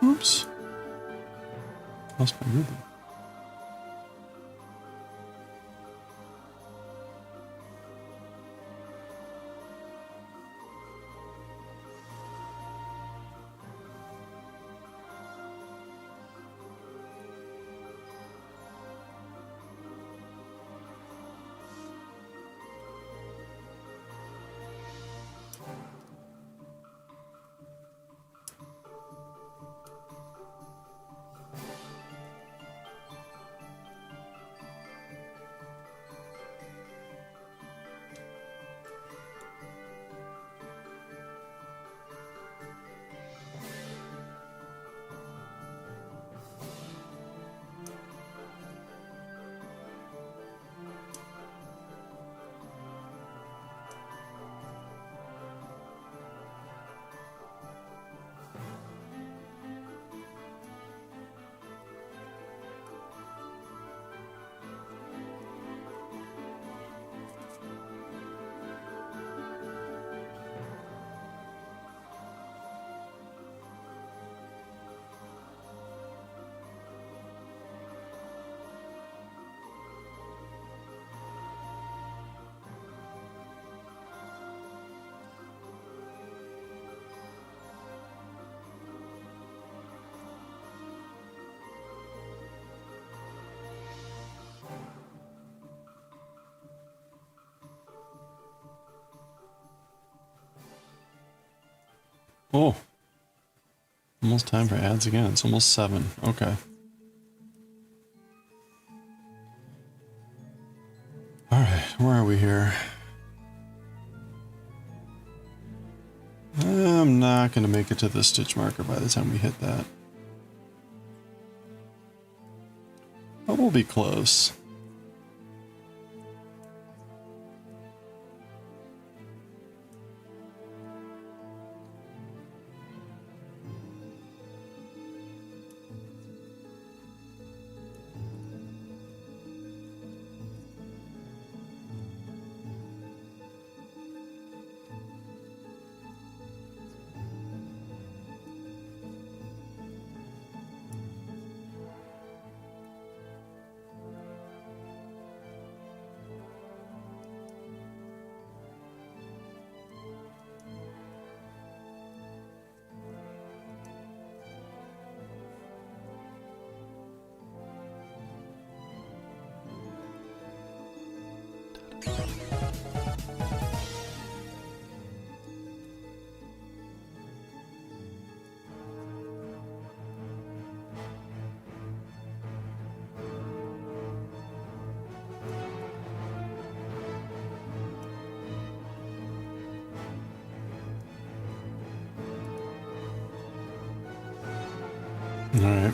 Speaker 1: Oops. Lost my ribbon. Oh, almost time for ads again. It's almost 7. Okay. All right, where are we here? I'm not going to make it to the stitch marker by the time we hit that. But we'll be close. All right.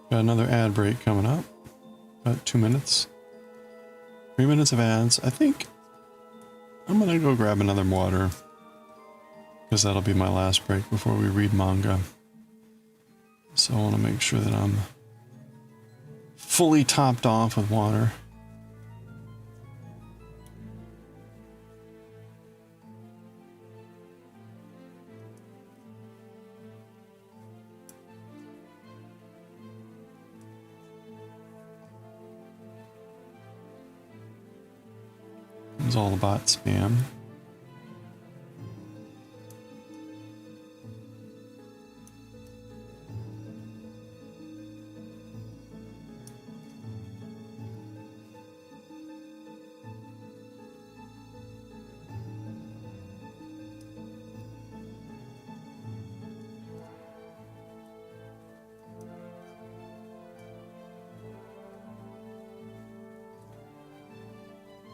Speaker 1: Got another ad break coming up. About 2 minutes. 3 minutes of ads. I think I'm gonna go grab another water, because that'll be my last break before we read manga. So I want to make sure that I'm fully topped off with water. It's all about spam.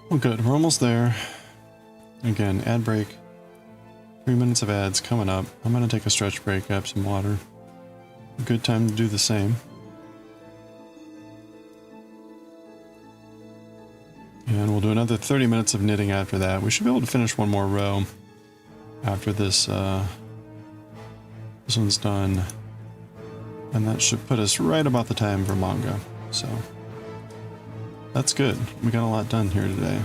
Speaker 1: Well, good. We're almost there. Again, ad break. 3 minutes of ads coming up. I'm going to take a stretch break, grab some water. A good time to do the same. And we'll do another 30 minutes of knitting after that. We should be able to finish one more row after this. This one's done. And that should put us right about the time for manga. So that's good. We got a lot done here today.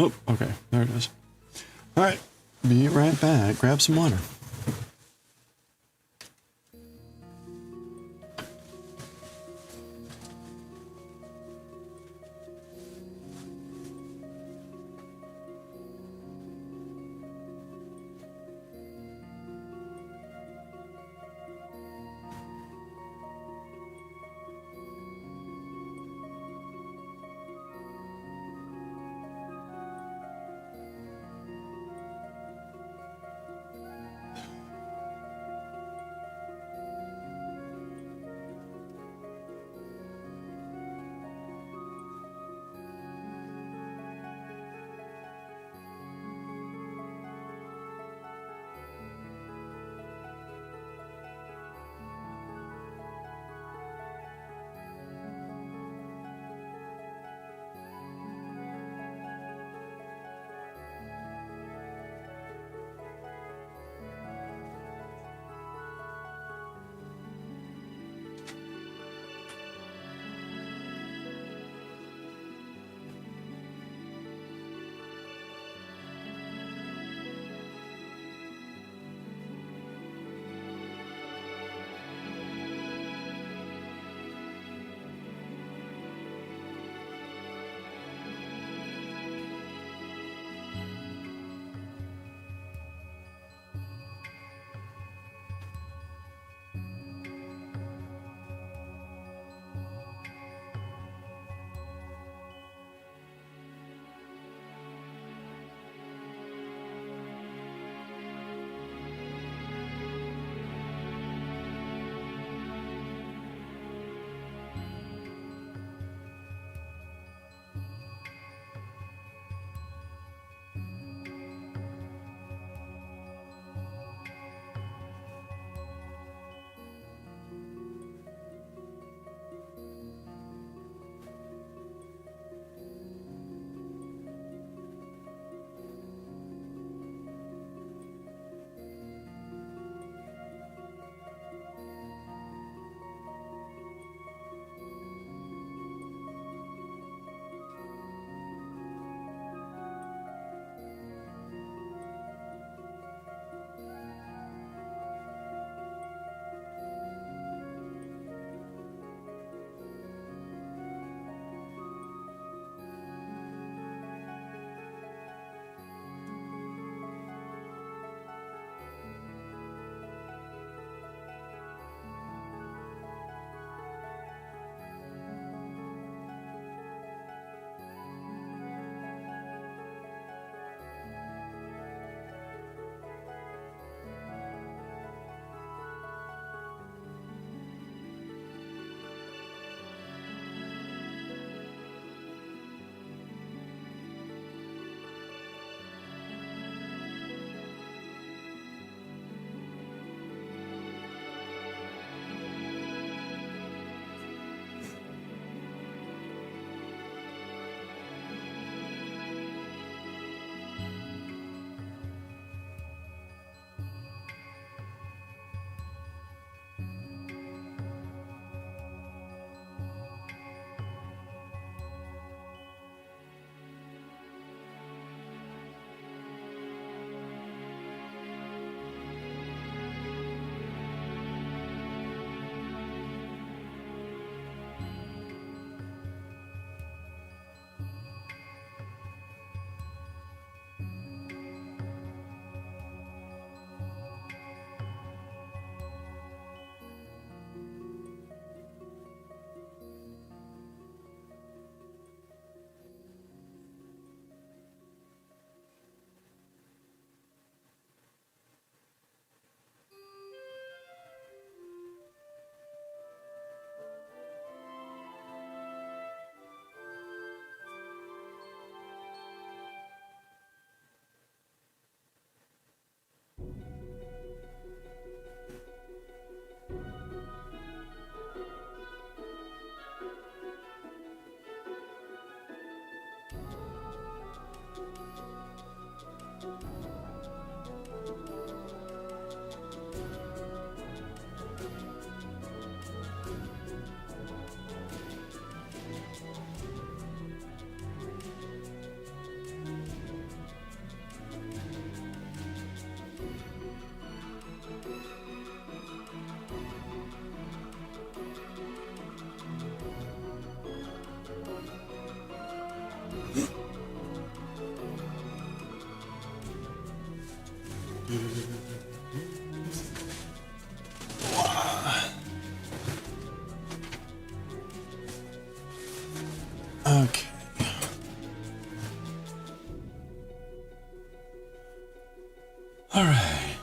Speaker 1: Oh, okay. There it is. All right. Be right back. Grab some water. Okay. All right.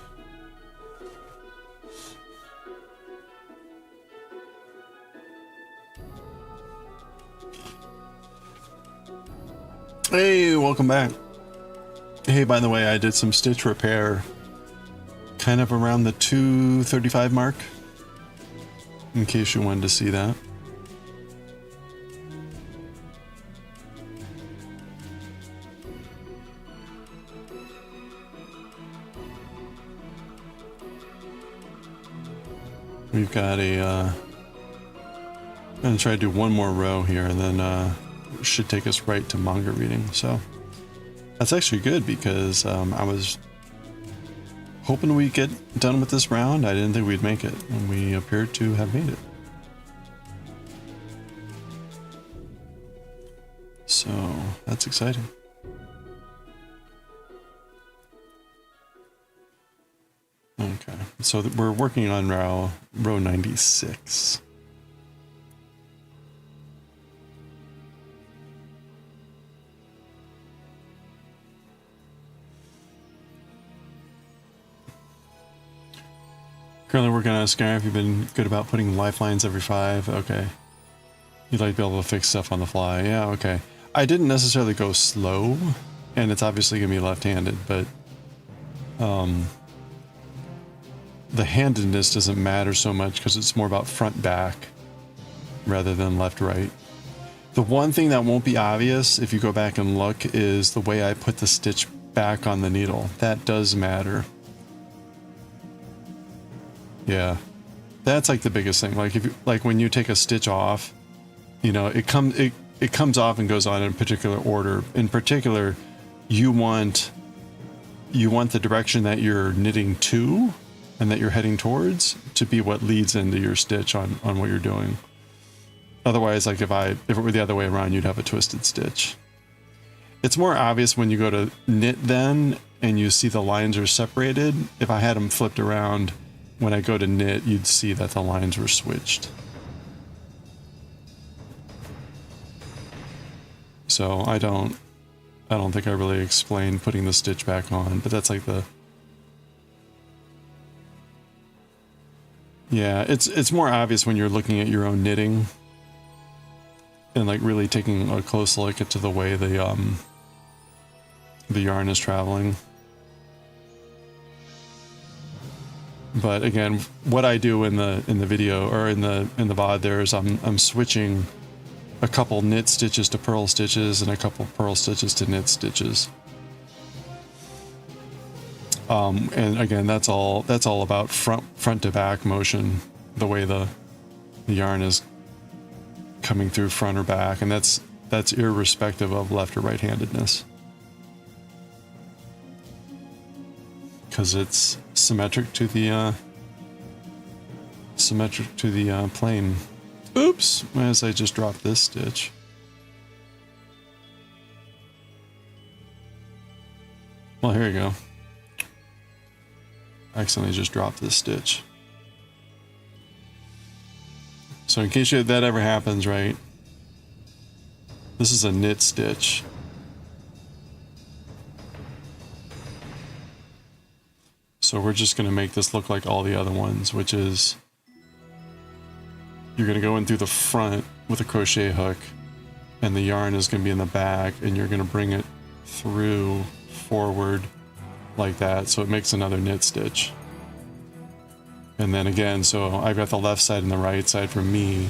Speaker 1: Hey, welcome back. Hey, by the way, I did some stitch repair kind of around the 235 mark, in case you wanted to see that. We've got a, I'm gonna try to do one more row here, and then it should take us right to manga reading. So that's actually good, because I was hoping we'd get done with this round. I didn't think we'd make it, and we appeared to have made it. So that's exciting. Okay, so we're working on row 96. Currently working on a scarf. You've been good about putting lifelines every 5. Okay. You'd like to be able to fix stuff on the fly. Yeah, okay. I didn't necessarily go slow, and it's obviously going to be left-handed, but the handedness doesn't matter so much because it's more about front-back rather than left-right. The one thing that won't be obvious if you go back and look is the way I put the stitch back on the needle. That does matter. Yeah, that's like the biggest thing. Like if you, like when you take a stitch off, you know, it comes off and goes on in a particular order. In particular, you want the direction that you're knitting to and that you're heading towards to be what leads into your stitch on what you're doing. Otherwise, like if it were the other way around, you'd have a twisted stitch. It's more obvious when you go to knit then and you see the lines are separated. If I had them flipped around, when I go to knit, you'd see that the lines were switched. So I don't think I really explained putting the stitch back on, but that's like the... Yeah, it's more obvious when you're looking at your own knitting and like really taking a close look into the way the yarn is traveling. But again, what I do in the video or in the VOD there is I'm switching a couple knit stitches to purl stitches and a couple purl stitches to knit stitches. And again, that's all about front to back motion, the way the yarn is coming through front or back, and that's irrespective of left or right-handedness, because it's symmetric to the plane. Oops, as I just dropped this stitch. Well, here you go. I accidentally just dropped this stitch. So in case that ever happens, right? This is a knit stitch. So we're just going to make this look like all the other ones, which is you're going to go in through the front with a crochet hook, and the yarn is going to be in the back, and you're going to bring it through forward like that, so it makes another knit stitch. And then again, so I've got the left side and the right side for me.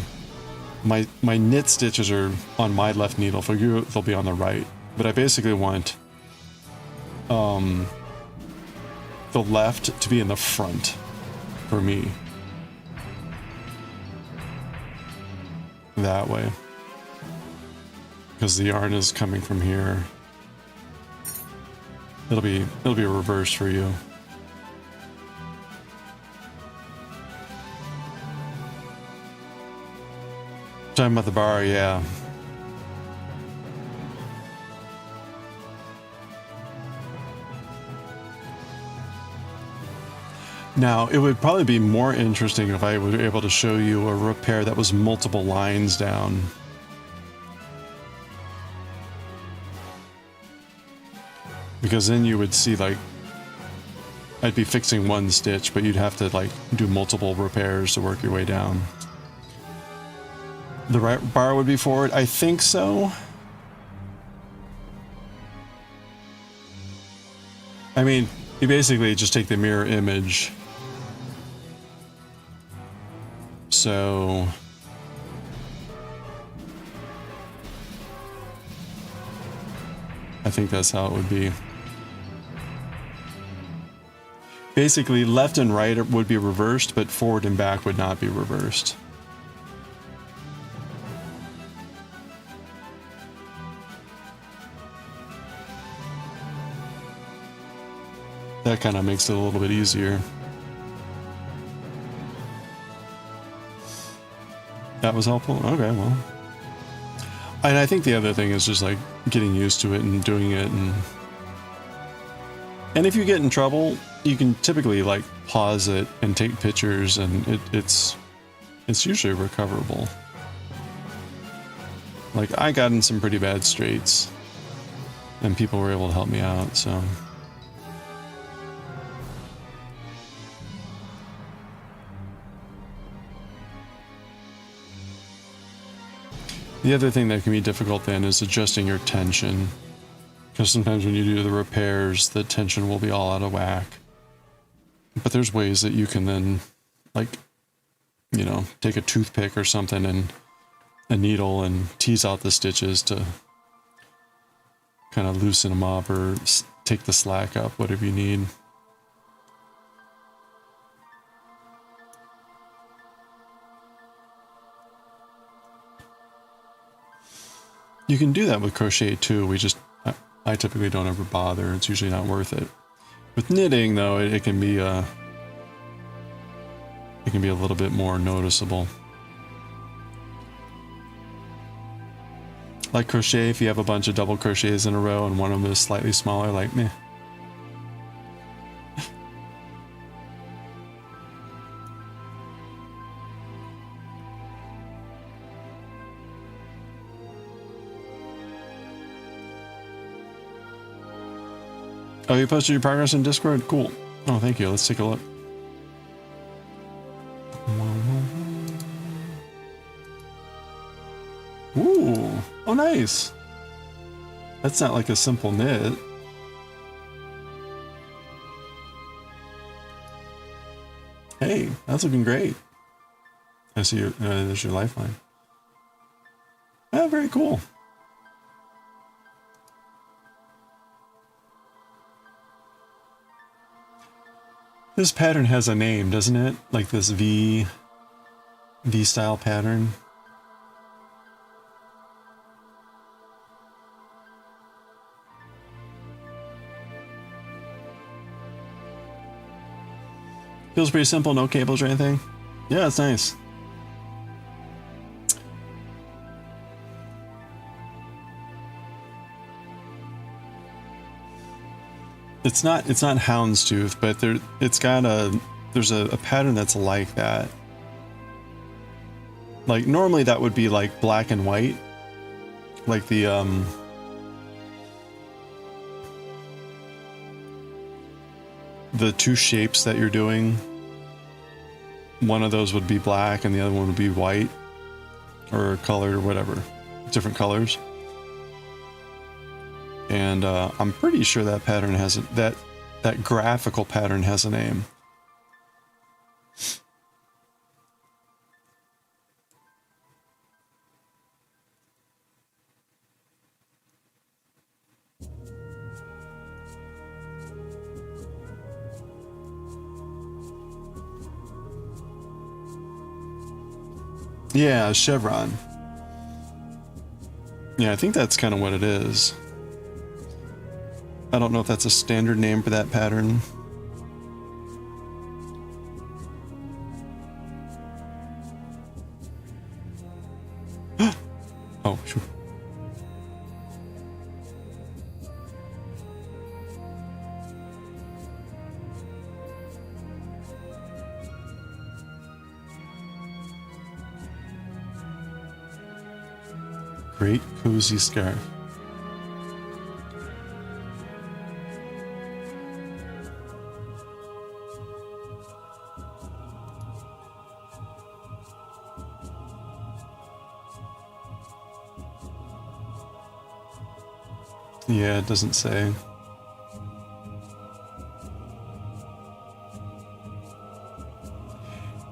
Speaker 1: My knit stitches are on my left needle. For you, they'll be on the right. But I basically want the left to be in the front for me. That way. Because the yarn is coming from here. It'll be a reverse for you. Talking about the bar, yeah. Now, it would probably be more interesting if I were able to show you a repair that was multiple lines down. Because then you would see, like, I'd be fixing one stitch, but you'd have to, like, do multiple repairs to work your way down. The right bar would be forward? I think so. I mean, you basically just take the mirror image. So I think that's how it would be. Basically, left and right would be reversed, but forward and back would not be reversed. That kind of makes it a little bit easier. That was helpful? Okay, well. And I think the other thing is just like getting used to it and doing it. And if you get in trouble, you can typically like pause it and take pictures, and it's usually recoverable. Like, I got in some pretty bad straits and people were able to help me out, so. The other thing that can be difficult then is adjusting your tension, because sometimes when you do the repairs, the tension will be all out of whack. But there's ways that you can then, like, you know, take a toothpick or something and a needle and tease out the stitches to kind of loosen them up or take the slack up, whatever you need. You can do that with crochet too. I typically don't ever bother. It's usually not worth it. With knitting though, it can be a little bit more noticeable. Like crochet, if you have a bunch of double crochets in a row and one of them is slightly smaller, like meh. Oh, you posted your progress in Discord? Cool. Oh, thank you. Let's take a look. Ooh. Oh, nice. That's not like a simple knit. Hey, that's looking great. I see your, there's your lifeline. Oh, very cool. This pattern has a name, doesn't it? Like this V style pattern. Feels pretty simple, no cables or anything. Yeah, it's nice. It's not houndstooth, but there's a pattern that's like that. Like normally that would be like black and white. Like the two shapes that you're doing. One of those would be black and the other one would be white or colored or whatever. Different colors. And I'm pretty sure that pattern has that graphical pattern has a name. Yeah, chevron. Yeah, I think that's kind of what it is. I don't know if that's a standard name for that pattern. Oh, sure. Great cozy scarf. Yeah, it doesn't say.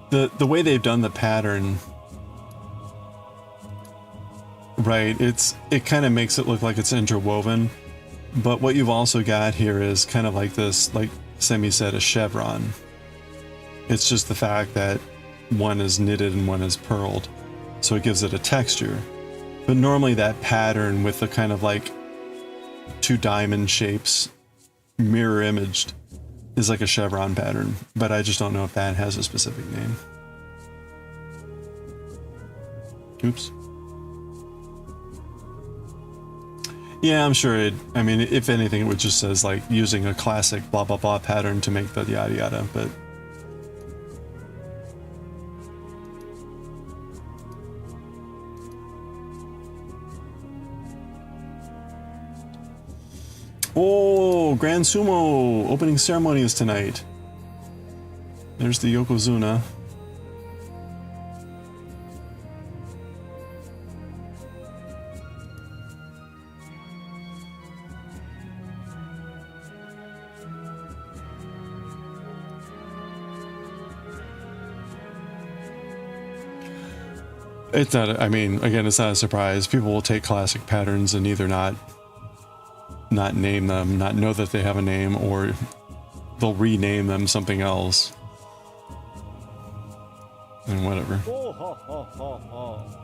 Speaker 1: The way they've done the pattern, right, it kind of makes it look like it's interwoven, but what you've also got here is kind of like this, like Semi said, a chevron. It's just the fact that one is knitted and one is purled, so it gives it a texture. But normally that pattern with the kind of like two diamond shapes mirror imaged is like a chevron pattern, but I just don't know if that has a specific name. Oops. Yeah, I'm sure it, I mean, if anything, it would just says like using a classic blah blah blah pattern to make the yada yada, but oh, Grand Sumo opening ceremony is tonight. There's the Yokozuna. It's not, I mean, again, it's not a surprise. People will take classic patterns and either not name them, not know that they have a name, or they'll rename them something else. And whatever.
Speaker 4: Oh, ha, ha, ha, ha.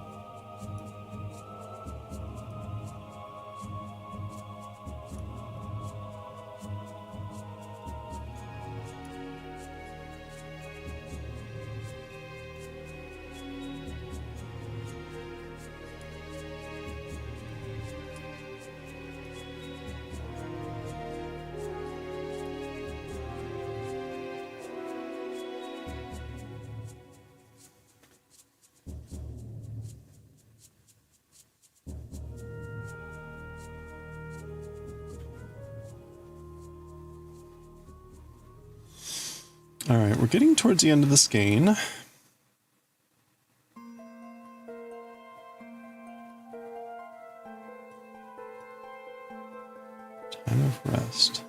Speaker 1: All right, we're getting towards the end of the skein. Time of rest.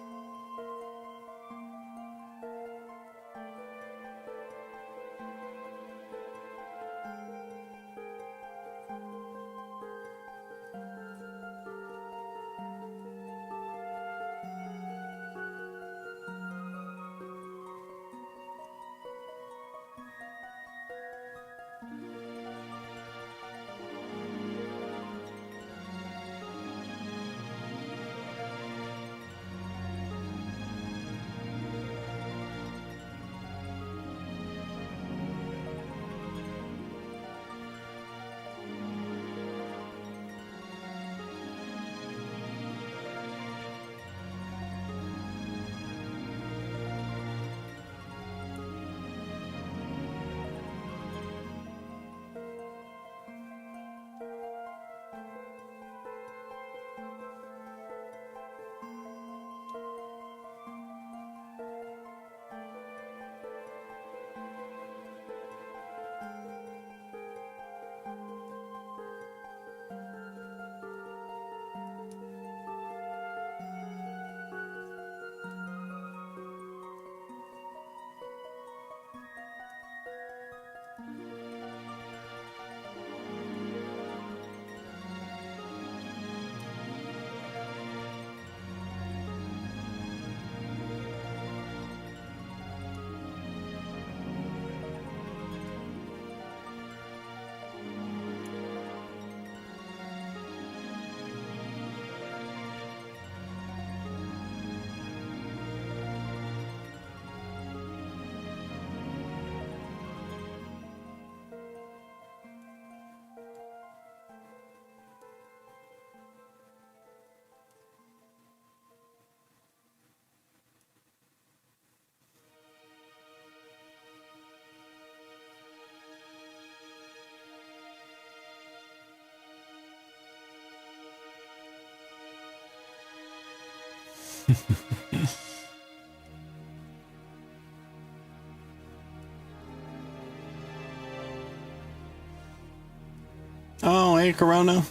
Speaker 1: Oh, hey, Corona.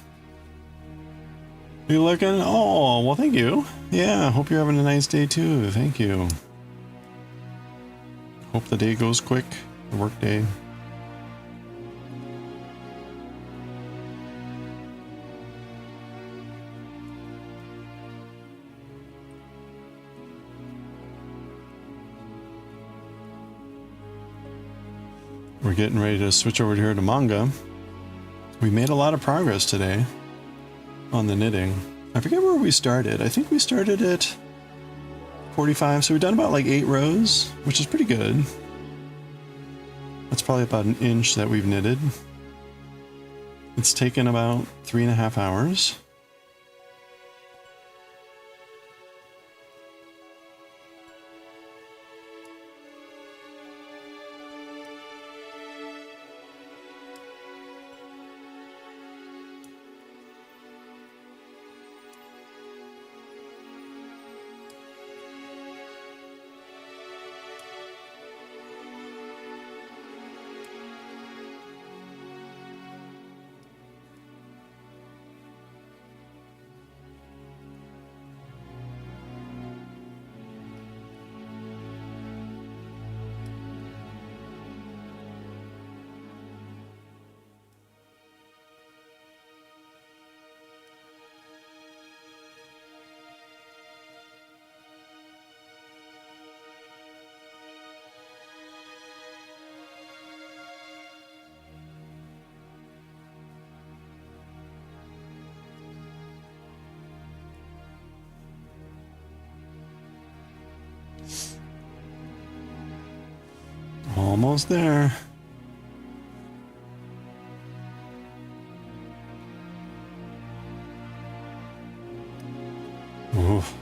Speaker 1: You looking? Oh, well, thank you. Yeah, hope you're having a nice day too. Thank you. Hope the day goes quick, the work day. We're getting ready to switch over here to Manga. We made a lot of progress today on the knitting. I forget where we started. I think we started at 45, so we've done about like 8 rows, which is pretty good. That's probably about an inch that we've knitted. It's taken about 3.5 hours. Almost there. Oof.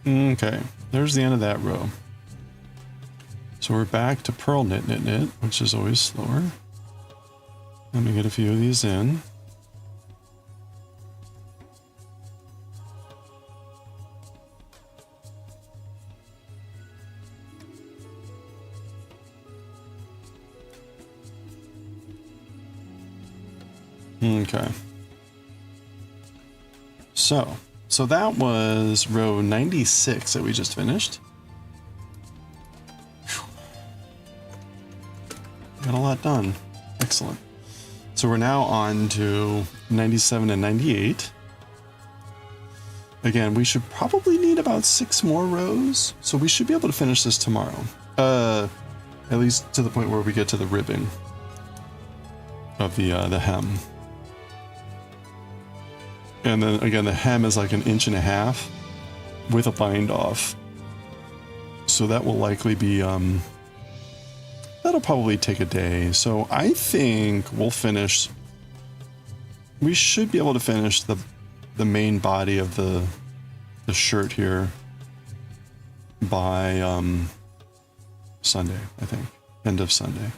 Speaker 1: Okay, there's the end of that row. So we're back to purl knit, knit, knit, which is always slower. Let me get a few of these in. Okay. So that was row 96 that we just finished. Whew. Got a lot done. Excellent. So we're now on to 97 and 98. Again, we should probably need about 6 more rows, so we should be able to finish this tomorrow. At least to the point where we get to the ribbing of the hem. And then again, the hem is like 1.5 inches with a bind off. So that will likely be, that'll probably take a day. So I think we'll finish, we should be able to finish the main body of the shirt here by Sunday, I think. End of Sunday.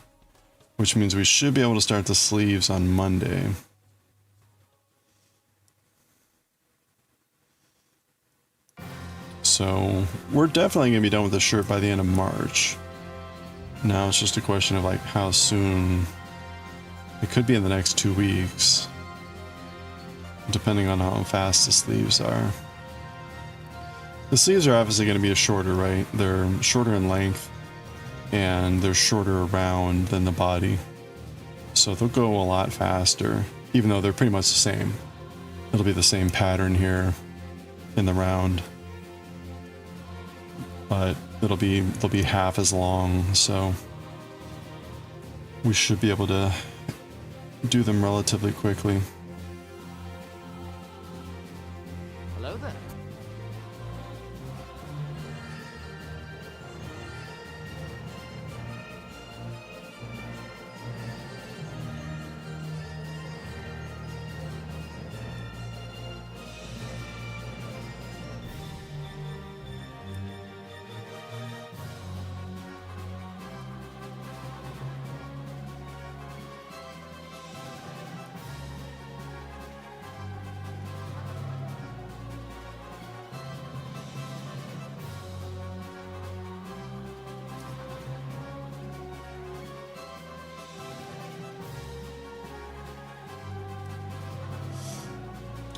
Speaker 1: Which means we should be able to start the sleeves on Monday. So we're definitely going to be done with the shirt by the end of March. Now it's just a question of like how soon. It could be in the next 2 weeks. Depending on how fast the sleeves are. The sleeves are obviously going to be a shorter, right? They're shorter in length and they're shorter around than the body. So they'll go a lot faster, even though they're pretty much the same. It'll be the same pattern here in the round. But they'll be half as long, so we should be able to do them relatively quickly.
Speaker 3: Hello there.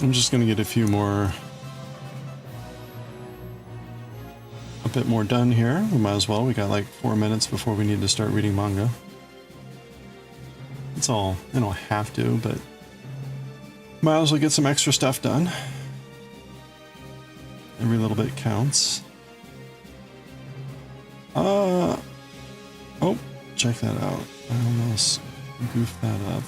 Speaker 1: I'm just going to get a bit more done here. We might as well. We got like 4 minutes before we need to start reading manga. It's all, I don't have to, but might as well get some extra stuff done. Every little bit counts. Oh, check that out. I almost goofed that up.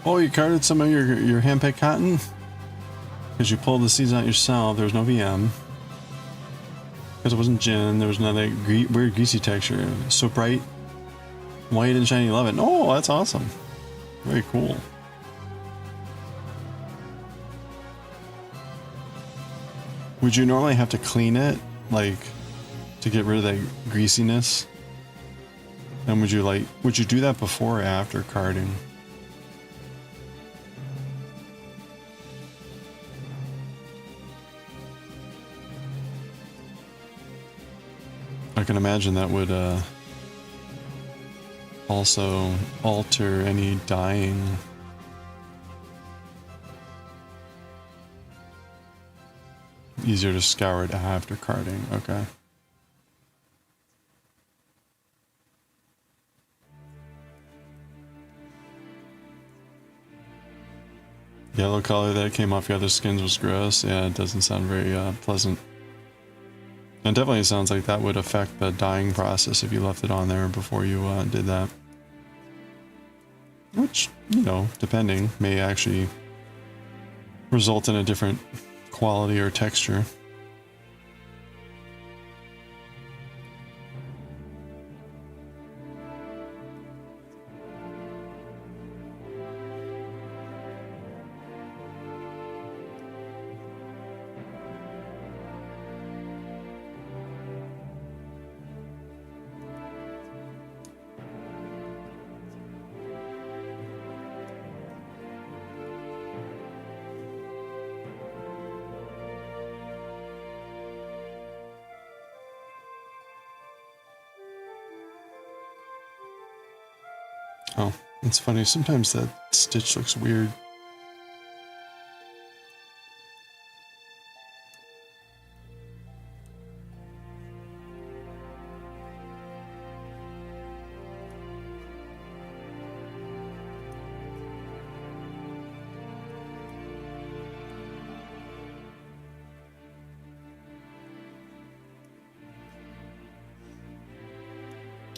Speaker 1: Oh, you carded some of your hand-picked cotton? Because you pulled the seeds out yourself. There was no VM. Because it wasn't gin. There was another weird greasy texture. So bright. White and shiny. Love it. Oh, that's awesome. Very cool. Would you normally have to clean it? Like, to get rid of that greasiness? And would you do that before or after carding? I can imagine that would also alter any dyeing. Easier to scour it after carding, okay. Yellow color that came off the other skins was gross. Yeah, it doesn't sound very pleasant. And definitely sounds like that would affect the dyeing process if you left it on there before you did that. Which, you know, depending, may actually result in a different quality or texture. Oh, it's funny. Sometimes that stitch looks weird.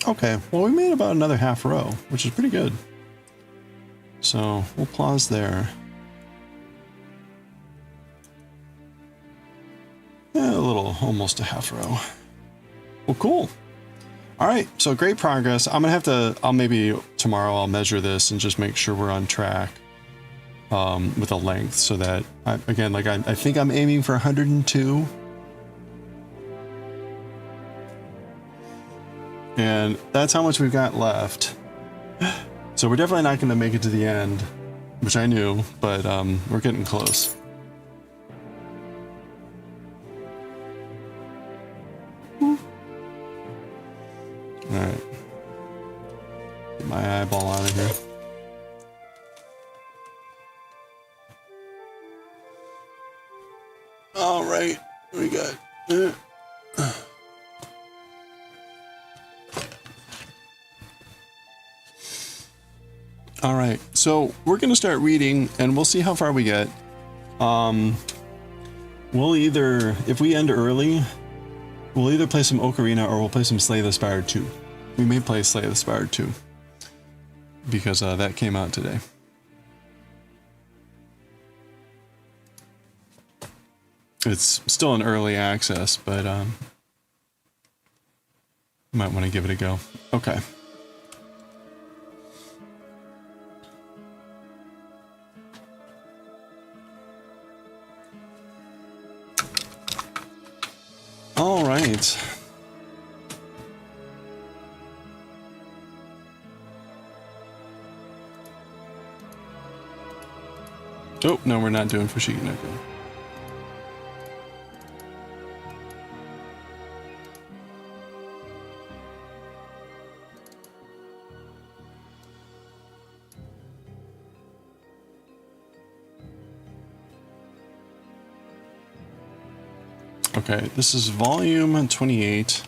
Speaker 1: Okay, well, we made about another half row, which is pretty good. So we'll pause there. Yeah, a little, almost a half row. Well, cool. All right, so great progress. I'm gonna have to, maybe tomorrow I'll measure this and just make sure we're on track with the length so that, I think I'm aiming for 102. And that's how much we've got left. So we're definitely not going to make it to the end, which I knew, but we're getting close. All right. Get my eyeball out of here. All right. We got... All right, so we're going to start reading and we'll see how far we get. We'll either, if we end early, we'll either play some Ocarina or we'll play some Slay the Spire 2. We may play Slay the Spire 2 because that came out today. It's still in early access, but you might want to give it a go. Okay. All right. Oh, no, we're not doing Fushigi-Neko. Okay, this is volume 28.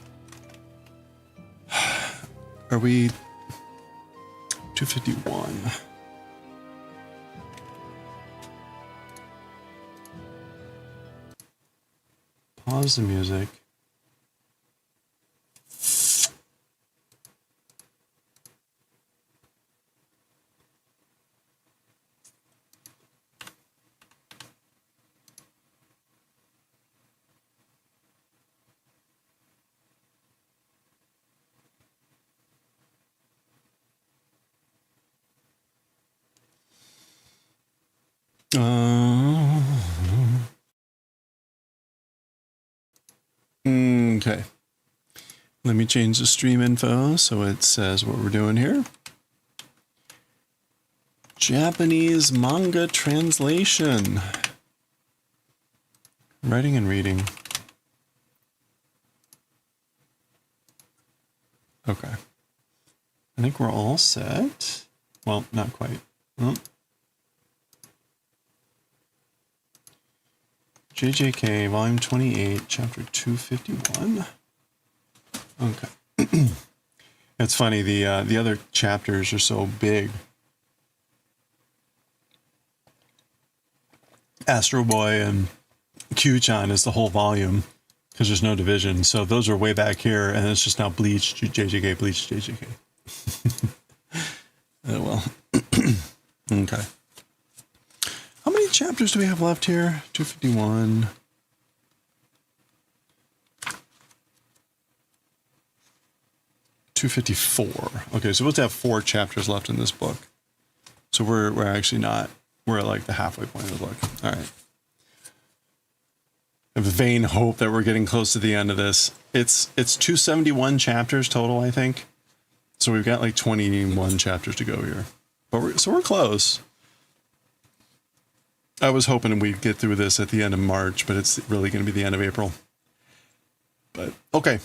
Speaker 1: Are we 251? Pause the music. Okay. Let me change the stream info so it says what we're doing here. Japanese manga translation. Writing and reading. Okay. I think we're all set. Well, not quite. Oh. JJK, volume 28, chapter 251. Okay. It's funny, the other chapters are so big. Astro Boy and Kyuu-chan is the whole volume because there's no division. So those are way back here, and it's just now Bleach, JJK, Bleach, JJK. Oh, well. Okay. How many chapters do we have left here? 251. Okay, so we're supposed to have 4 chapters left in this book. So we're actually not. We're at like the halfway point of the book. All right. I have a vain hope that we're getting close to the end of this. It's 271 chapters total, I think. So we've got like 21 chapters to go here. But we're close. I was hoping we'd get through this at the end of March, but it's really going to be the end of April. But okay.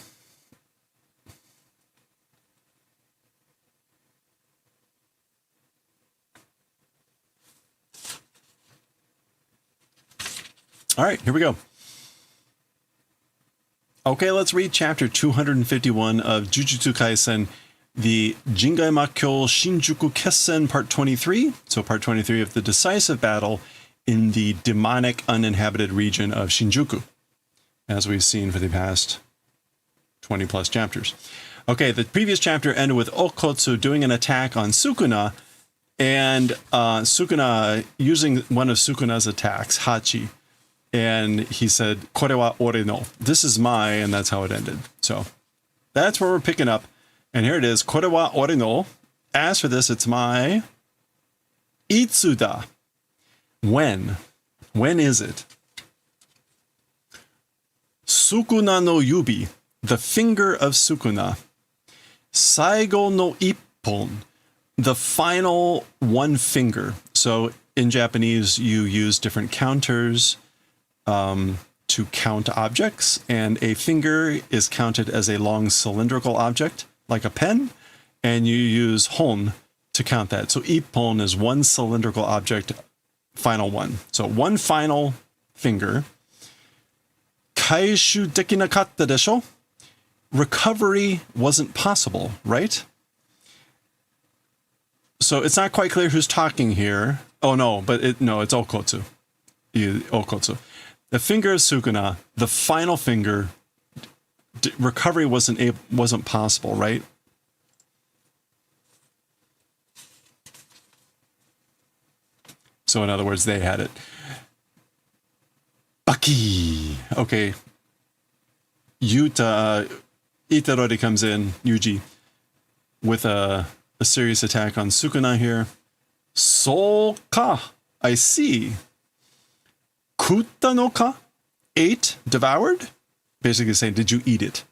Speaker 1: All right, here we go. Okay, let's read chapter 251 of Jujutsu Kaisen, the Jingai Makkyo Shinjuku Kessen part 23. So part 23 of the decisive battle in the demonic uninhabited region of Shinjuku, as we've seen for the past 20 plus chapters. Okay, the previous chapter ended with Okotsu doing an attack on Sukuna, and Sukuna using one of Sukuna's attacks, Hachi. And he said, "Kore wa ore no." This is my, and that's how it ended. So that's where we're picking up. And here it is, "Kore wa ore no." As for this, it's my. Itsuda. When? When is it? Sukuna no yubi, the finger of Sukuna. Saigo no ippon, the final one finger. So in Japanese, you use different counters to count objects, and a finger is counted as a long cylindrical object, like a pen, and you use hon to count that. So ippon is one cylindrical object, final one. So one final finger. Kaishu dekinakatta desho? Recovery wasn't possible, right? So it's not quite clear who's talking here. Oh no, but it's Okotsu. Okotsu. The finger of Sukuna, the final finger, recovery wasn't possible, right? So in other words, they had it. Baki. Okay. Itarori comes in, Yuji, with a serious attack on Sukuna here. So ka, I see. Kutta no ka? Ate? Devoured? Basically saying, did you eat it?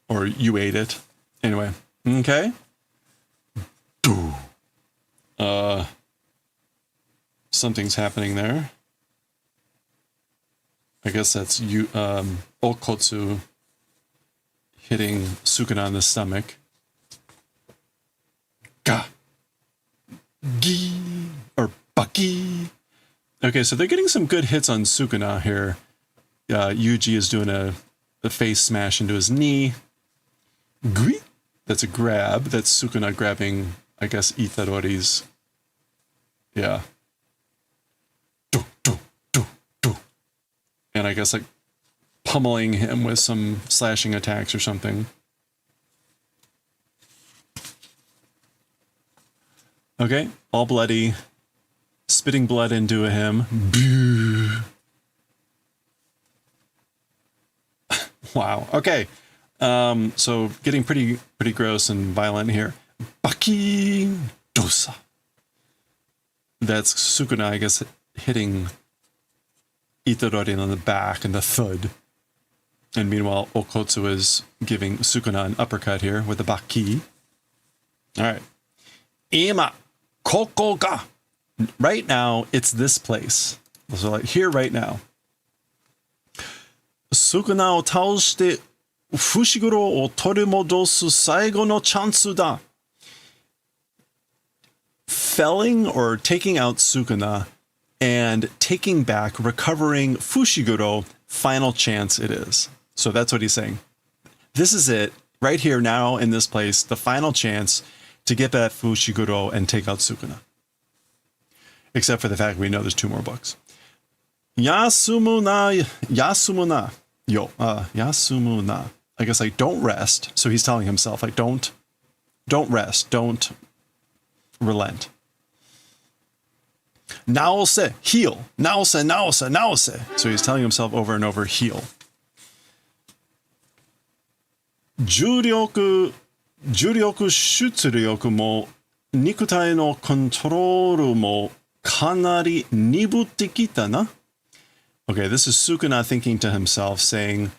Speaker 1: Or you ate it. Anyway. Okay. Something's happening there. I guess that's Okotsu hitting Sukuna in the stomach. Ga. Gi. Or Baki. Okay, so they're getting some good hits on Sukuna here. Yuji is doing a face smash into his knee. Gui. That's a grab. That's Sukuna grabbing, I guess, Itarori's. Yeah. And I guess like pummeling him with some slashing attacks or something. Okay, all bloody. Spitting blood into him. Wow. Okay. So getting pretty gross and violent here. Baki dosa. That's Sukuna, I guess, hitting Itarori on the back and the thud. And meanwhile, Okotsu is giving Sukuna an uppercut here with the Baki. All right. Ima koko ga. Right now, it's this place. So like here right now. Sukuna o taoshite Fushiguro o torimodosu saigo no chansu da. Felling or taking out Sukuna and taking back, recovering Fushiguro, final chance it is. So that's what he's saying. This is it, right here now in this place, the final chance to get that Fushiguro and take out Sukuna. Except for the fact we know there's 2 more books. Yasumuna. Yasumuna. I guess like don't rest. So he's telling himself like don't rest, don't relent. Naose, heal. Naose, naose, naose. So he's telling himself over and over, heal. Juryoku shutsuryoku mo nikutai no control mo kanari nibutte kita na. Okay, this is Sukuna thinking to himself, saying,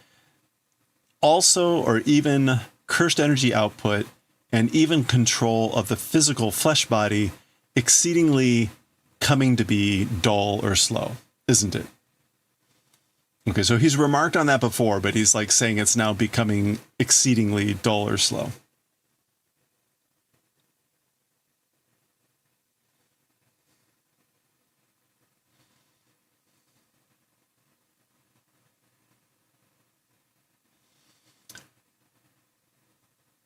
Speaker 1: also or even cursed energy output and even control of the physical flesh body exceedingly coming to be dull or slow, isn't it? Okay, so he's remarked on that before, but he's like saying it's now becoming exceedingly dull or slow.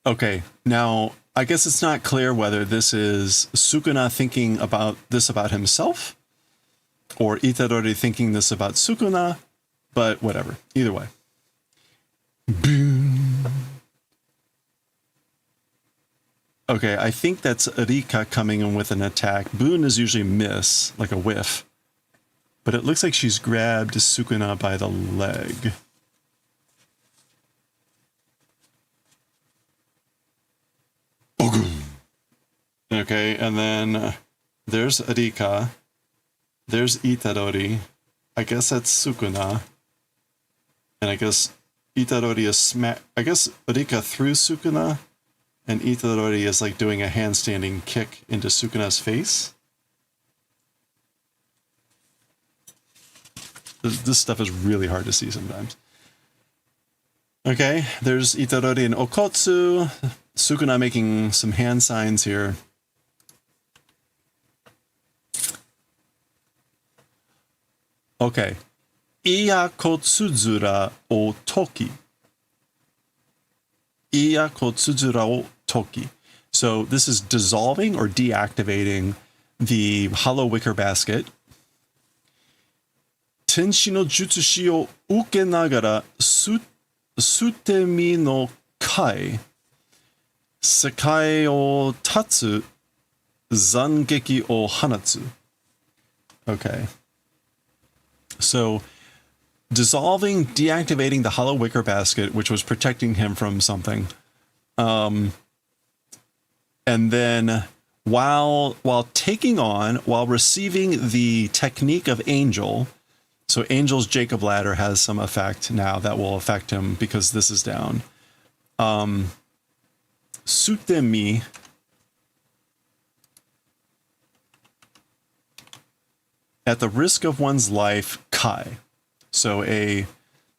Speaker 1: Okay, now I guess it's not clear whether this is Sukuna thinking about this about himself or Itadori thinking this about Sukuna, but whatever. Either way. Boom. Okay, I think that's Rika coming in with an attack. Boon is usually miss, like a whiff. But it looks like she's grabbed Sukuna by the leg. Okay, and then there's Rika. There's Itadori. I guess that's Sukuna. And I guess Itadori is I guess Rika threw Sukuna, and Itadori is like doing a handstanding kick into Sukuna's face. This stuff is really hard to see sometimes. Okay, there's Itadori and Okotsu. Sukuna making some hand signs here. Okay. Iyakotsuzura o toki. Iyakotsuzura o toki. So this is dissolving or deactivating the hollow wicker basket. Tenshi no jutsushi o uke nagara sutemi no kai. Sakai o tatsu. Zangeki o hanatsu. Okay. So, dissolving, deactivating the hollow wicker basket, which was protecting him from something. And then, while receiving the technique of Angel, so Angel's Jacob ladder has some effect now that will affect him because this is down. Sutemi. At the risk of one's life, Kai. So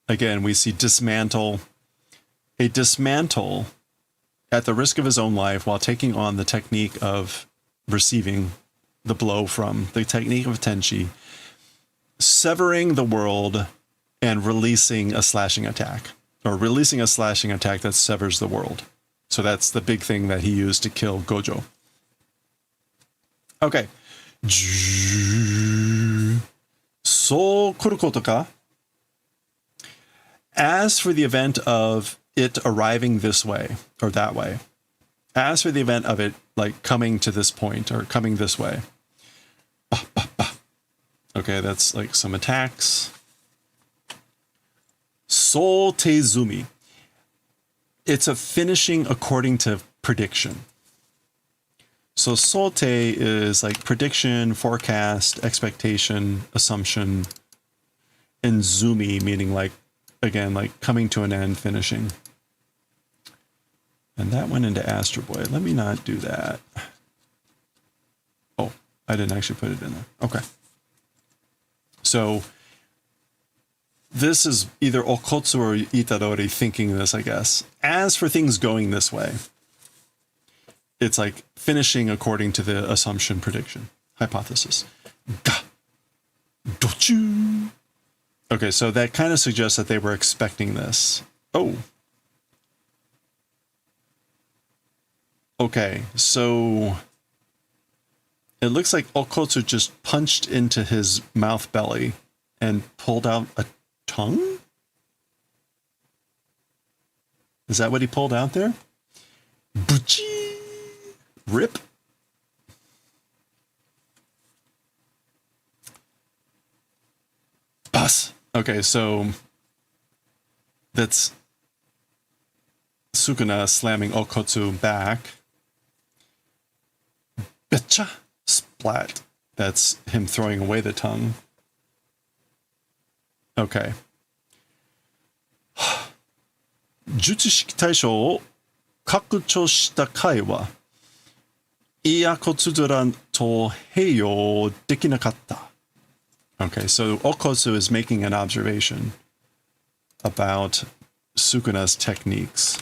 Speaker 1: again, we see dismantle. A dismantle at the risk of his own life while taking on the technique of receiving the blow from the technique of Tenshi, severing the world and releasing a slashing attack. Or releasing a slashing attack that severs the world. So that's the big thing that he used to kill Gojo. Okay. So kurukoto ka. As for the event of it arriving this way or that way, as for the event of it like coming to this point or coming this way. Bah, bah, bah. Okay, that's like some attacks. So teizumi. It's a finishing according to prediction. So sote is like prediction, forecast, expectation, assumption, and zumi meaning like, again, like coming to an end, finishing. And that went into Astro Boy. Let me not do that. Oh, I didn't actually put it in there. Okay. So this is either Okotsu or Itadori thinking this, I guess. As for things going this way, it's like finishing according to the assumption, prediction, hypothesis. Ga. Dochu. Okay, so that kind of suggests that they were expecting this. Oh. Okay, so it looks like Okotsu just punched into his mouth belly and pulled out a tongue? Is that what he pulled out there? Buchi! Rip. Bus. Okay, so that's Sukuna slamming Okotsu back. Betcha! Splat. That's him throwing away the tongue. Okay. 術式対象を拡張した回は、いやこつづらと併用できなかった。Okay, so Okotsu is making an observation about Sukuna's techniques.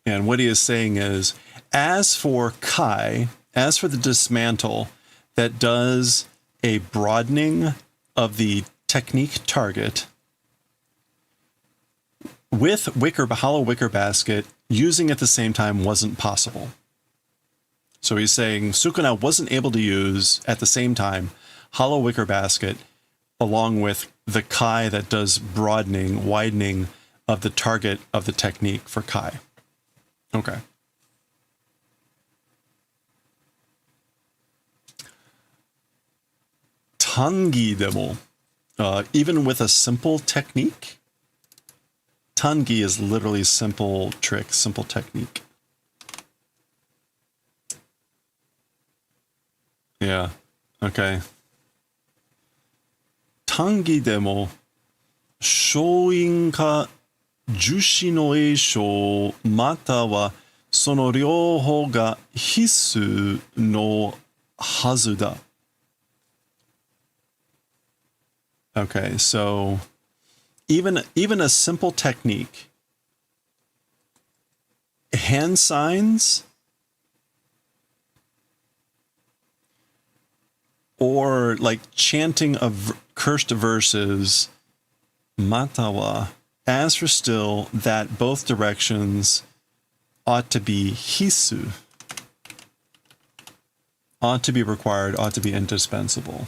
Speaker 1: And what he is saying is, as for Kai, as for the dismantle that does a broadening of the technique target with hollow wicker basket, using at the same time wasn't possible. So he's saying Sukuna wasn't able to use at the same time hollow wicker basket along with the Kai that does broadening, widening of the target of the technique for Kai. Okay. Tangi demo. Even with a simple technique, Tangi is literally simple trick, simple technique. Yeah, okay. Tangi demo, 小因か樹脂の栄称またはその両方が必須のはずだ。Okay, so even a simple technique, hand signs or like chanting of cursed verses, matawa, as for still, that both directions ought to be hisu, ought to be required, ought to be indispensable.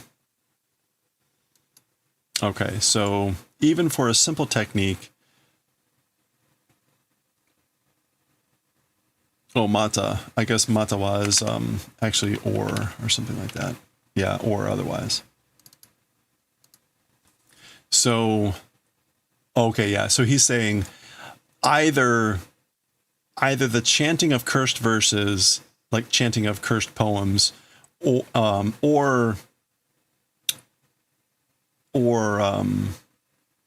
Speaker 1: Okay, so even for a simple technique, oh, mata, I guess matawa is actually or something like that. Yeah, or otherwise. So, okay, yeah, so he's saying either the chanting of cursed verses, like chanting of cursed poems, or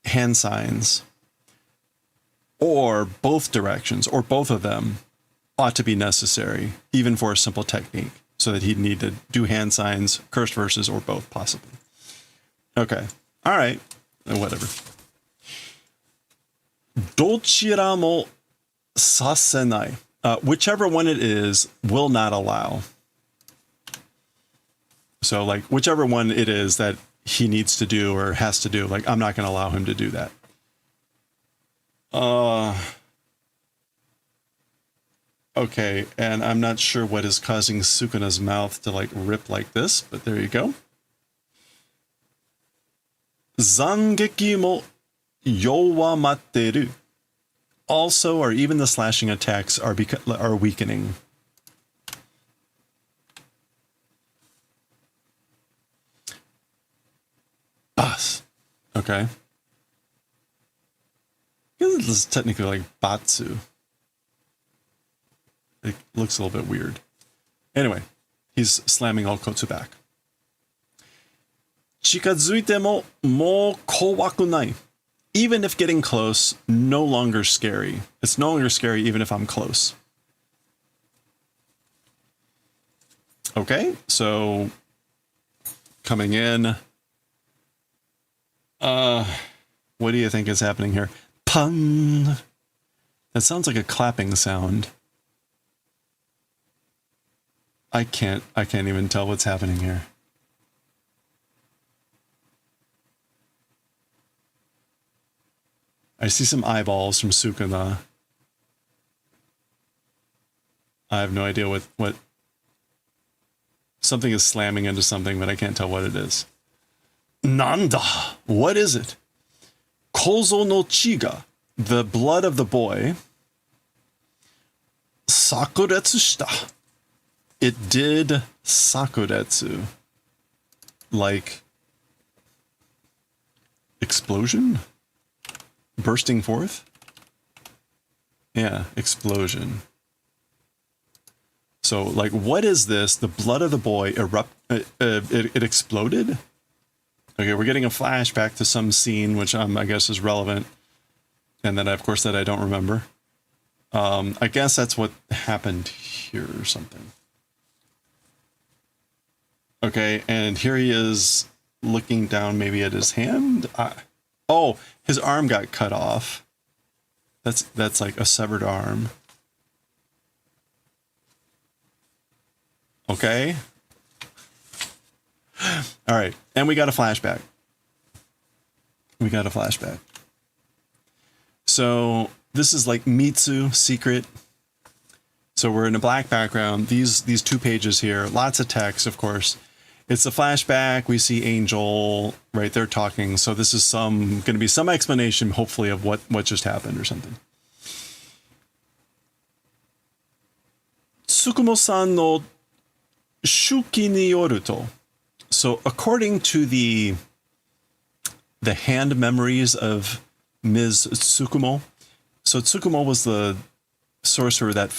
Speaker 1: hand signs, or both directions, or both of them ought to be necessary, even for a simple technique, so that he'd need to do hand signs, cursed verses, or both possibly. Okay. All right. Whatever. どちらもさせない. Whichever one it is will not allow. So, like, whichever one it is that he needs to do or has to do, like, I'm not going to allow him to do that. Okay, and I'm not sure what is causing Sukuna's mouth to, like, rip like this, but there you go. Zangeki mo yowamateru. Also, or even the slashing attacks are weakening. Bas. Okay. This is technically like batsu. It looks a little bit weird. Anyway, he's slamming Okotsu back. Chikazuite mo mo kowaku nai. Even if getting close, no longer scary. It's no longer scary even if I'm close. Okay, so coming in. What do you think is happening here? Pun. That sounds like a clapping sound. I can't even tell what's happening here. I see some eyeballs from Sukuna. I have no idea what something is slamming into something, but I can't tell what it is. Nanda, what is it? Kozo no chiga, the blood of the boy. Sakuretsu shita. It did sakuretsu. Like explosion? Bursting forth? Yeah, explosion. So, like, what is this? The blood of the boy it exploded? Okay, we're getting a flashback to some scene, which I guess is relevant. And then, of course, that I don't remember. I guess that's what happened here or something. Okay, and here he is looking down maybe at his hand. Oh, his arm got cut off. That's like a severed arm. Okay. All right, and we got a flashback. So this is like Mitsu secret. So we're in a black background. These 2 pages here, lots of text, of course. It's a flashback. We see Angel right there talking. So this is going to be some explanation, hopefully, of what just happened or something. Tsukumo-san no shuki ni yoru to. So according to the hand memories of Ms. Tsukumo, so Tsukumo was the sorcerer that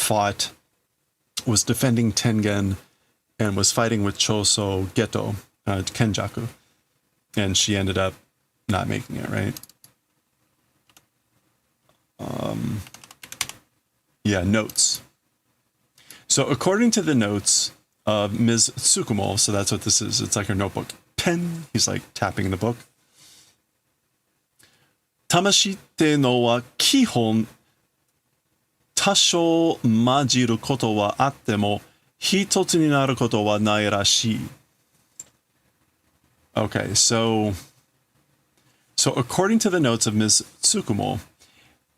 Speaker 1: was defending Tengen and was fighting with Choso Geto, Kenjaku. And she ended up not making it, right? Yeah, notes. So according to the notes of Ms. Tsukumo, so that's what this is. It's like her notebook. Pen. He's like tapping the book. Tamashi te no wa kihon tasho majiru koto wa atte mo hitotsu ni naru koto wa nai rashii. Okay, so according to the notes of Ms. Tsukumo,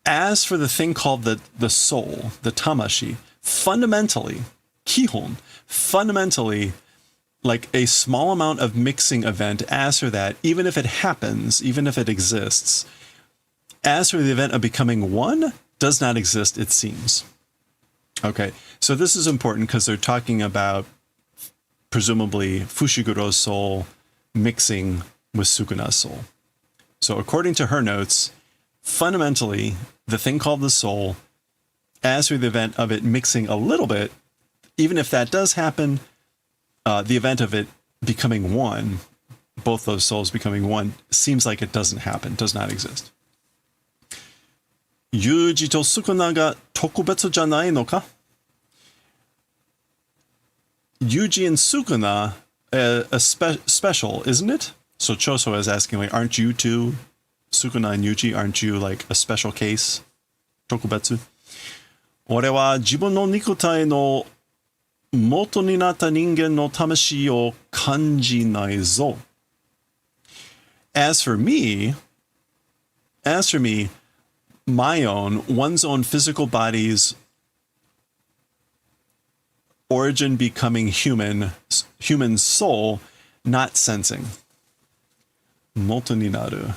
Speaker 1: as for the thing called the soul, the tamashi, fundamentally, kihon, fundamentally, like a small amount of mixing event, as for that, even if it happens, even if it exists, as for the event of becoming one, does not exist, it seems. Okay, so this is important because they're talking about, presumably, Fushiguro's soul mixing with Sukuna's soul. So according to her notes, fundamentally, the thing called the soul, as for the event of it mixing a little bit, even if that does happen, the event of it becoming one, both those souls becoming one, seems like it doesn't happen, does not exist. Yuji to Sukuna ga tokubetsu janai no ka? Yuji and Sukuna, special, isn't it? So Choso is asking, like, aren't you two, Sukuna and Yuji, aren't you like a special case? Tokubetsu. Ore wa jibun no nikutai no moto ni natta ningen no tamashi o kanjinai zo. As for me, one's own physical body's origin becoming human soul, not sensing. Moto ni naru.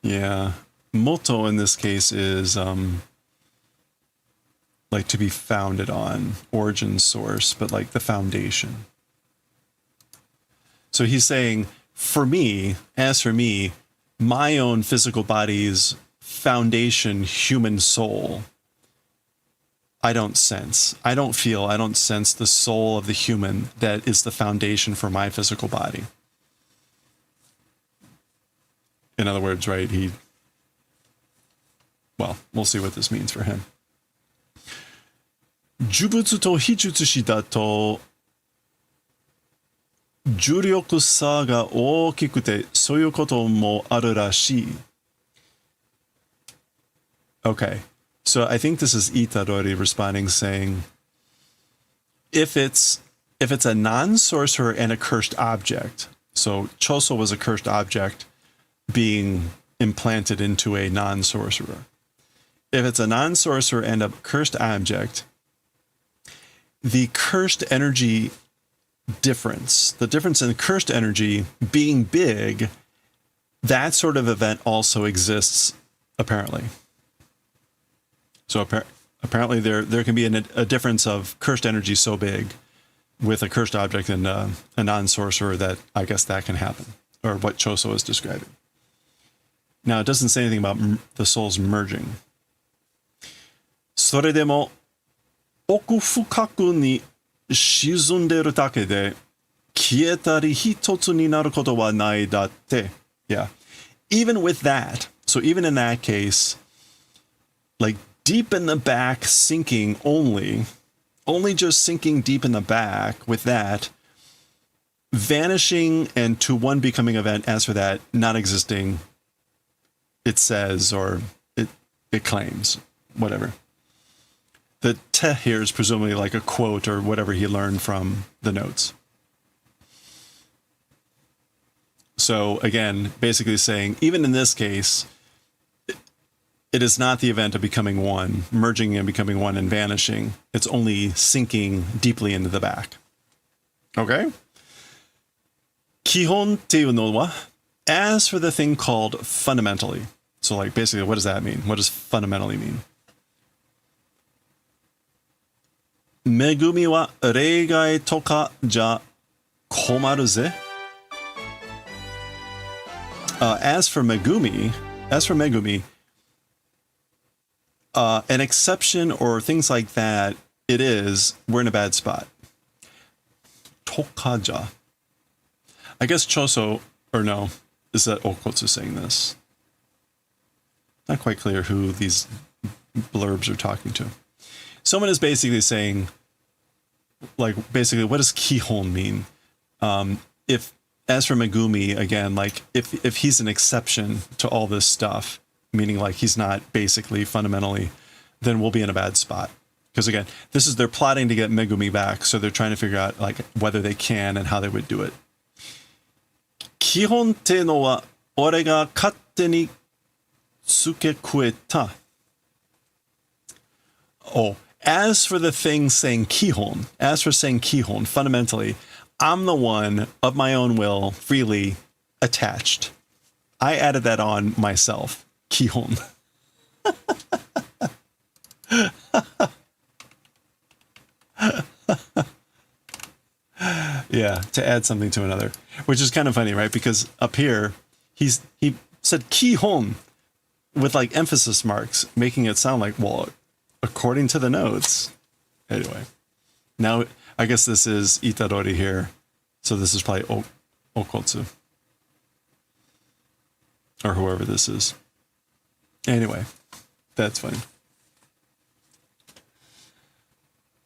Speaker 1: Yeah. Moto in this case is like to be founded on, origin source, but like the foundation. So he's saying, as for me, my own physical body's foundation, human soul, I don't sense. I don't sense the soul of the human that is the foundation for my physical body. In other words, right, well, we'll see what this means for him. Jubutsu to hijutsu shida to juryoku sa ga ookikute soyu koto mo aru rashii. Okay, so I think this is Itadori responding, saying, if it's a non-sorcerer and a cursed object, So Choso was a cursed object being implanted into a non-sorcerer. If it's a non-sorcerer and a cursed object, the cursed energy difference, the difference in cursed energy being big, that sort of event also exists, apparently. So apparently there can be a difference of cursed energy so big with a cursed object and a non-sorcerer that I guess that can happen, or what Choso is describing. Now, it doesn't say anything about the souls merging. それでも奥深くに沈んでいるだけで消えたり一つになることはないだって。Yeah. Even with that, so even in that case, like deep in the back sinking only just sinking deep in the back with that, vanishing and to one becoming event, as for that, not existing, it says, or it claims, whatever. The te here is presumably like a quote or whatever he learned from the notes. So again, basically saying, even in this case, it is not the event of becoming one, merging and becoming one and vanishing. It's only sinking deeply into the back. Okay? Kihon te iu no wa, as for the thing called fundamentally. So like basically, what does that mean? What does fundamentally mean? Megumi wa reigai toka ja komaru ze. As for Megumi, an exception or things like that, we're in a bad spot. Tokaja. I guess Choso, or no, is that Okotsu saying this? Not quite clear who these blurbs are talking to. Someone is basically saying, like, basically, what does Kihon mean? As for Megumi, again, like, if he's an exception to all this stuff, meaning like he's not basically fundamentally, then we'll be in a bad spot. Because again, they're plotting to get Megumi back, so they're trying to figure out like whether they can and how they would do it. Kihon te no wa ore ga katte ni tsukekueta. Oh, as for the thing saying Kihon, fundamentally, I'm the one of my own will, freely attached. I added that on myself. Kihon. Yeah, to add something to another, which is kind of funny, right? Because up here, he said Kihon with like emphasis marks, making it sound like, well, according to the notes. Anyway, now I guess this is Itadori here, so this is probably Okotsu or whoever this is. Anyway, that's funny.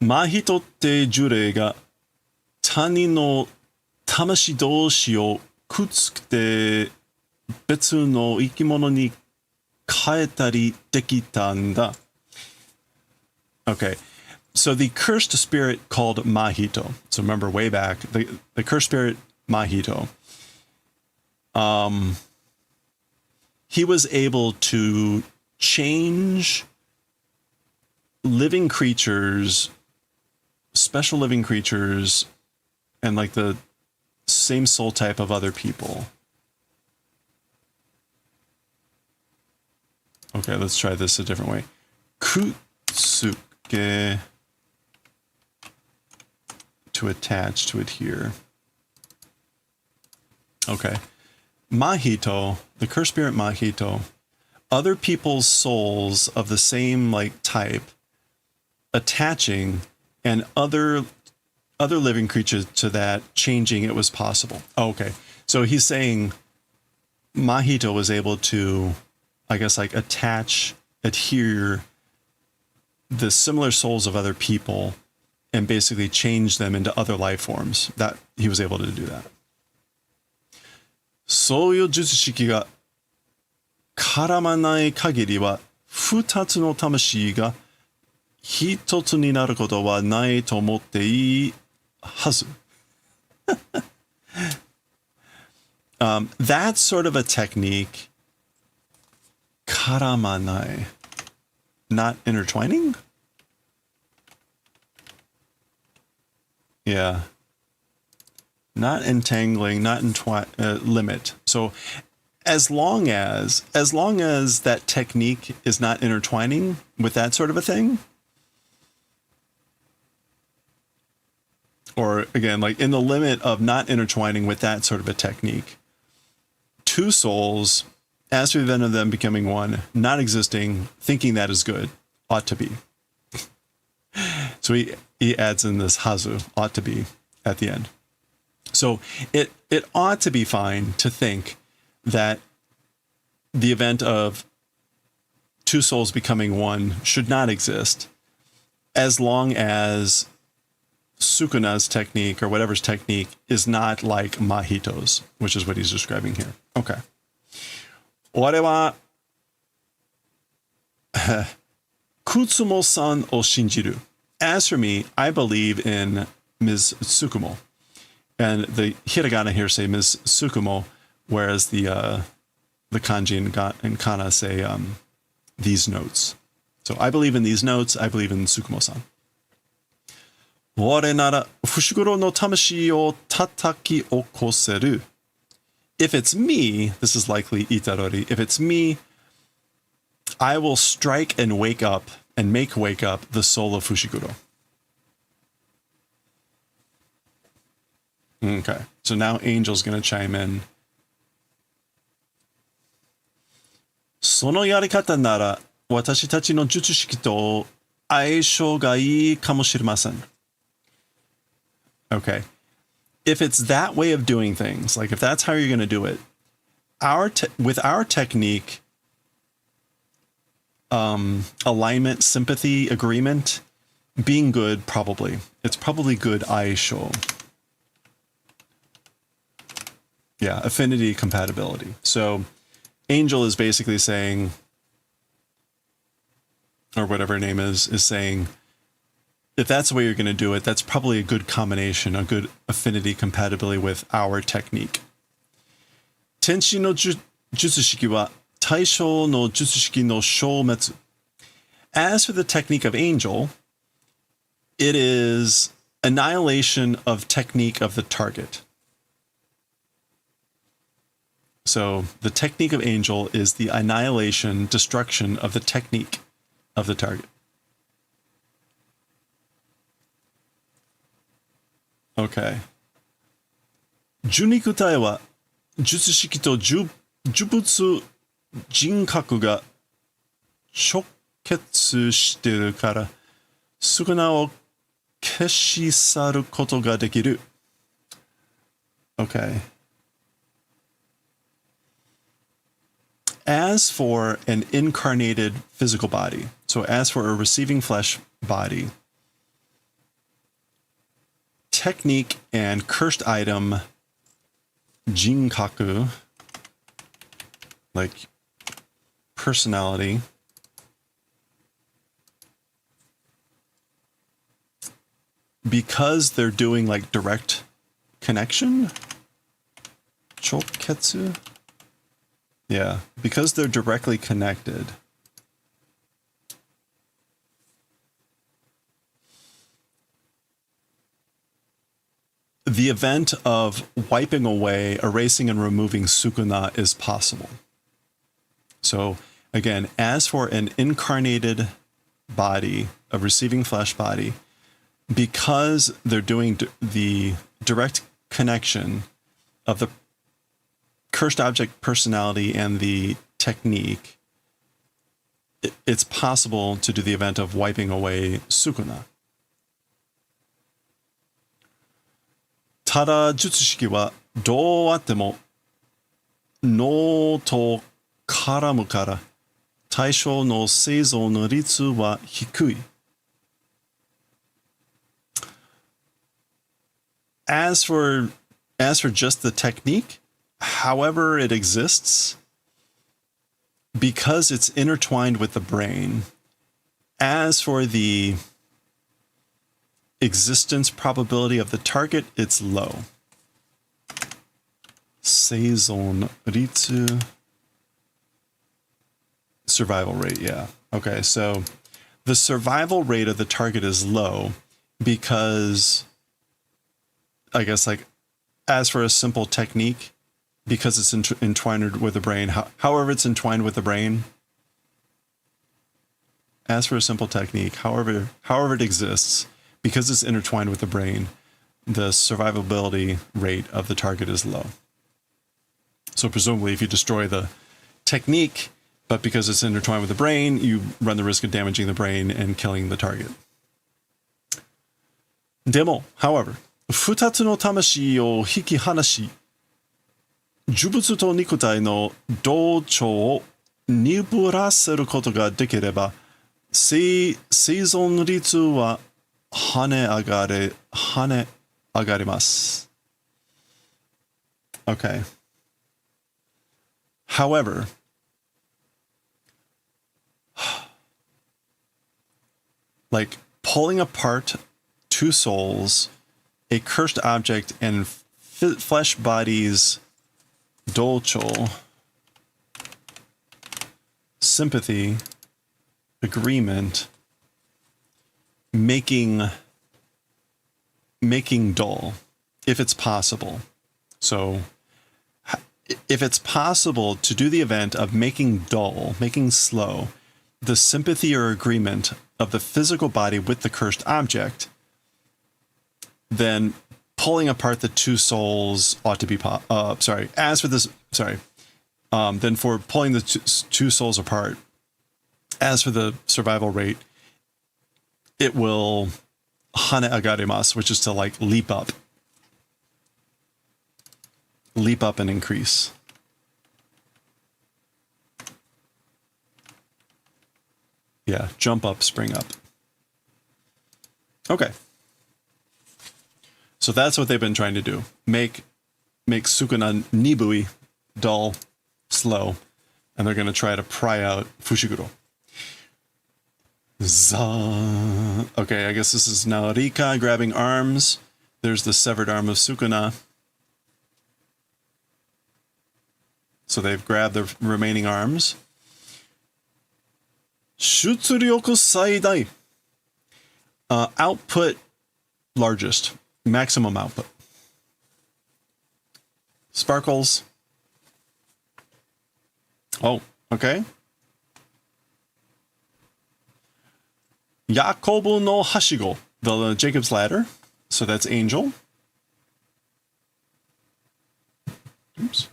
Speaker 1: Mahito te jure ga tani no tamashi doushi o kutsukute betsu no ikimono ni kaetari dekita n da. Okay, so the cursed spirit called Mahito. So remember way back, the cursed spirit Mahito. He was able to change living creatures, special living creatures, and like the same soul type of other people. Okay, let's try this a different way. Kutsuke, to attach, to adhere. Okay. Mahito, the cursed spirit Mahito, other people's souls of the same like type attaching, and other living creatures to that changing, it was possible. Oh, okay. So he's saying Mahito was able to, I guess, like adhere the similar souls of other people and basically change them into other life forms. That he was able to do that. そういう術式が絡まない限りは、二つの魂が一つになることはないと思っていいはず。That's sort of a technique. Karamanai. Not intertwining? Yeah. Not entangling, not limit. So as long as that technique is not intertwining with that sort of a thing, or again, like in the limit of not intertwining with that sort of a technique, two souls, as for the event of them becoming one, not existing, thinking that is good, ought to be. So he adds in this hazu, ought to be, at the end. So it ought to be fine to think that the event of two souls becoming one should not exist, as long as Sukuna's technique or whatever's technique is not like Mahito's, which is what he's describing here. Okay. 俺は Kutsumo-san o shinjiru. As for me, I believe in Ms. Tsukumo. And the hiragana here say Ms. Tsukumo, whereas the kanji and kana say these notes. So I believe in these notes. I believe in Tsukumo-san. 我なら伏黒の魂を叩き起こせる. If it's me, this is likely Itarori. If it's me, I will strike and wake up and make wake up the soul of Fushiguro. Okay, so now Angel's going to chime in. そのやり方なら私たちの術式と相性がいいかもしれません. Okay. If it's that way of doing things, like if that's how you're going to do it, with our technique, alignment, sympathy, agreement, being good, probably. It's probably good aisho. Yeah, affinity, compatibility. So Angel is basically saying, or whatever her name is saying, if that's the way you're going to do it, that's probably a good combination, a good affinity, compatibility with our technique. Tenshi no jutsushiki wa taisho no jutsushiki no shoumetsu. As for the technique of Angel, it is annihilation of technique of the target. So the technique of Angel is the annihilation, destruction of the technique of the target. Okay. 12体は術式と呪物人格が直結しているから少なを消し去ることができる. Okay. As for an incarnated physical body, so as for a receiving flesh body, technique and cursed item jinkaku, like personality, because they're doing like direct connection, choketsu, yeah, because they're directly connected, the event of wiping away, erasing and removing sukuna is possible. So again, as for an incarnated body, a receiving flesh body, because they're doing the direct connection of the cursed object personality and the technique, it's possible to do the event of wiping away sukuna. ただ術式はどうあっても脳と絡むから対象の生存の率は低い. As for just the technique, however it exists, because it's intertwined with the brain, as for the existence probability of the target, it's low. Seizon Ritsu. Survival rate, yeah. Okay, so the survival rate of the target is low because, I guess, like, as for a simple technique, because it's entwined with the brain, however it's entwined with the brain, as for a simple technique, however it exists, because it's intertwined with the brain, the survivability rate of the target is low. So presumably if you destroy the technique, but because it's intertwined with the brain, you run the risk of damaging the brain and killing the target. Demo, however, 2つの魂を引き離し、呪物と肉体の同調を鈍らせることができれば、生存率は跳ね上がります。Okay. However, like pulling apart two souls, a cursed object, and flesh bodies, docho, sympathy, agreement, making dull, if it's possible. So if it's possible to do the event of making dull, making slow, the sympathy or agreement of the physical body with the cursed object, then pulling apart the two souls ought to be then for pulling the two souls apart, as for the survival rate, it will hane agarimasu, which is to like leap up and increase. Yeah, jump up, spring up. Okay. So that's what they've been trying to do. Make Sukuna Nibui dull, slow, and they're going to try to pry out Fushiguro. Okay, I guess this is now Rika grabbing arms. There's the severed arm of Sukuna. So they've grabbed the remaining arms. Shutsuryoku Saidai. Output largest. Maximum output. Sparkles. Oh, okay. Yakobu no Hashigo, the Jacob's ladder. So that's Angel. Oops.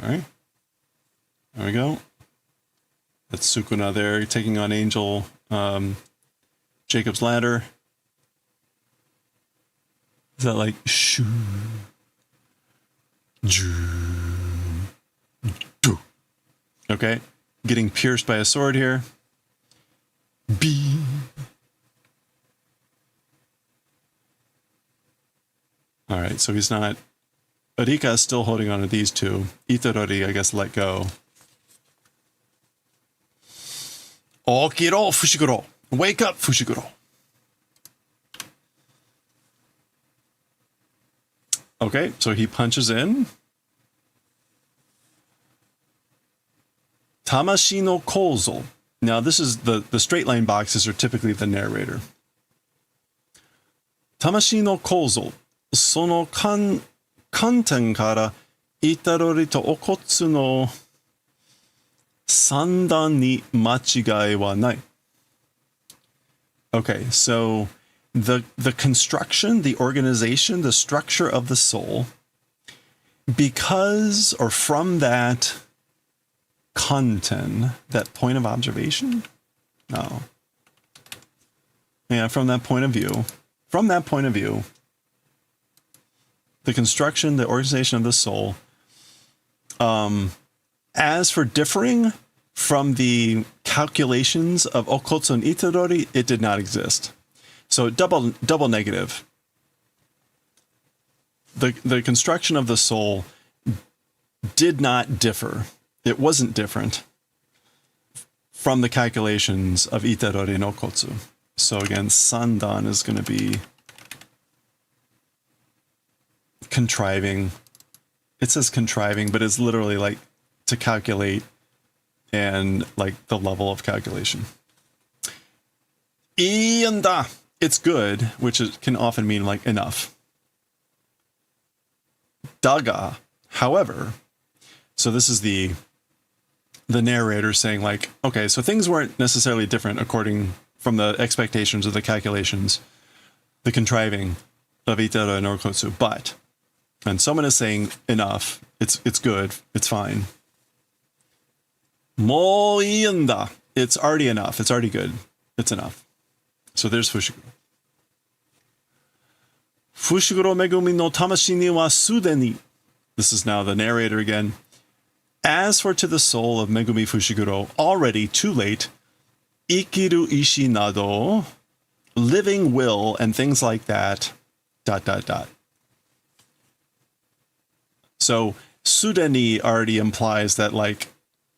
Speaker 1: All right. There we go. That's Sukuna there taking on Angel. Jacob's ladder. Is that like shoo? Okay. Getting pierced by a sword here. B. All right, so he's not. Arika is still holding on to these two. Itadori, I guess, let go. Okiro Fushiguro. Wake up, Fushiguro. Okay, so he punches in. Tamashi no Kozo. Now, this is the straight line boxes are typically the narrator. Tamashi no Kozo. Sono kanten kara Itadori to Okotsu no sandan ni machigai wa nai. Okay, so the construction, the organization, the structure of the soul, because or from that kanten, that point of observation? No. Yeah, from that point of view. From that point of view, the construction, the organization of the soul, as for differing from the calculations of Okotsu and Itadori, it did not exist. So double negative. The construction of the soul did not differ. It wasn't different from the calculations of Itadori and Okotsu. So again, Sandan is going to be contriving. It says contriving, but it's literally like to calculate and like the level of calculation. Ianda, it's good, which can often mean like enough. Daga, however, so this is the narrator saying like, okay, so things weren't necessarily different according from the expectations of the calculations, the contriving of Itaro and Orkotsu, but, and someone is saying enough, it's good, it's fine. Mo ianda, it's already enough, it's already good, it's enough. So there's Fushiguro. Fushiguro megumi no tamashi ni wa sudeni. This is now the narrator again. As for to the soul of Megumi Fushiguro, already too late, ikiru ishi nado, living will and things like that, ... So sudeni already implies that like,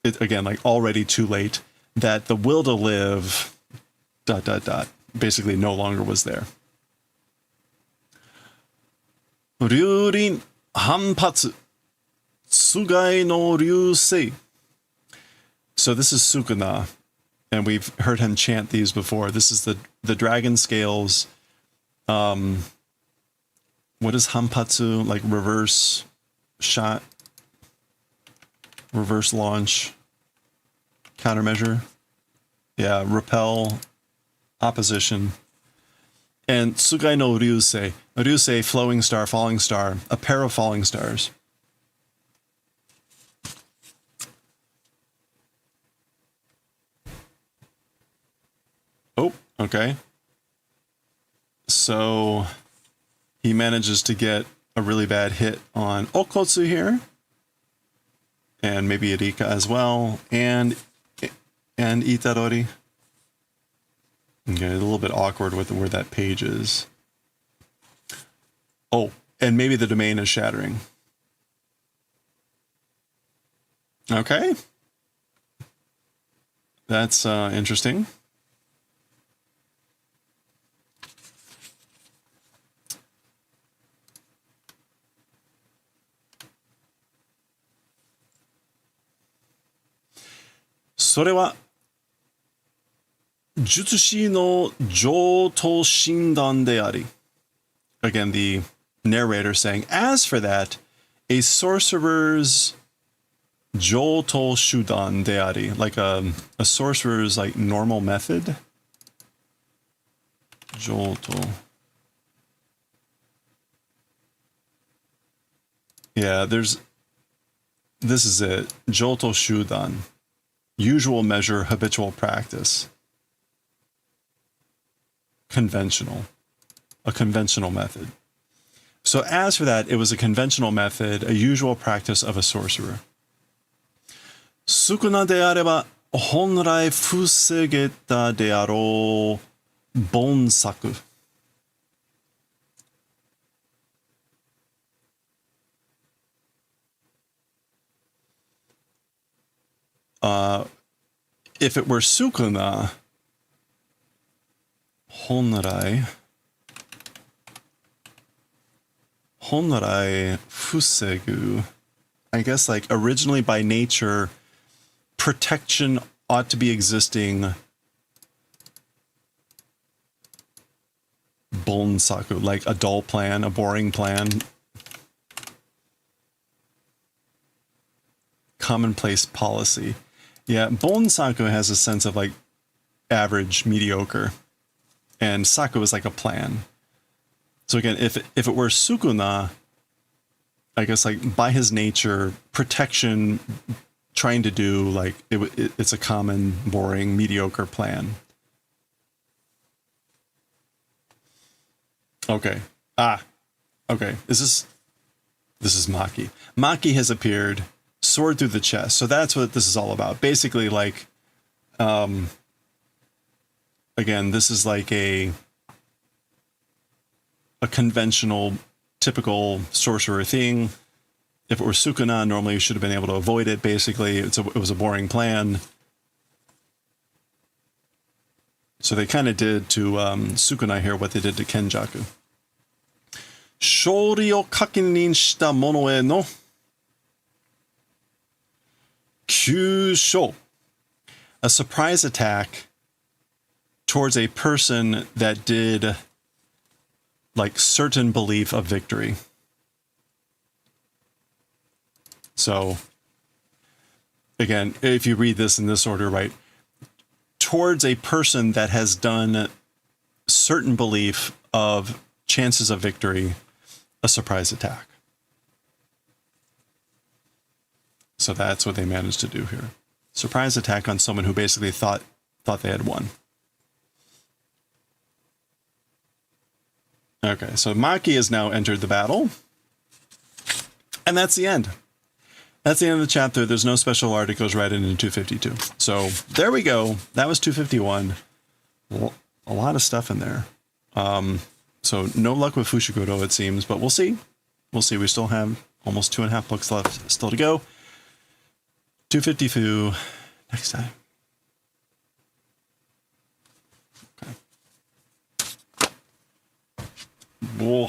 Speaker 1: it, again, like already too late, that the will to live, ... basically no longer was there. Ryurin hanpatsu. Sugai no ryusei. So this is Sukuna, and we've heard him chant these before. This is the dragon scales. What is hanpatsu? Like reverse shot, reverse launch, countermeasure. Yeah, repel, opposition. And Sugai no ryusei. Ryusei, flowing star, falling star, a pair of falling stars. Oh, okay. So he manages to get a really bad hit on Okotsu here. And maybe Erika as well. And Itarori. Okay, a little bit awkward with where that page is. Oh, and maybe the domain is shattering. Okay. That's interesting. Sorewa Jutsushi no Joto Shindan de ari. Again, the narrator saying, as for that, a sorcerer's Joto Shudan de ari, like a sorcerer's like normal method. Joto. Yeah, this is it. Joto Shudan. Usual measure, habitual practice. Conventional. A conventional method. So as for that, it was a conventional method, a usual practice of a sorcerer. Sukuna de areba honrai fusegeta de aro bonsaku. If it were Sukuna, honrai fusegu, I guess like originally by nature, protection ought to be existing. Bonsaku, like a dull plan, a boring plan. Commonplace policy. Yeah, Bonsaku has a sense of like average, mediocre. And Saku is like a plan. So again, if it were Sukuna, I guess like by his nature, protection, trying to do like it's a common, boring, mediocre plan. Okay. Okay. This is Maki. Maki has appeared, sword through the chest. So that's what this is all about. Basically, like, again, this is like a conventional, typical sorcerer thing. If it were Sukuna, normally you should have been able to avoid it. Basically, it was a boring plan. So they kind of did to Sukuna here what they did to Kenjaku. 勝利を確認した者への急所. A surprise attack towards a person that did like certain belief of victory. So again, if you read this in this order, right, towards a person that has done certain belief of chances of victory, a surprise attack. So that's what they managed to do here. Surprise attack on someone who basically thought they had won. Okay, so Maki has now entered the battle. And that's the end. That's the end of the chapter. There's no special art. It goes right into 252. So there we go. That was 251. A lot of stuff in there. So no luck with Fushiguro, it seems, but we'll see. We'll see. We still have almost 2.5 books left still to go. 252 next time. Okay. Whoa.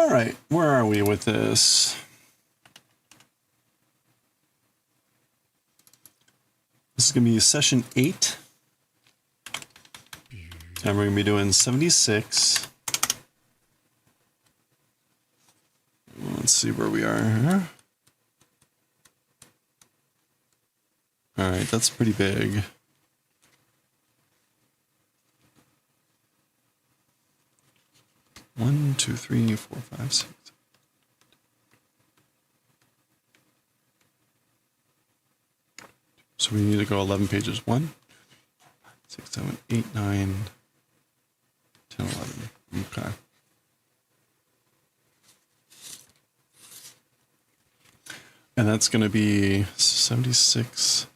Speaker 1: All right, where are we with this? This is going to be session 8. And we're going to be doing 76. Let's see where we are here. All right, that's pretty big. One, two, three, four, five, six. So we need to go 11 pages. 1, 6, 7, 8, 9, 10, 11. Okay. And that's going to be 76.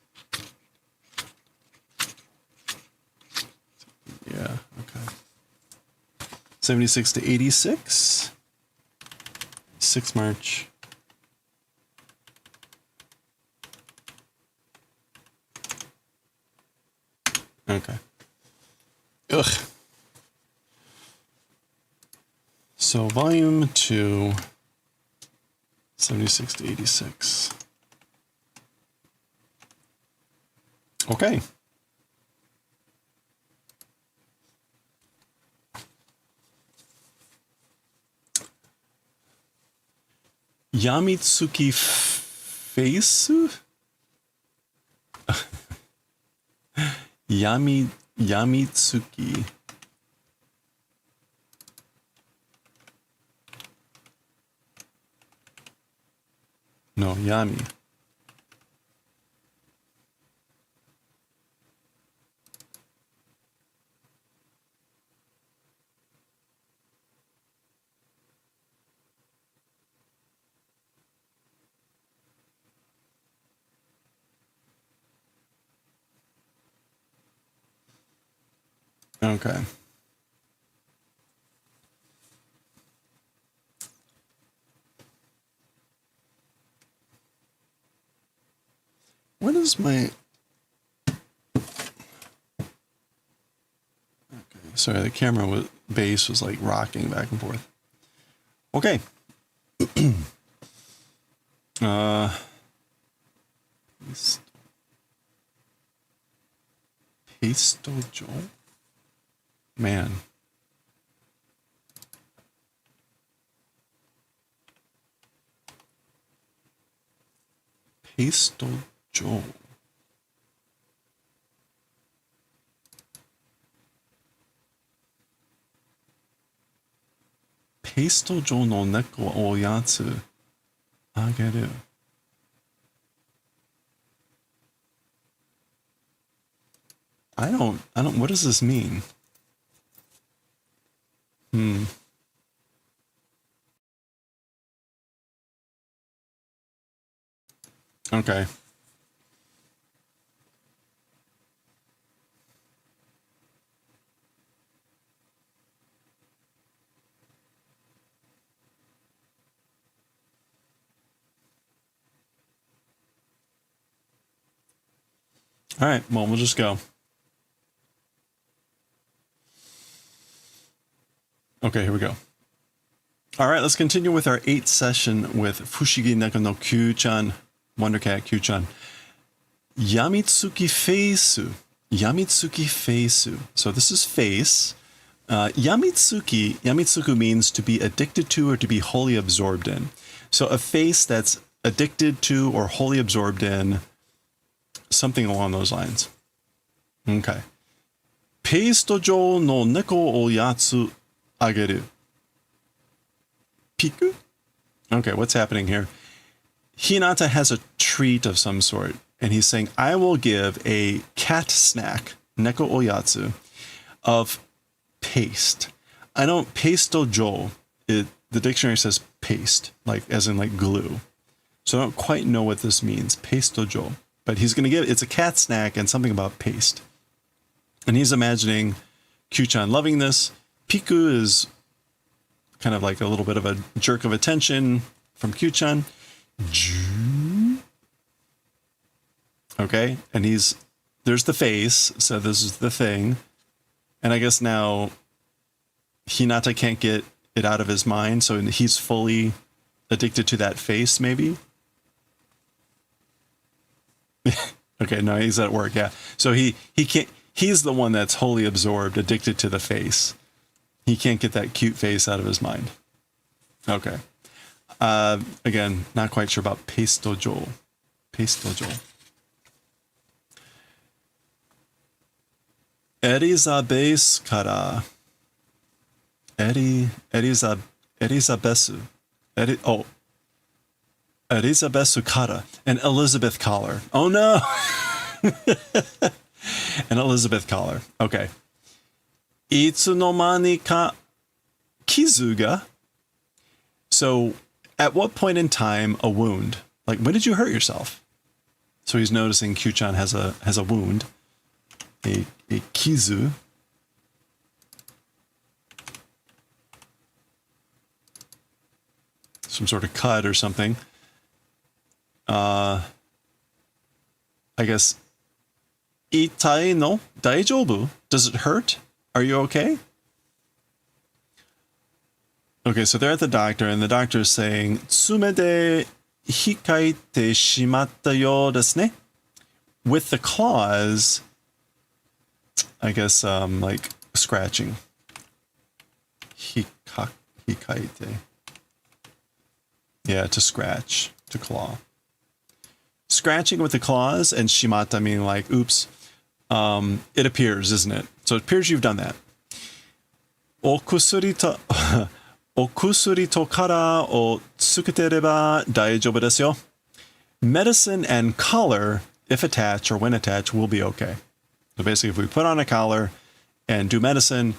Speaker 1: Yeah, okay. 76 to 86. 6 March. Okay. Ugh. So volume 2, 76 to 86. Okay. Yamitsuki Feisu? Yamitsuki. No, Yami. Okay. What is my... Okay, sorry, the camera base was like rocking back and forth. Okay. Pastojo? Man. Pastojo. Pastojo no neko o yatsu ageru. I don't, what does this mean? Okay. All right, well, we'll just go. Okay, here we go. All right, let's continue with our 8th session with Fushigi Neko no Kyuu-chan, Wonder Cat Kyuu-chan. Yamitsuki Feisu. Yamitsuki Feisu. So this is face. Yamitsuku means to be addicted to or to be wholly absorbed in. So a face that's addicted to or wholly absorbed in, something along those lines. Okay. Paste jo no neko o yatsu ageru. Piku? Okay, what's happening here? Hinata has a treat of some sort, and he's saying, I will give a cat snack, neko oyatsu, of paste. I don't, pasto jo, the dictionary says paste, like as in like glue. So I don't quite know what this means, pasto jo. But he's going to give, it's a cat snack and something about paste. And he's imagining Kyuu-chan loving this. Piku is kind of like a little bit of a jerk of attention from Kyuu-chan. Okay, and there's the face, so this is the thing. And I guess now Hinata can't get it out of his mind, so he's fully addicted to that face, maybe? Okay, no, he's at work, yeah. So he can't, he's the one that's wholly absorbed, addicted to the face. He can't get that cute face out of his mind. Okay. Again, not quite sure about pastojo. Pastojo. Elizabeth kara. Elizabesu. Elizabesu kara. An Elizabeth collar. Oh no! An Elizabeth collar. Okay. Itsunomani ka kizu ga. So, at what point in time a wound? Like, when did you hurt yourself? So he's noticing Kyuu-chan has a wound. A kizu. Some sort of cut or something. I guess. Itai no daijoubu? Does it hurt? Are you okay? Okay, so they're at the doctor, and the doctor is saying, Tsume de hikaite shimatta yo desu ne? With the claws, I guess, like scratching. Hikaite. Yeah, to scratch, to claw. Scratching with the claws, and shimata meaning like, oops. It appears, isn't it? So it appears you've done that. Okusuri to kara o tsukutereba daijoubu desu yo. Medicine and collar, if attached or when attached, will be okay. So basically, if we put on a collar and do medicine,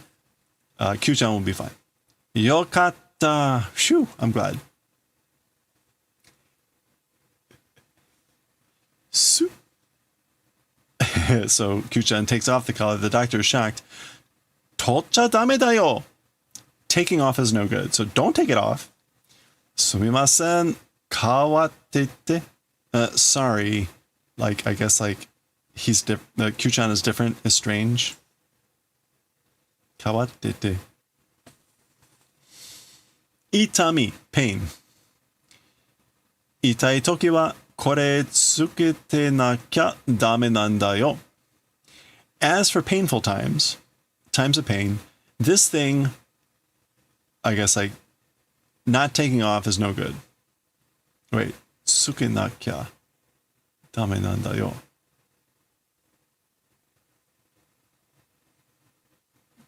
Speaker 1: Kyuu-chan will be fine. Yokatta. Phew, I'm glad. So Kyuu-chan takes off the collar. The doctor is shocked. Tocha dame da yo. Taking off is no good. So don't take it off. Sumimasen kawattete. Sorry. Like, I guess, like, he's different. Kyuu-chan is different, is strange. Kawattete. Itami, pain. Itai toki wa kore tsukete nakya dame nanda yo. As for painful times of pain, this thing, I guess, like, not taking off is no good. Wait, tsuke nakya dame nanda yo.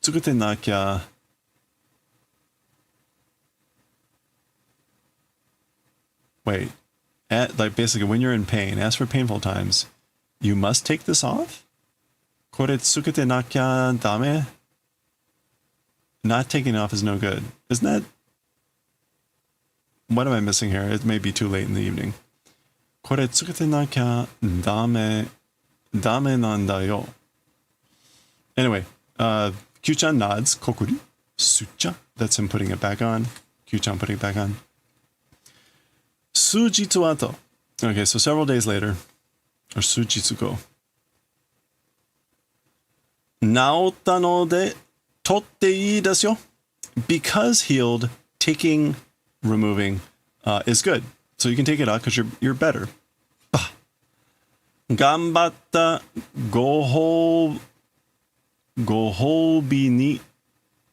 Speaker 1: Tsukete nakya. Wait, like, basically, when you're in pain, as for painful times, you must take this off? Kore tsukete nakya dame? Not taking off is no good. Isn't that... What am I missing here? It may be too late in the evening. Kore tsukete nakya dame nanda yo. Anyway, Kyuu-chan nods. Kokuri. Sucha. That's him putting it back on. Kyuu-chan putting it back on. Sujitsu ato. Okay, so several days later, or sujitsu go. naotta no de totte ii desu yo. Because healed, taking, removing is good. So you can take it out because you're better. Bah. Ganbatta gohobi ni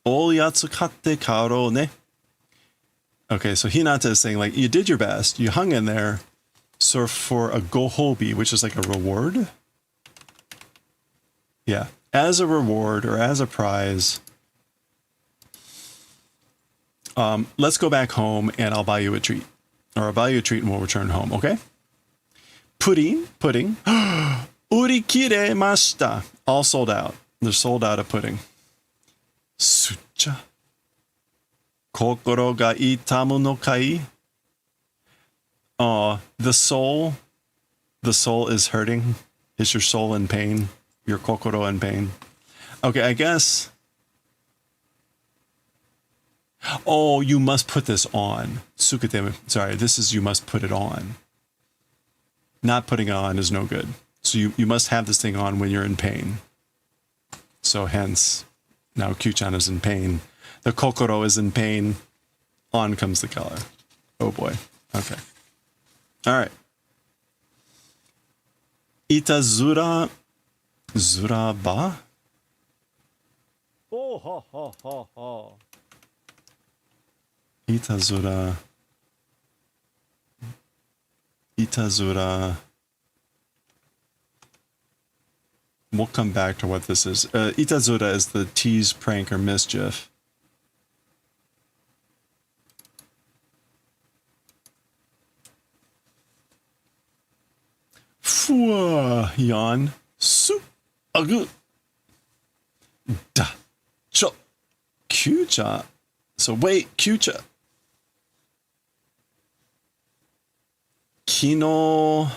Speaker 1: oyatsu katte karo ne. Okay, so Hinata is saying, like, you did your best. You hung in there. So for a gohobi, which is like a reward. Yeah. As a reward or as a prize, let's go back home and I'll buy you a treat. Or I'll buy you a treat and we'll return home, okay? Pudding. Urikiremashita. All sold out. They're sold out of pudding. Sucha. Kokoro ga itamu no kai. The soul is hurting. Is your soul in pain? Your kokoro in pain? Okay, I guess. Oh, you must put this on. Sukateme. Sorry, this is you must put it on. Not putting it on is no good. So you must have this thing on when you're in pain. So hence, now Kyuu-chan is in pain. The kokoro is in pain. On comes the color. Oh boy. Okay. All right. Itazura. Zuraba?
Speaker 4: Oh, ho, ho, ho, ho.
Speaker 1: Itazura. We'll come back to what this is. Itazura is the tease, prank, or mischief. Fua, yawn. Su, agu. Da, cho, Kyuu-chan. So wait, Kyuu-chan. Kino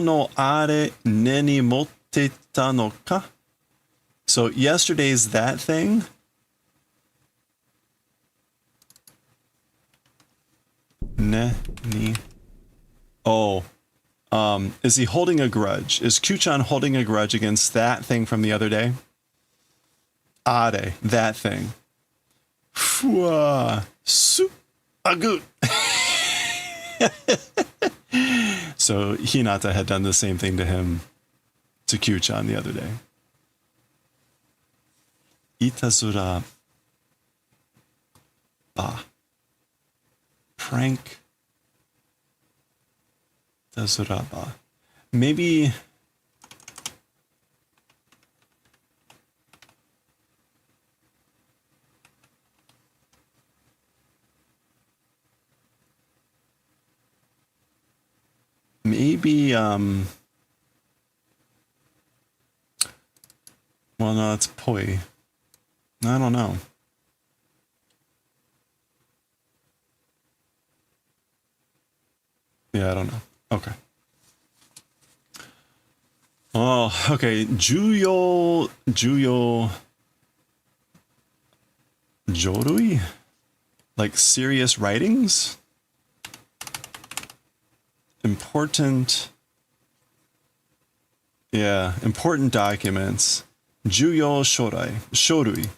Speaker 1: no are ne ni motteta no ka? So yesterday's that thing. Ne ni. Oh. Is he holding a grudge? Is Kyuu-chan holding a grudge against that thing from the other day? Are, that thing. Fua, su, agu. So Hinata had done the same thing to him, to Kyuu-chan the other day. Itazura. Ba. Prank. Itazuraba. Maybe. Well, no, it's poi. I don't know. Yeah, I don't know. Okay. Oh, okay. Juyo Jorui? Like serious writings? Important. Yeah, important documents. Juyo Shorui.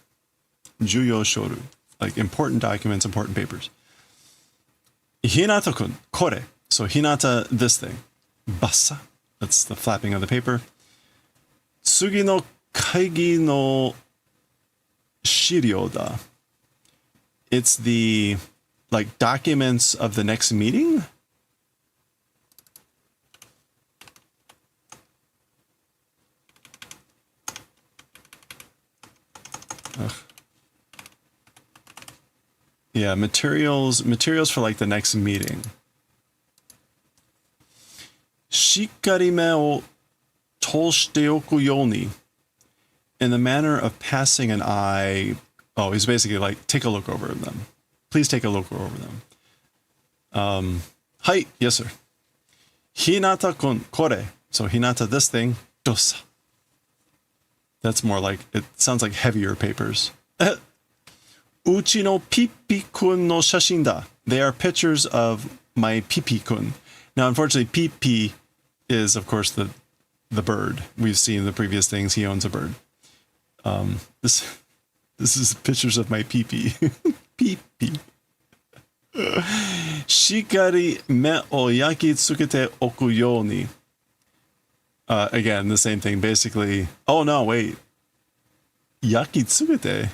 Speaker 1: Juyo Shorui. Like important documents, important papers. Hinata-kun, kore. So Hinata, this thing. Basa. That's the flapping of the paper. Tsugi no kaigi no shiryo da. It's the, like, documents of the next meeting? Ugh. Yeah, materials for like the next meeting. Shikkari me o toshite oku yoni. In the manner of passing an eye. Oh, he's basically like, take a look over them. Please take a look over them. Hai, yes sir. Hinata-kun, kore. So Hinata, this thing, dosa. That's more like, it sounds like heavier papers. Uchi no Pippi-kun no shashin da. They are pictures of my Pippi-kun. Now, unfortunately, Pippi is, of course, the bird. We've seen the previous things. He owns a bird. This is pictures of my pee-pee. Pee-pee. Shikari me o yaki tsukete oku you ni. Again, the same thing. Basically, oh no, wait. Yaki tsukete.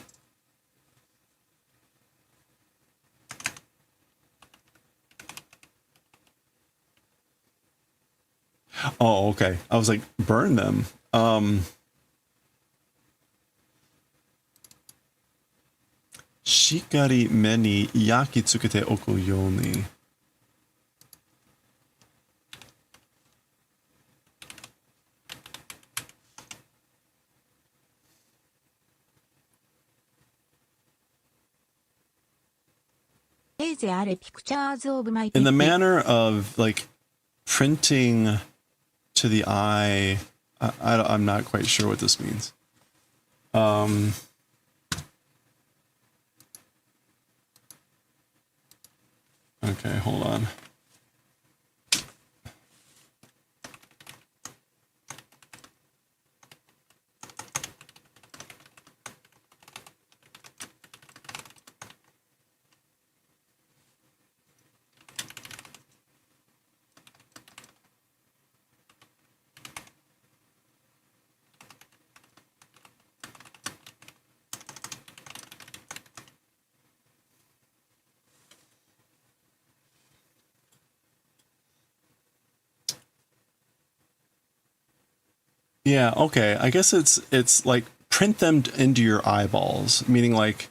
Speaker 1: Oh, okay. I was like, burn them. Shikari me ni yaki tsukete oku you ni. In the manner of like printing to the eye, I'm not quite sure what this means. Okay, hold on. Yeah, okay. I guess it's like print them into your eyeballs, meaning like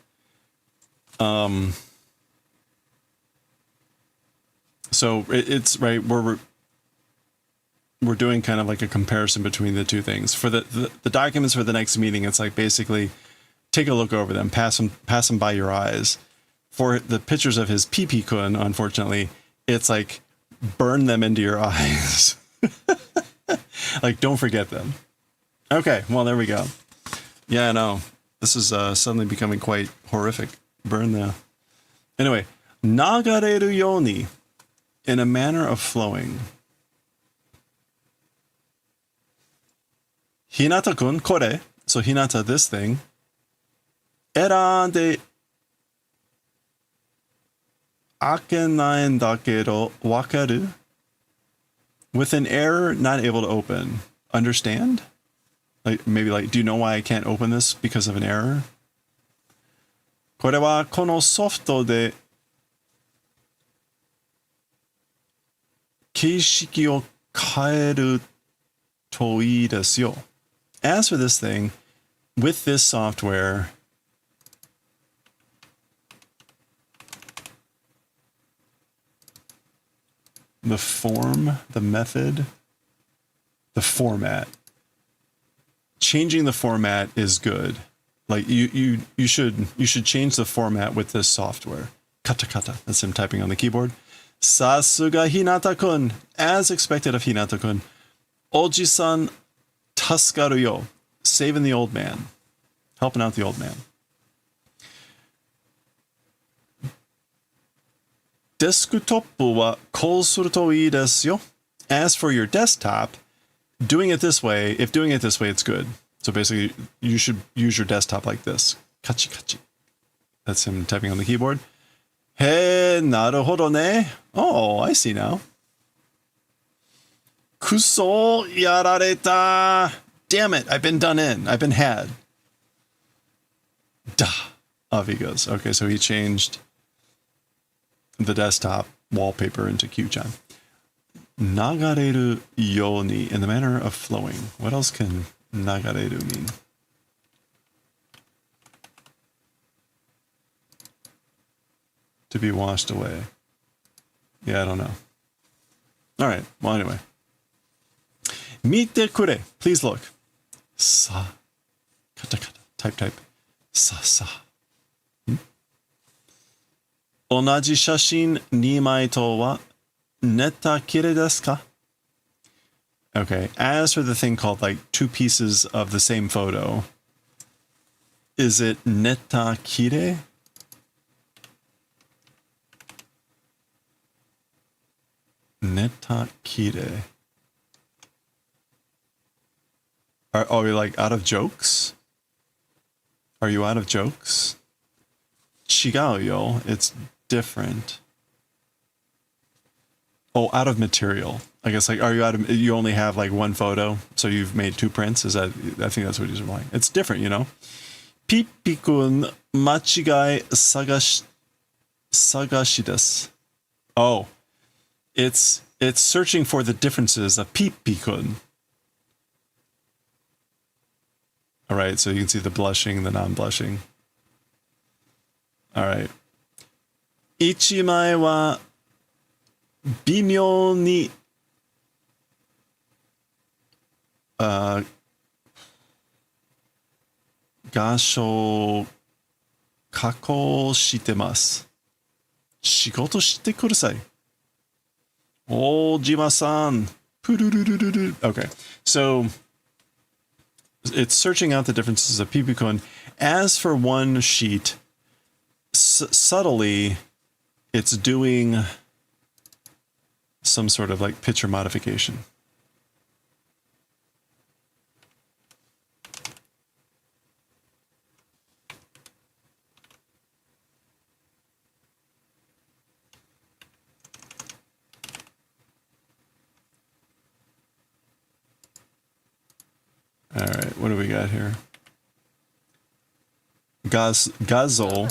Speaker 1: so it's right, we're doing kind of like a comparison between the two things. For the documents for the next meeting, it's like basically take a look over them, pass them by your eyes. For the pictures of his pee-pee-kun, unfortunately, it's like burn them into your eyes. Like, don't forget them. Okay, well, there we go. Yeah, no, this is suddenly becoming quite horrific. Burn the... Anyway, nagareru yoni, in a manner of flowing. Hinata-kun, kore, so Hinata, this thing. Era de akenai dakedo wakaru. With an error, not able to open. Understand? Like, maybe like, do you know why I can't open this because of an error? これはこのソフトで形式を変えるといいですよ. As for this thing, with this software, the form, the method, the format. Changing the format is good. Like you should change the format with this software. Kata kata. That's him typing on the keyboard. Sasuga Hinata-kun, as expected of Hinata-kun. Oji-san tasukaru yo, saving the old man, helping out the old man. Desktop wa kou suru to ii desu yo. As for your desktop, doing it this way, if doing it this way, it's good. So basically, you should use your desktop like this. Kachi kachi. That's him typing on the keyboard. He, naruhodo ne. Oh, I see now. Kuso yarareta. Damn it, I've been done in. I've been had. Da. Off he goes. Okay, so he changed the desktop wallpaper into Kyuu-chan. Nagareru yoni, in the manner of flowing. What else can nagareru mean? To be washed away. Yeah, I don't know. All right, well, anyway. Mite kure, please look. Sa. Kata kata. Type. Sa sa. Onaji shashin 2枚とは neta kire desu ka? Okay, as for the thing called like two pieces of the same photo, is it neta kire? Neta kire. Are we like out of jokes? Are you out of jokes? 違うよ. It's different. Oh, out of material. I guess like, are you out of, you only have like one photo, so you've made 2 prints? Is that, I think that's what he's implying. It's different, you know? Pippi-kun machigai sagashi desu. Oh, it's searching for the differences of Pippi-kun. All right, so you can see the blushing, the non-blushing. All right. 1枚は微妙に画像加工してます。仕事してください。Ojima-san. Okay, so it's searching out the differences of Pippi-kun. As for one sheet, subtly, it's doing some sort of like picture modification. All right, what do we got here? Gazo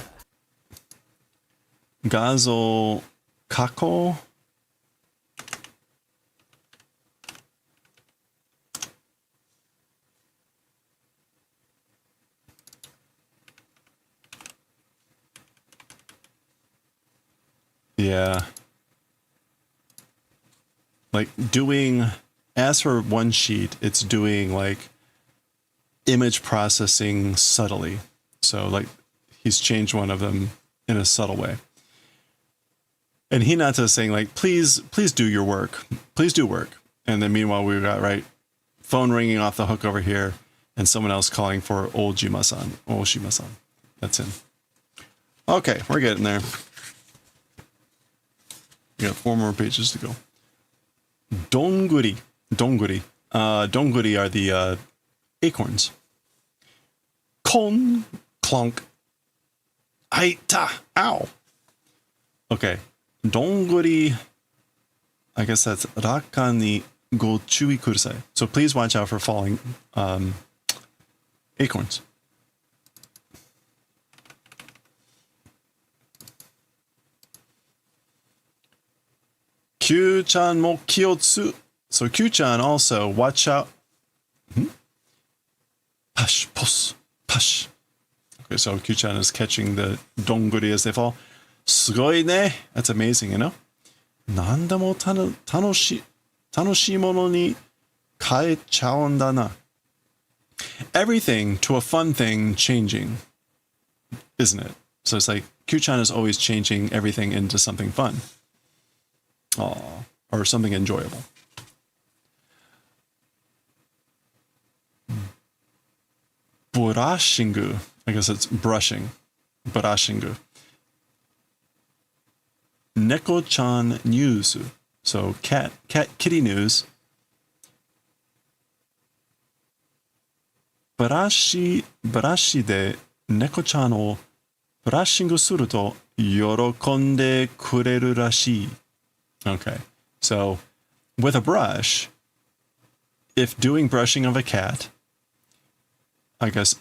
Speaker 1: kako. Yeah. Like doing, as for one sheet, it's doing like image processing subtly. So like he's changed one of them in a subtle way. And Hinata is saying like, please do your work. Please do work. And then meanwhile we got, right, phone ringing off the hook over here and someone else calling for Oshima-san. That's him. Okay, we're getting there. We got 4 more pages to go. Donguri. Donguri are the acorns. Kon, clonk. Aita, ow. Okay. Donguri, I guess that's raka ni go chui kurasai. So please watch out for falling acorns. Kyuu-chan mo kiyotsu. So Kyuu-chan also, watch out. Pash, pos, pash. Okay, so Kyuu-chan is catching the donguri as they fall. Sugoi ne. That's amazing, you know? Nandamo tanoshii mono ni kaechaun da na. Everything to a fun thing changing, isn't it? So it's like Kyuu-chan is always changing everything into something fun. Aww. Or something enjoyable. Burashingu. I guess it's brushing. Burashingu. Neko-chan news. So kitty news. Barashi de neko-chan o brushingu suru to yorokonde kureru rashii. Okay. So with a brush, if doing brushing of a cat, I guess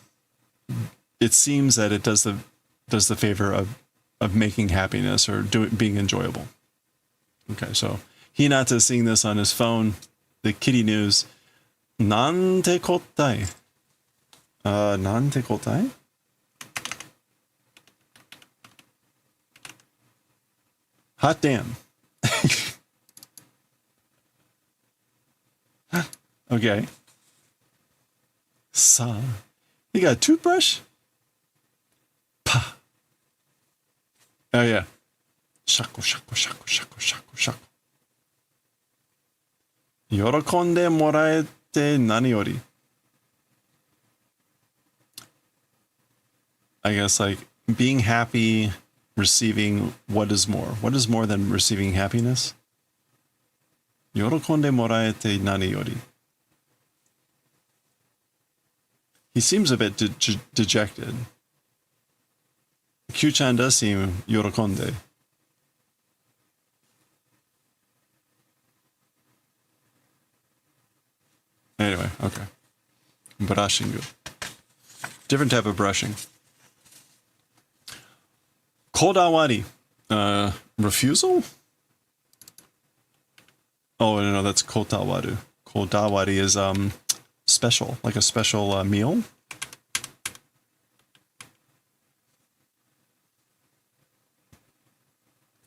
Speaker 1: it seems that it does the favor of making happiness or being enjoyable. Okay, so Hinata is seeing this on his phone, the kitty news. Nante kotai. Nante kotai? Hot damn. Okay. Sa. You got a toothbrush? Pa. Oh yeah. Shako, shako, shako, shako, shako, shako. Yorokonde moraete nani yori. I guess like being happy, receiving what is more. What is more than receiving happiness? Yorokonde moraete nani yori. He seems a bit dejected. Kyuu-chan does seem yorokonde. Anyway, okay. Brushing. Different type of brushing. Kodawari. Refusal? Oh, no, that's kotawaru. Kodawari is special, like a special meal.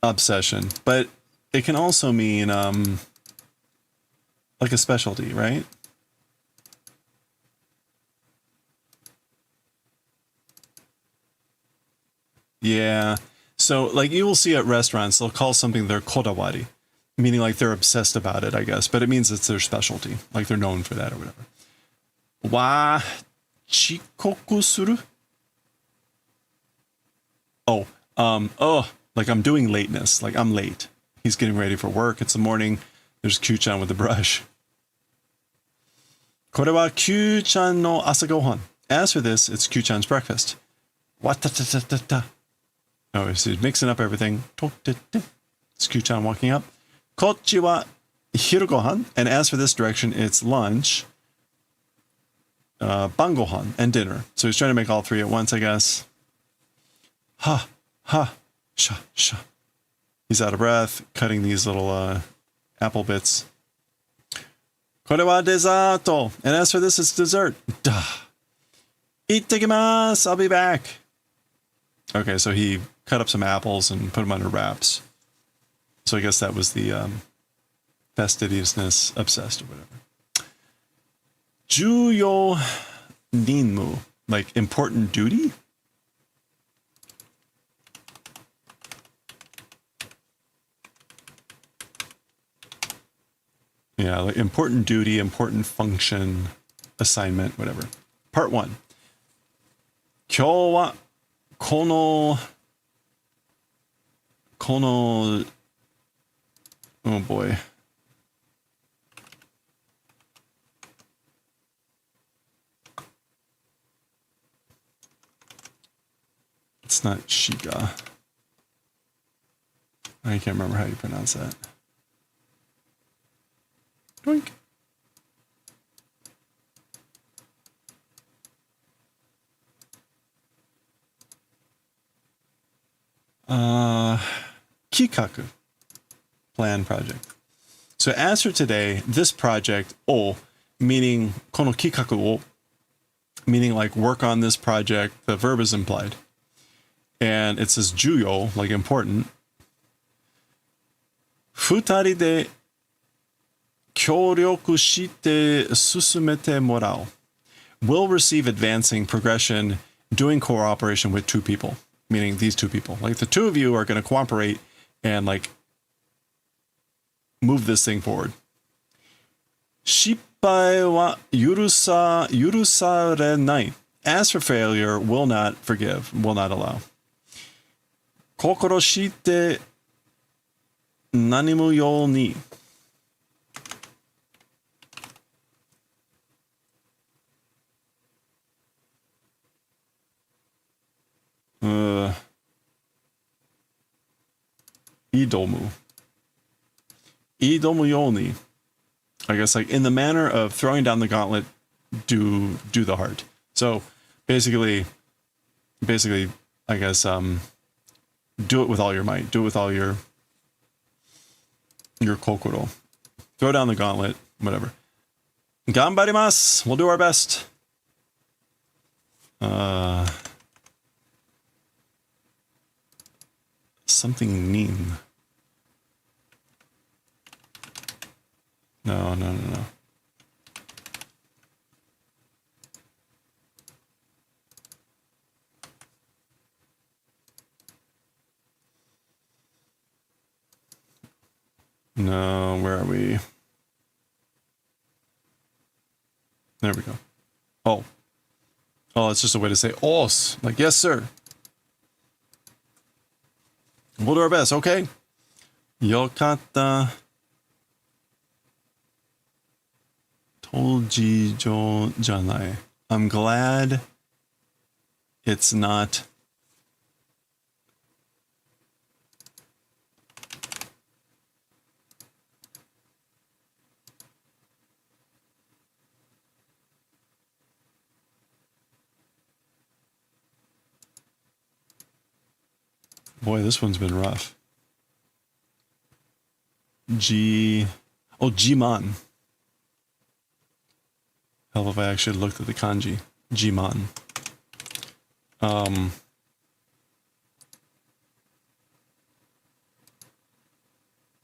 Speaker 1: Obsession. But it can also mean like a specialty, right? Yeah. So, like, you will see at restaurants, they'll call something their kodawari, meaning like they're obsessed about it, I guess. But it means it's their specialty, like they're known for that or whatever. Wa chikoku suru? Oh, like I'm doing lateness, like I'm late. He's getting ready for work. It's the morning. There's Kyuu-chan with the brush. Kore wa Kyuu-chan no asa gohan. As for this, it's Kyuu-chan's breakfast. Watatatata. Oh, so he's mixing up everything. It's Kyuu-chan walking up. Kochi wa hiru gohan. And as for this direction, it's lunch, bangohan, and dinner. So he's trying to make all three at once, I guess. Ha, sha. He's out of breath, cutting these little apple bits. Kore wa desato. And as for this, it's dessert. Duh. Ittekimasu. I'll be back. Okay, so he cut up some apples and put them under wraps. So I guess that was the fastidiousness obsessed or whatever. Juyo ninmu, like important duty? Yeah, like important duty, important function, assignment, whatever. Part 1. Kyou wa kono, oh boy. It's not Shiga. I can't remember how you pronounce that. Doink. Kikaku. Plan project. So as for today, this project, meaning kono kikaku o, meaning like work on this project, the verb is implied. And it says juyo, like important. Futari de kyōryoku shite susumete morao. Will receive advancing progression doing cooperation with two people, meaning these two people. Like the two of you are going to cooperate and like move this thing forward. Shippai wa yurusarenai. As for failure, will not forgive, will not allow. Kokoro shite nanimu yo ni. Idomu yoni. I guess like in the manner of throwing down the gauntlet, do the heart. So basically, I guess do it with all your might. Do it with all your kokoro. Throw down the gauntlet, whatever. Ganbarimasu. We'll do our best. Something nin. No. No, where are we? There we go. Oh, it's just a way to say os, like yes, sir. We'll do our best, okay? Yokatta. Tojijo janai. I'm glad it's not Boy, this one's been rough. Jiman. Hell if I actually looked at the kanji. Jiman.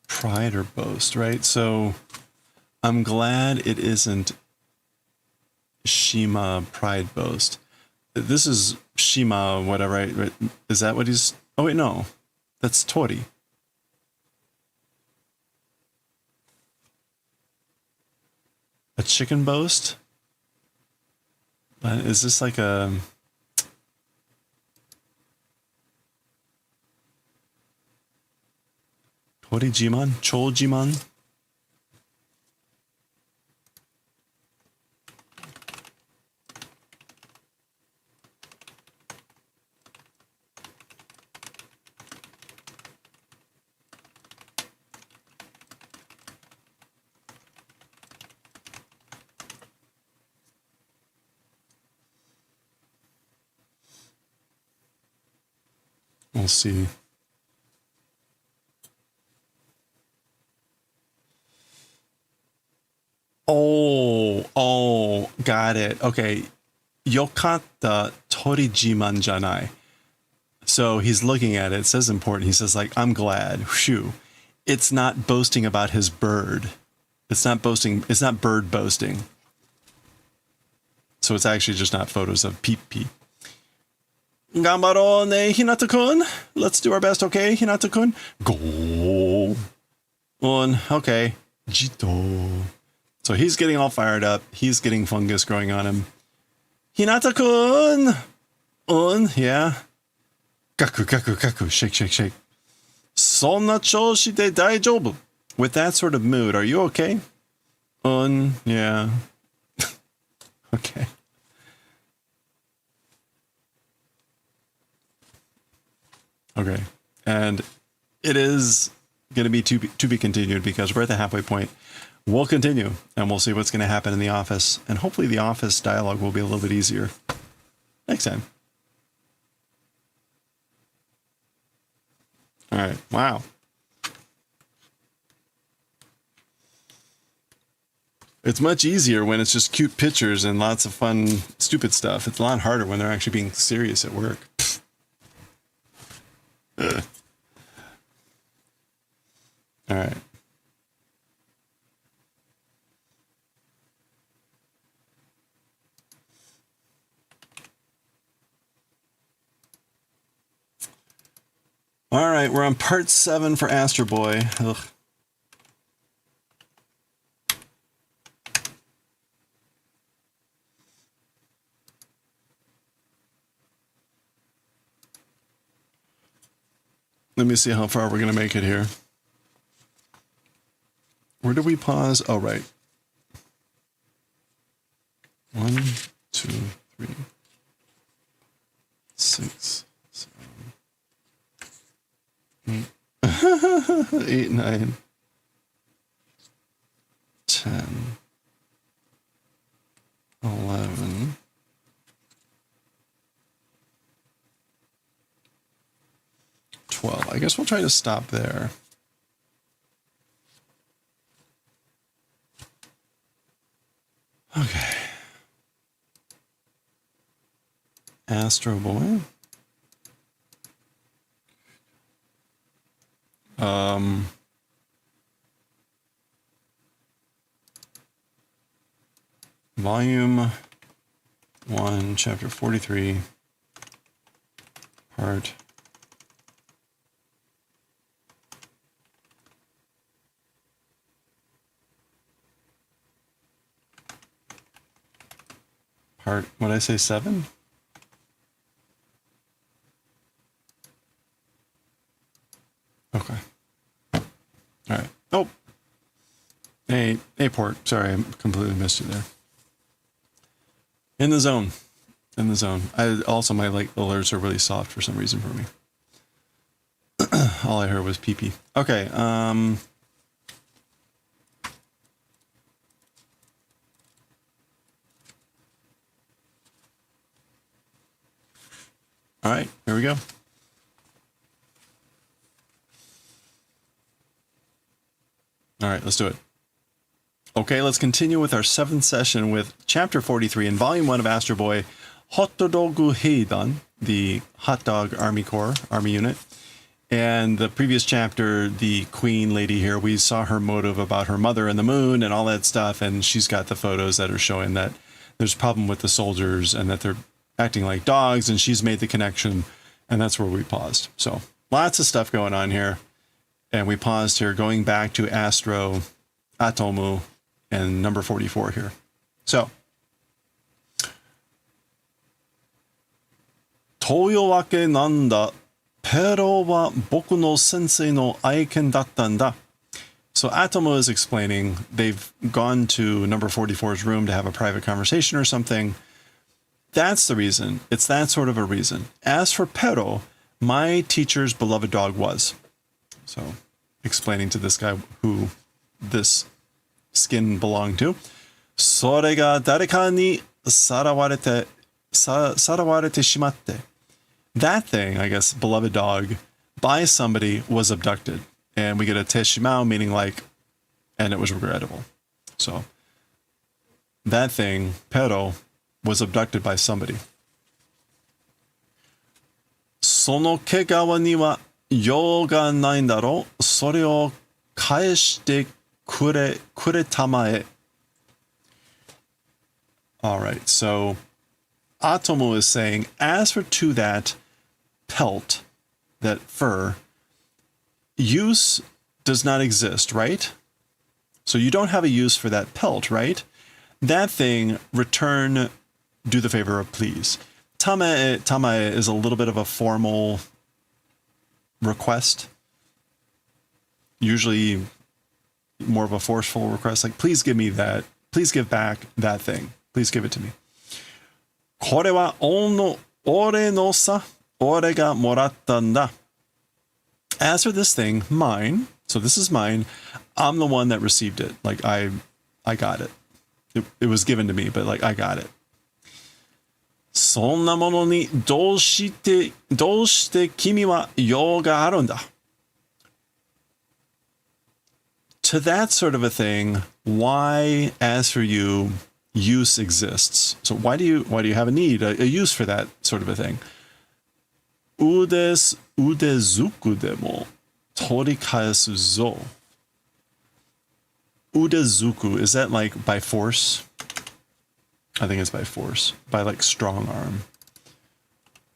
Speaker 1: Pride or boast, right? So I'm glad it isn't Shima pride boast. This is Shima whatever, right? Is that what he's... Oh wait, no. That's Tori. A chicken boast? Is this like a... Tori Jiman? Chol Jiman? We'll see. Oh, got it. Okay. Yokatta tori jiman janai. So he's looking at it. It says important. He says like, I'm glad. Shoo. It's not boasting about his bird. It's not boasting. It's not bird boasting. So it's actually just not photos of Peep Peep. Gambaro ne Hinata-kun. Let's do our best, okay, Hinata-kun? Go. On. Okay. Jito. So he's getting all fired up. He's getting fungus growing on him. Hinata-kun. On. Yeah. Gaku, gaku, gaku. Shake, shake, shake. Sonna choushi de daijoubu. With that sort of mood, are you okay? On. Yeah. Okay. Okay. And it is going to be to be continued because we're at the halfway point. We'll continue and we'll see what's going to happen in the office. And hopefully the office dialogue will be a little bit easier next time. All right. Wow. It's much easier when it's just cute pictures and lots of fun, stupid stuff. It's a lot harder when they're actually being serious at work. All right. All right, we're on part 7 for Astro Boy. Ugh. Let me see how far we're going to make it here. Where did we pause? Oh, right. 1, 2, 3, 6, 7, 8. 8, 9, 10, 11. 12. I guess we'll try to stop there. Okay. Astro Boy. Volume 1, Chapter 43, Part what did I say, 7? Okay. All right. Oh. Hey, port. Sorry, I completely missed you there. In the zone. In the zone. My alerts are really soft for some reason for me. All I heard was pee-pee. Okay, all right, here we go. All right, let's do it. Okay, let's continue with our 7th session with Chapter 43 in Volume 1 of Astro Boy, Hotodogu Heidan, the Hot Dog Army Corps, Army Unit. And the previous chapter, the Queen lady here, we saw her motive about her mother and the moon and all that stuff, and she's got the photos that are showing that there's a problem with the soldiers and that they're acting like dogs, and she's made the connection, and that's where we paused. So lots of stuff going on here, and we paused here going back to Astro Atomu and number 44 here. So というわけなんだ。ペロは僕の先生の愛犬だったんだ。So Atomo is explaining they've gone to number 44's room to have a private conversation or something. That's the reason. It's that sort of a reason. As for Pero, my teacher's beloved dog was. So explaining to this guy who this skin belonged to. それが誰かにさらわれてしまって。That thing, I guess, beloved dog, by somebody was abducted. And we get a teshimao, meaning like, and it was regrettable. So that thing, Pero, was abducted by somebody. その毛皮には用がないんだろう。それを返してくれたまえ。All right, so Atomo is saying, as for to that pelt, that fur, use does not exist, right? So you don't have a use for that pelt, right? That thing, return, do the favor of please. Tamae is a little bit of a formal request. Usually more of a forceful request, like, please give me that. Please give back that thing. Please give it to me. これは俺のさ。俺がもらったんだ. As for this thing, mine. So this is mine. I'm the one that received it. Like I got it. It was given to me, but like I got it. そんなものにどうして君は用があるんだ? To that sort of a thing, why, as for you, use exists. So why do you have a need, a use for that sort of a thing? Udezuku de mo torikaesu zo. Udezuku, is that like by force? I think it's by force. By like strong arm.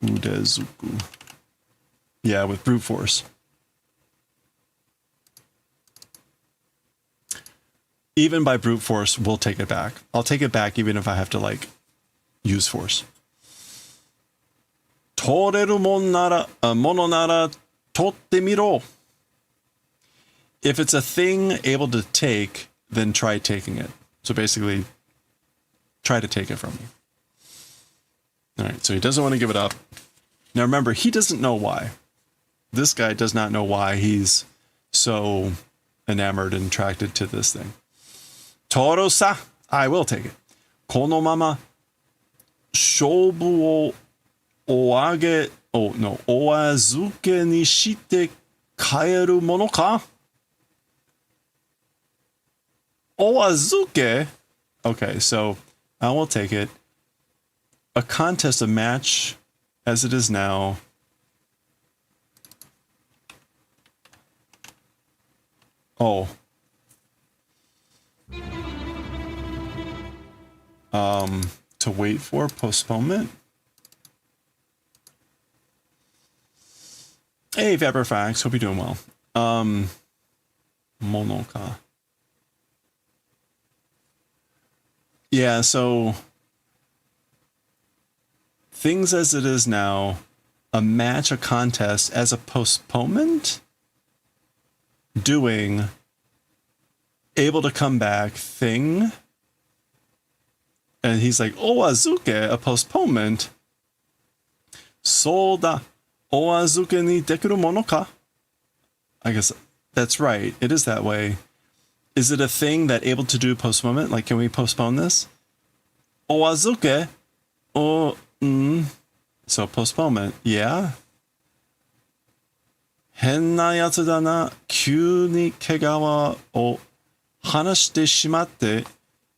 Speaker 1: Udezuku. Yeah, with brute force. Even by brute force, we'll take it back. I'll take it back even if I have to like use force. 取れるものなら取ってみろ. If it's a thing able to take, then try taking it. So basically, try to take it from me. All right, so he doesn't want to give it up. Now remember, he doesn't know why. This guy does not know why he's so enamored and attracted to this thing. Toro-sa, I will take it. このまま勝負をお預けにして帰るものか? お預け? Okay, so I will take it. A contest, a match, as it is now. Oh. To wait for postponement? Hey, Fabrifax, hope you're doing well. Monoka. Yeah, so things as it is now, a match, a contest, as a postponement, doing, able to come back, thing. And he's like, Owazuke, a postponement. Soda. Owazuke ni dekuru mono ka? I guess that's right. It is that way. Is it a thing that able to do postponement? Like, can we postpone this? Owazuke? So postponement. Yeah. 変なやつだな。急に毛皮を話してしまって、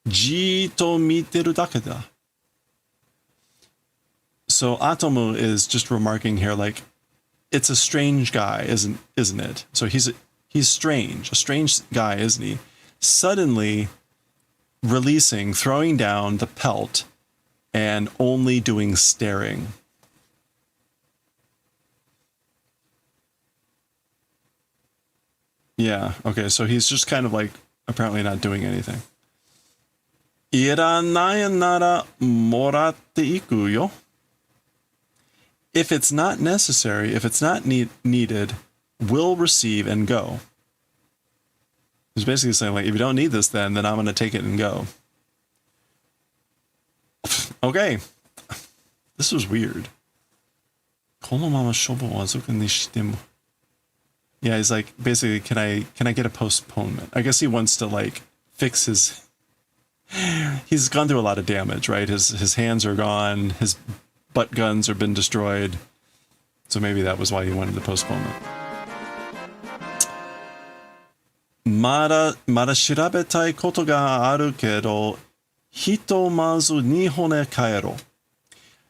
Speaker 1: じーっと見てるだけだ. So Atomu is just remarking here, like, it's a strange guy, isn't it? So he's strange, a strange guy, isn't he? Suddenly releasing, throwing down the pelt, and only doing staring. Yeah, okay, so he's just kind of like apparently not doing anything. いらないならもらっていくよ. If it's not necessary, if it's not needed, we'll receive and go. He's basically saying, like, if you don't need this, then I'm going to take it and go. Okay. This was weird. このまま処分を預けにしても. Yeah, he's like, basically, can I get a postponement? I guess he wants to, like, fix his... He's gone through a lot of damage, right? His hands are gone, his butt guns have been destroyed. So maybe that was why he wanted the postponement. まだ調べたいことがあるけど、ひとまず日本へ帰ろう.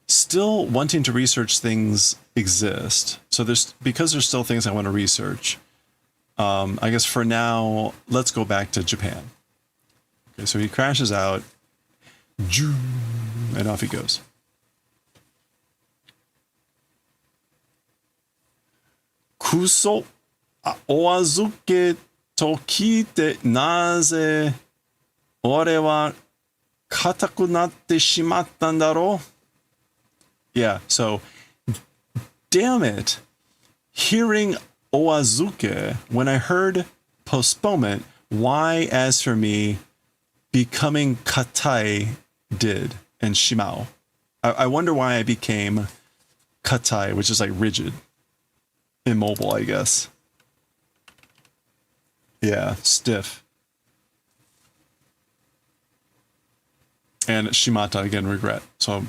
Speaker 1: Still wanting to research things exist. So because there's still things I want to research. I guess for now, let's go back to Japan. Okay, so he crashes out, and off he goes. くそ、お預けと聞いてなぜ俺は硬くなってしまったんだろう? Yeah, so, damn it. Hearing oazuke, when I heard postponement, why, as for me, becoming katai did, and shimao. I wonder why I became katai, which is like rigid. Immobile, I guess. Yeah, stiff. And shimata, again, regret. So,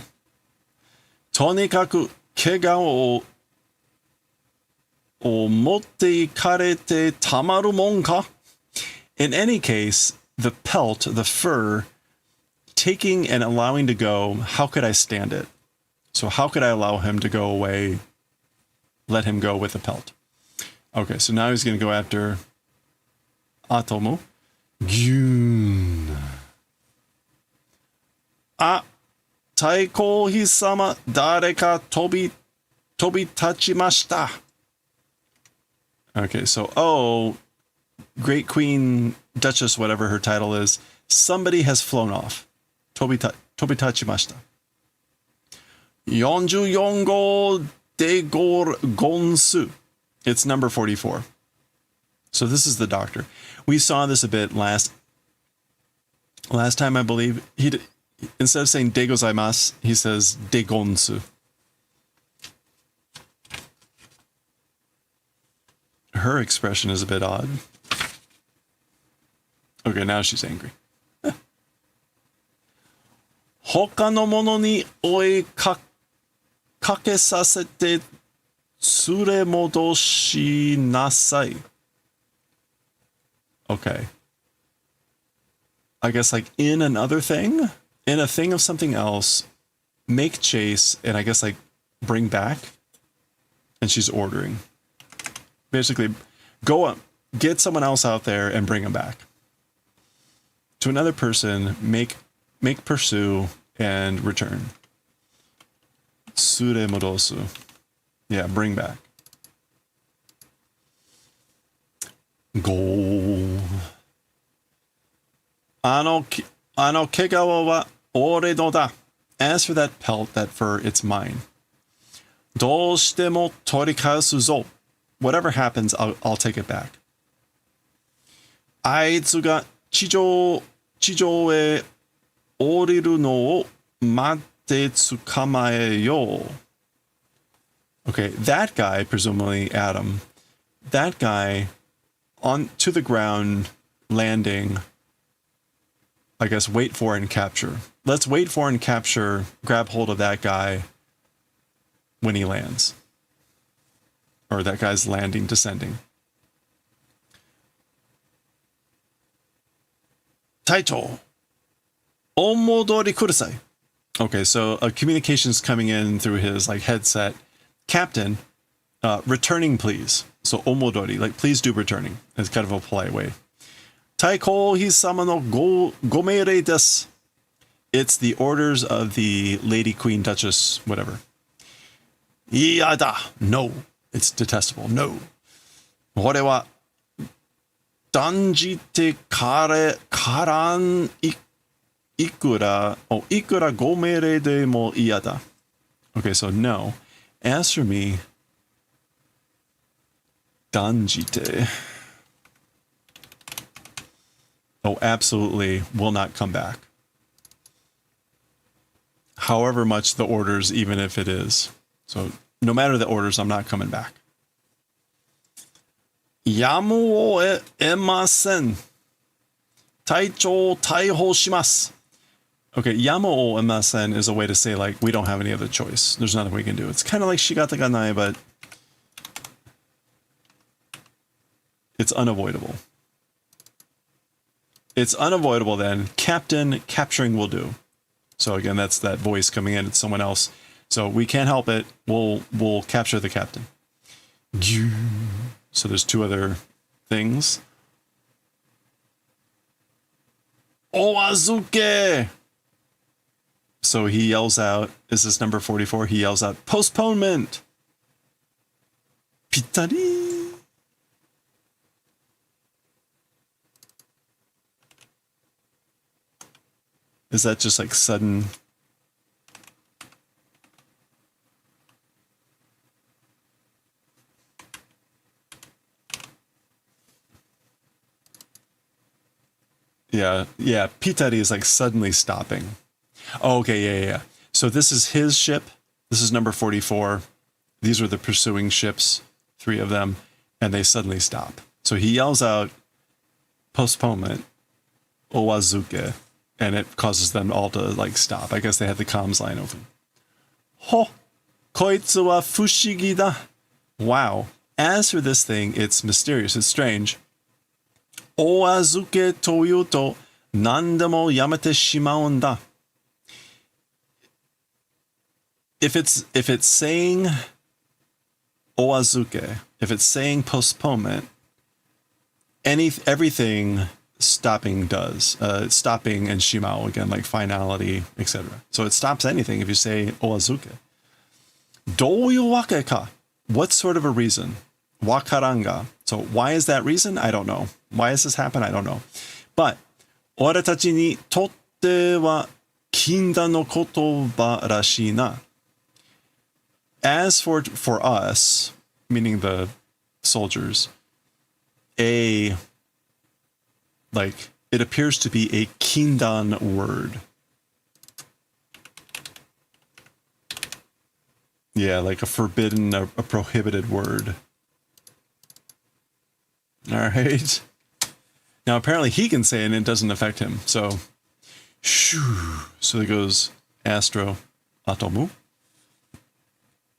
Speaker 1: とにかく怪我を持っていかれてたまるもんか? In any case, the pelt, the fur, taking and allowing to go, how could I stand it? So how could I allow him to go away, let him go with the pelt? Okay, so now he's going to go after Atomu. Gyun. あ、太閤妃様、誰か飛び立ちました. Okay, so, oh, Great Queen, Duchess, whatever her title is, somebody has flown off. 飛び立ちました. 44号でゴンス. It's number 44. So this is the doctor. We saw this a bit last time, I believe. Instead of saying de gozaimasu, he says de gonsu. Her expression is a bit odd. Okay, now she's angry. 他の者に追いかけさせて連れ戻しなさい. Okay. I guess like in another thing? In a thing of something else, make chase, and I guess like bring back. And she's ordering. Basically, go up, get someone else out there and bring him back. To another person, make pursue and return. Sure modosu. Yeah, bring back. Go. あの毛皮は俺のだ. As for that pelt, that fur, it's mine. どうしても取り返すぞ. Whatever happens, I'll take it back. あいつが地上へ降りるのを待って捕まえよう. Okay, that guy, presumably Adam, that guy to the ground, landing, I guess wait for and capture. Let's wait for and capture, grab hold of that guy when he lands. Or that guy's landing, descending. Taito. Omodori kurasai. Okay, so a communication's coming in through his like headset. Captain, returning please. So omodori, like please do returning. It's kind of a polite way. Taiko hisama no gomeirei desu. It's the orders of the Lady Queen Duchess, whatever. Yada. No. It's detestable. No. Ore wa danjite karan ikura gomeirei de mo iyada. Okay, so no. As for me, danjite. Oh, absolutely will not come back. However much the orders, even if it is. So no matter the orders, I'm not coming back. Yamu o emasen. Taichou taiho shimasu. Okay, yamu o emasen is a way to say like we don't have any other choice. There's nothing we can do. It's kind of like shigata ga nai, but it's unavoidable. It's unavoidable then. Captain, capturing will do. So again, that's that voice coming in. It's someone else. So we can't help it. We'll capture the captain. So there's two other things. Owazuke! So he yells out, is this number 44? He yells out, postponement! Pitari! Is that just like sudden? Yeah, pitari is like suddenly stopping. Oh, okay, yeah. So this is his ship. This is number 44. These are the pursuing ships, 3 of them, and they suddenly stop. So he yells out, postponement, owazuke. And it causes them all to like stop. I guess they had the comms line open. Ho! Koitsu wa fushigi da. Wow. As for this thing, it's mysterious. It's strange. Owazuke toyu to nandemo yamete shimaun da. If it's saying owazuke, if it's saying postponement, everything stopping does. Stopping and shimao, again, like finality, etc. So it stops anything if you say owazuke. Douyu wake ka? What sort of a reason? Wakaranga. So why is that reason? I don't know. Why does this happen? I don't know. But oratachi ni totte wa kinda no kotoba rashi na. As for us, meaning the soldiers, it appears to be a kindan word. Yeah, like a forbidden, a prohibited word. All right. Now, apparently he can say it and it doesn't affect him. So, shoo. So there goes Astro Atomu.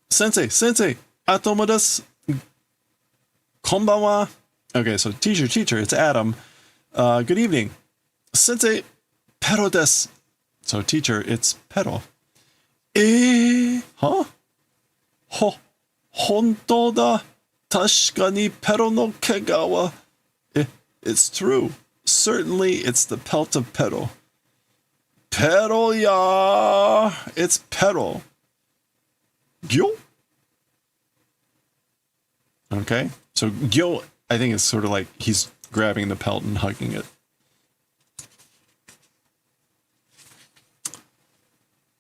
Speaker 1: Sensei, Atomu desu. Konbanwa. Okay, so teacher, it's Adam. Good evening. Sensei, Pero desu. So teacher, it's Pero. Huh? Hontou da. Tashika ni Pero no kega wa. It's true. Certainly, it's the pelt of Pero. Pero ya. It's Pero. Gyo. Okay. So Gyo, I think it's sort of like he's grabbing the pelt and hugging it.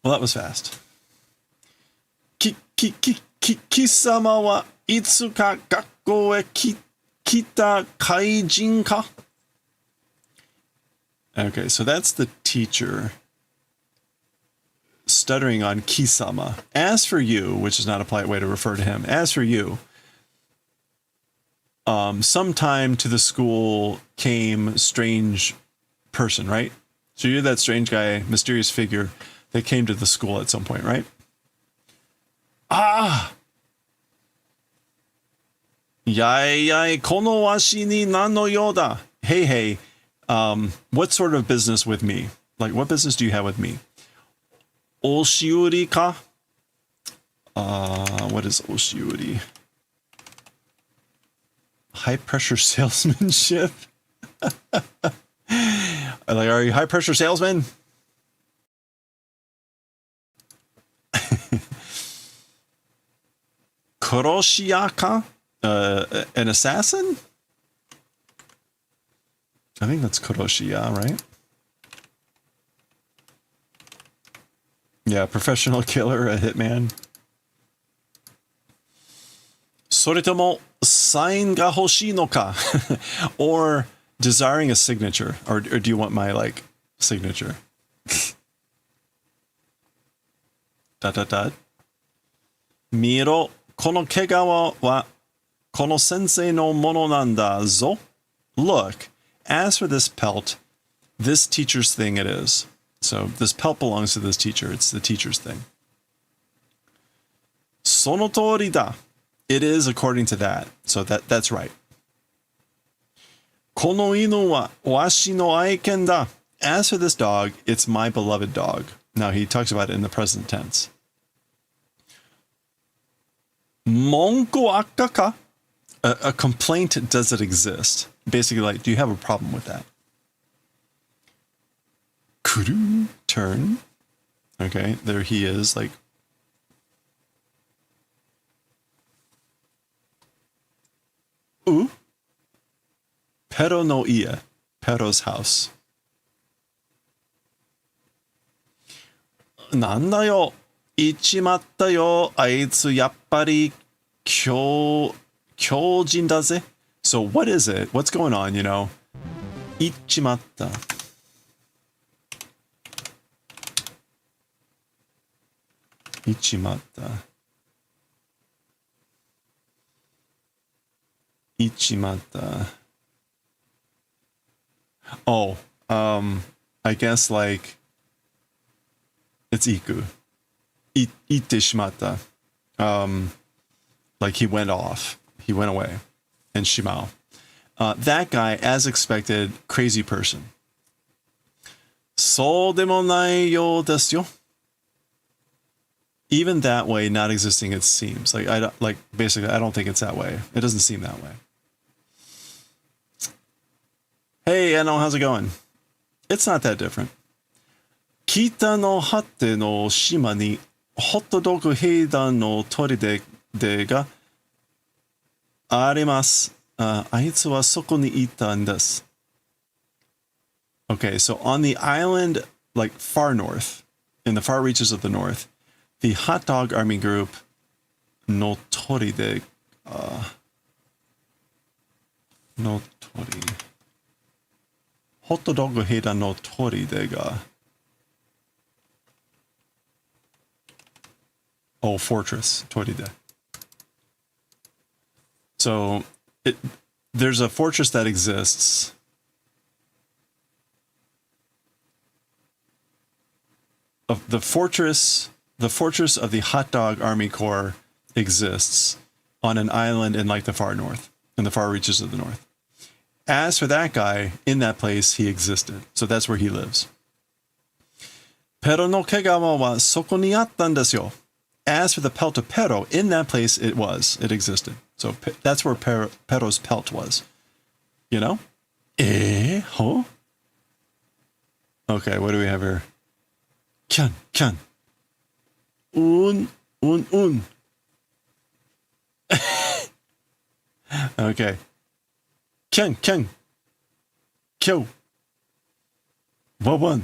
Speaker 1: Well, that was fast. Kisama wa itsu ka gakkou e kita kaijin ka? Okay, so that's the teacher stuttering on kisama. As for you, which is not a polite way to refer to him, as for you, sometime to the school came strange person, right? So you're that strange guy, mysterious figure that came to the school at some point, right? Ah! Yai, kono washi ni nan no you da. Hey, What sort of business with me? Like, what business do you have with me? Oshiuri ka? What is oshiuri? High pressure salesmanship? Like, are you high pressure salesman? Kuroshiaka? An assassin? I think that's Kuroshiya, right? Yeah, professional killer, a hitman. Soritomo sign ga hoshii no ka? Or desiring a signature. Or do you want my, like, signature? Dot, dot, dot. Miro, kono kegawa wa kono sensei no mono nanda zo? Look, as for this pelt, this teacher's thing it is. So this pelt belongs to this teacher. It's the teacher's thing. Sono tori da. It is according to that. So that's right. Kono inu wa washi no aiken da. As for this dog, it's my beloved dog. Now he talks about it in the present tense. Monko akka ka? A complaint, does it exist? Basically, like, do you have a problem with that? Kuru, turn. Okay, there he is, like. Pero no ie. Pero's house. Nanda yo. Ichimatta yo. Aitsu yappari kyojin daze. So what is it? What's going on, you know? Ichimatta. Ichimatta. Ichimatta. Oh, I guess like it's iku. Itte shimatta. Like he went off. He went away. And shimao. That guy, as expected, crazy person. So demo nai yo desu yo. Even that way, not existing, it seems. Like basically, I don't think it's that way. It doesn't seem that way. Hey, Eno, how's it going? It's not that different. Kita no hatte no shima ni hotdogu heidan no toride ga arimasu. Aitsu wa soko ni ita n desu. Okay, so on the island, like far north, in the far reaches of the north, the hot dog army group no toride no tori. Hotdogu heidan no toride ga. Oh, fortress, toride. So there's a fortress that exists. The fortress of the Hot Dog Army Corps exists on an island in like the far north, in the far reaches of the north. As for that guy, in that place, he existed. So that's where he lives. Pero no kegawa wa soko ni attan desu yo. As for the pelt of Pero, in that place it existed. So that's where Pero's pelt was. You know? Huh? Okay, what do we have here? Kyan. Un. Okay. Kyan. Kyo. One.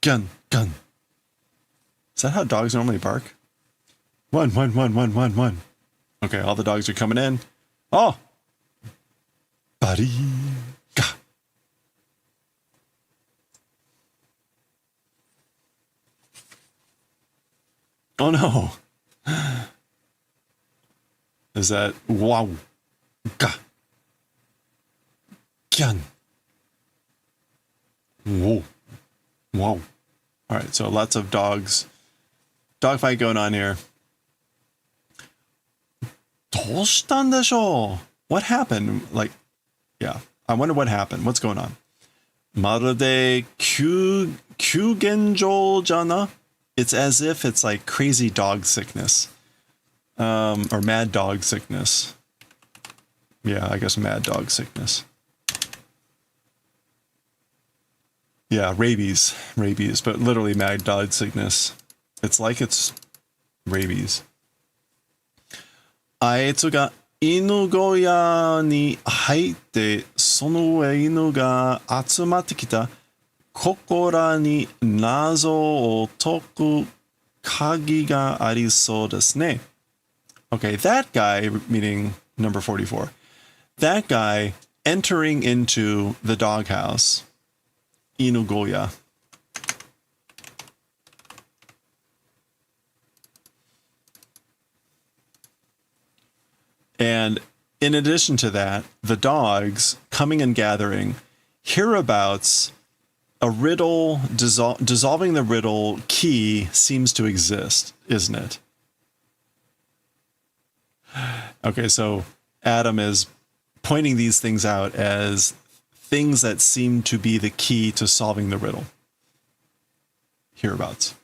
Speaker 1: Gun. Is that how dogs normally bark? One. Okay, all the dogs are coming in. Oh! Buddy. Gah. Oh no. Is that wow? Gah. Gyan. Whoa. All right, so lots of dogs. Dogfight going on here. どうしたんでしょう? What happened? Like, yeah. I wonder what happened. What's going on? まるで急減状じゃな? It's as if it's like crazy dog sickness. Or mad dog sickness. Yeah, I guess mad dog sickness. Yeah, rabies, but literally mad dog sickness. It's like it's rabies. あいつが犬小屋に入って、その上犬が集まってきた。ここらに謎を解く鍵がありそうですね。Okay, that guy, meaning number 44, that guy entering into the doghouse, Inugoya. And in addition to that, the dogs coming and gathering, hereabouts, a riddle, dissolving the riddle key seems to exist, isn't it? Okay, so Adam is pointing these things out as things that seem to be the key to solving the riddle. Hereabouts.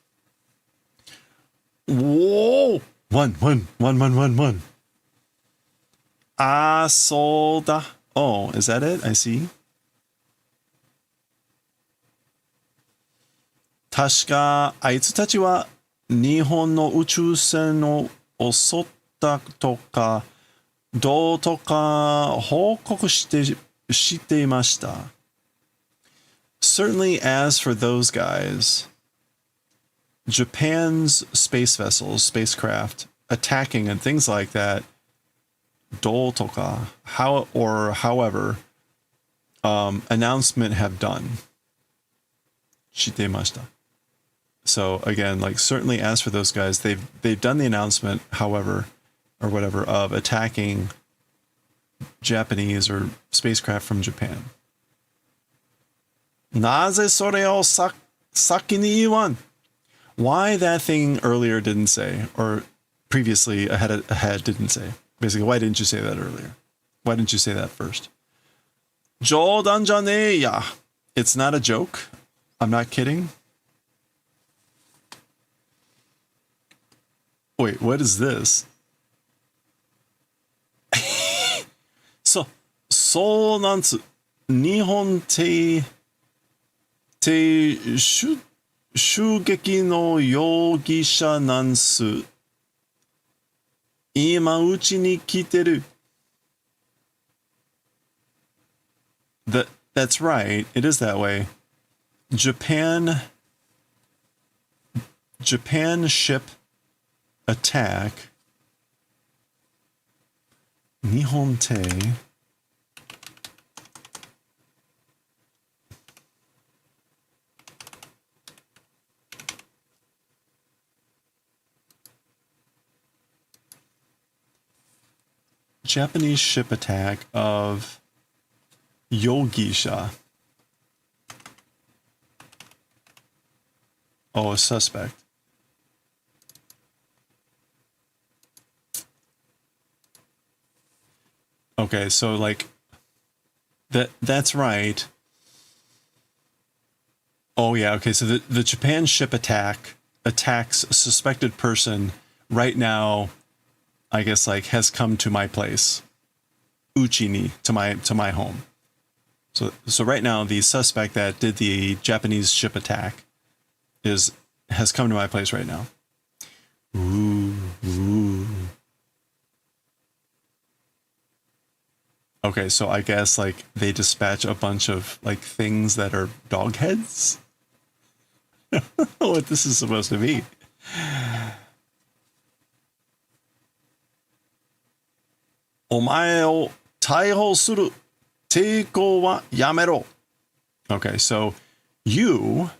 Speaker 1: Whoa! One. Ah, solda. Oh, is that it? I see. 確かあいつたちは日本の宇宙船を襲ったとかどうとか報告していました。Certainly, as for those guys, Japan's space vessels, spacecraft, attacking and things like that, どうとか, how or however, announcement have done. していました. So again, like certainly as for those guys, they've done the announcement, however, or whatever, of attacking Japanese or spacecraft from Japan. なぜそれを先に言わん? Why that thing earlier didn't say, or previously ahead didn't say. Basically, why didn't you say that earlier? Why didn't you say that first? 冗談じゃねえや. It's not a joke. I'm not kidding. Wait, what is this? そうなんす。日本襲撃の容疑者なんす。今うちに来てる。That's right. It is that way. Japan ship attack. 日本艇 Japanese ship attack of Yogisha. Oh, a suspect. Okay, so like that's right. Oh yeah, okay, so the Japan ship attacks a suspected person right now, I guess like has come to my place. Uchi ni, to my home. So right now the suspect that did the Japanese ship attack has come to my place right now. Ooh. Okay, so I guess like they dispatch a bunch of like things that are dog heads. I don't know what this is supposed to be. お前を逮捕する。抵抗はやめろ. Okay, so you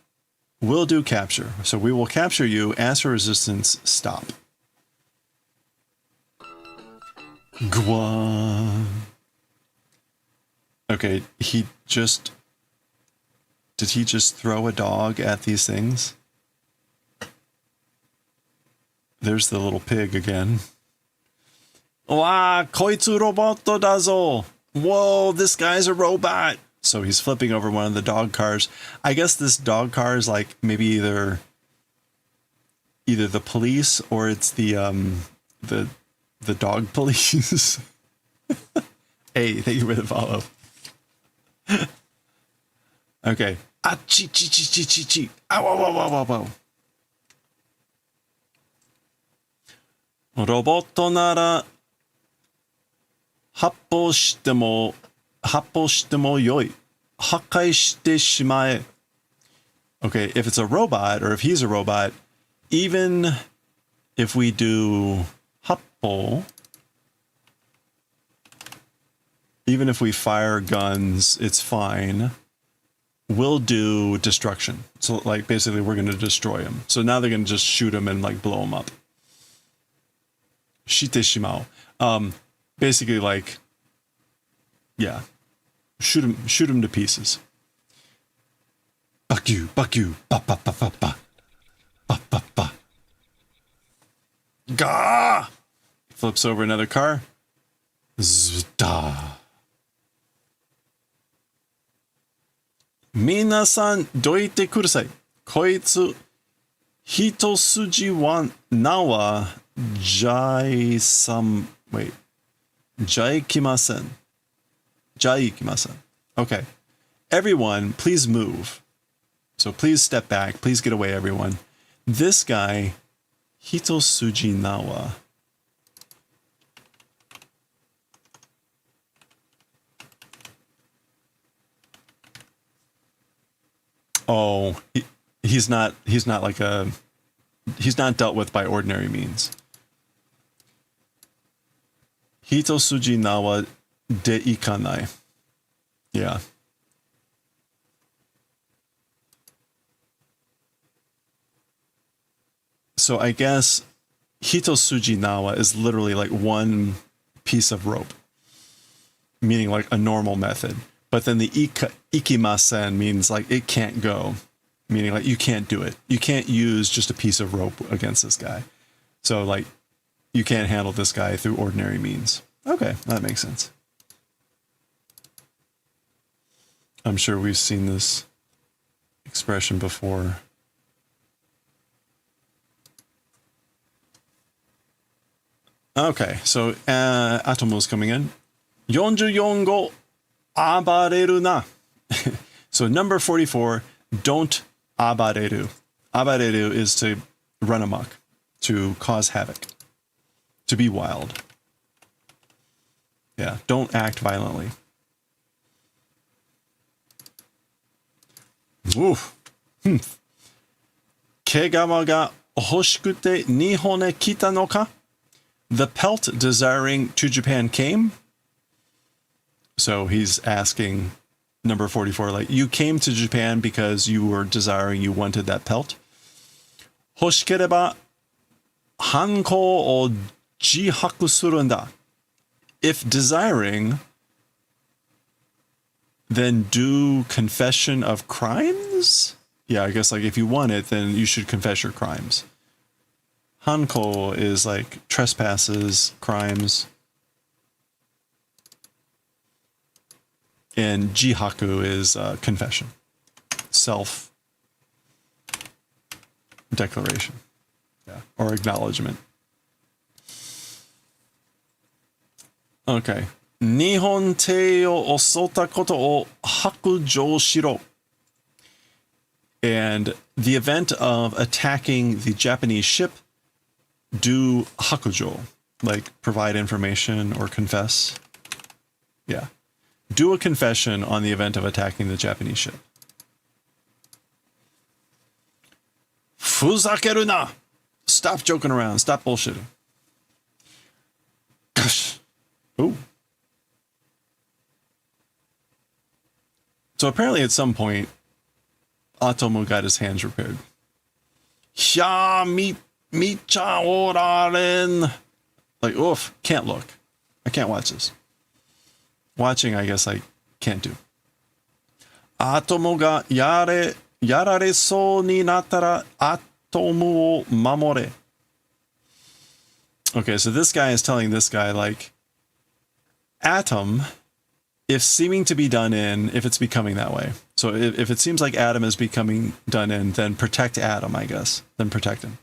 Speaker 1: will do capture. So we will capture you. As for resistance, stop. Guan. Okay, did he just throw a dog at these things? There's the little pig again. Wa, koitsu roboto dazo. Whoa, this guy's a robot. So he's flipping over one of the dog cars. I guess this dog car is like maybe either the police or it's the dog police. Hey, thank you for the follow. Okay. Ah, chi chi chi chi chi chi. Ow, ow, ow, ow, ow, ow. Roboto nara happo shite mo yoi. Hakkai shite shimae. Okay, if it's a robot or if he's a robot, even if we do happo, even if we fire guns, it's fine. We'll do destruction. So like basically we're going to destroy him. So now they're going to just shoot him and like blow him up. Shite shimao. Basically like, yeah, shoot him to pieces. Bakyu, bakyu, ba ba ba ba ba, ba ba ba. Gah! Flips over another car. Zda. Minasan doite kurasai. Koitsu hitosuji wa nawa jaikimasen. Okay. Everyone, please move. So please step back. Please get away, everyone. This guy, hitosuji nawa. Oh, he's not dealt with by ordinary means. Hitosuji nawa de ikanai. Yeah. So I guess hitosuji nawa is literally like one piece of rope, meaning like a normal method. But then the ikimasen means like it can't go, meaning like you can't do it. You can't use just a piece of rope against this guy. So like you can't handle this guy through ordinary means. Okay, that makes sense. I'm sure we've seen this expression before. Okay, so Atomo's coming in. 44 go abareru na. So number 44, don't abareru. Abareru is to run amok, to cause havoc, to be wild. Yeah, don't act violently. Oof. Kegawa ga hoshikute Nihon kita no ka? The pelt desiring to Japan came. So he's asking number 44, like, you came to Japan because you were desiring, you wanted that pelt. Hoshikereba hanko o jihaku suru nda. If desiring, then do confession of crimes? Yeah, I guess like if you want it, then you should confess your crimes. Hanko is like trespasses, crimes. And jihaku is confession, self-declaration, yeah, or acknowledgement. Okay. Nihon te o osota koto o hakujou shiro. And the event of attacking the Japanese ship, do hakujo, like provide information or confess. Yeah. Do a confession on the event of attacking the Japanese ship. Fuzakeru na! Stop joking around. Stop bullshitting. Gosh. Ooh. So apparently at some point, Atomo got his hands repaired. Sha micha oraren. Like, oof, can't look. I can't watch this. Watching, I guess I can't do. Atomo ga yarare so ni nattara atomo o mamore. Okay, so this guy is telling this guy, like, Atom, if seeming to be done in, if it's becoming that way. So if it seems like Atom is becoming done in, then protect Atom, I guess. Then protect him.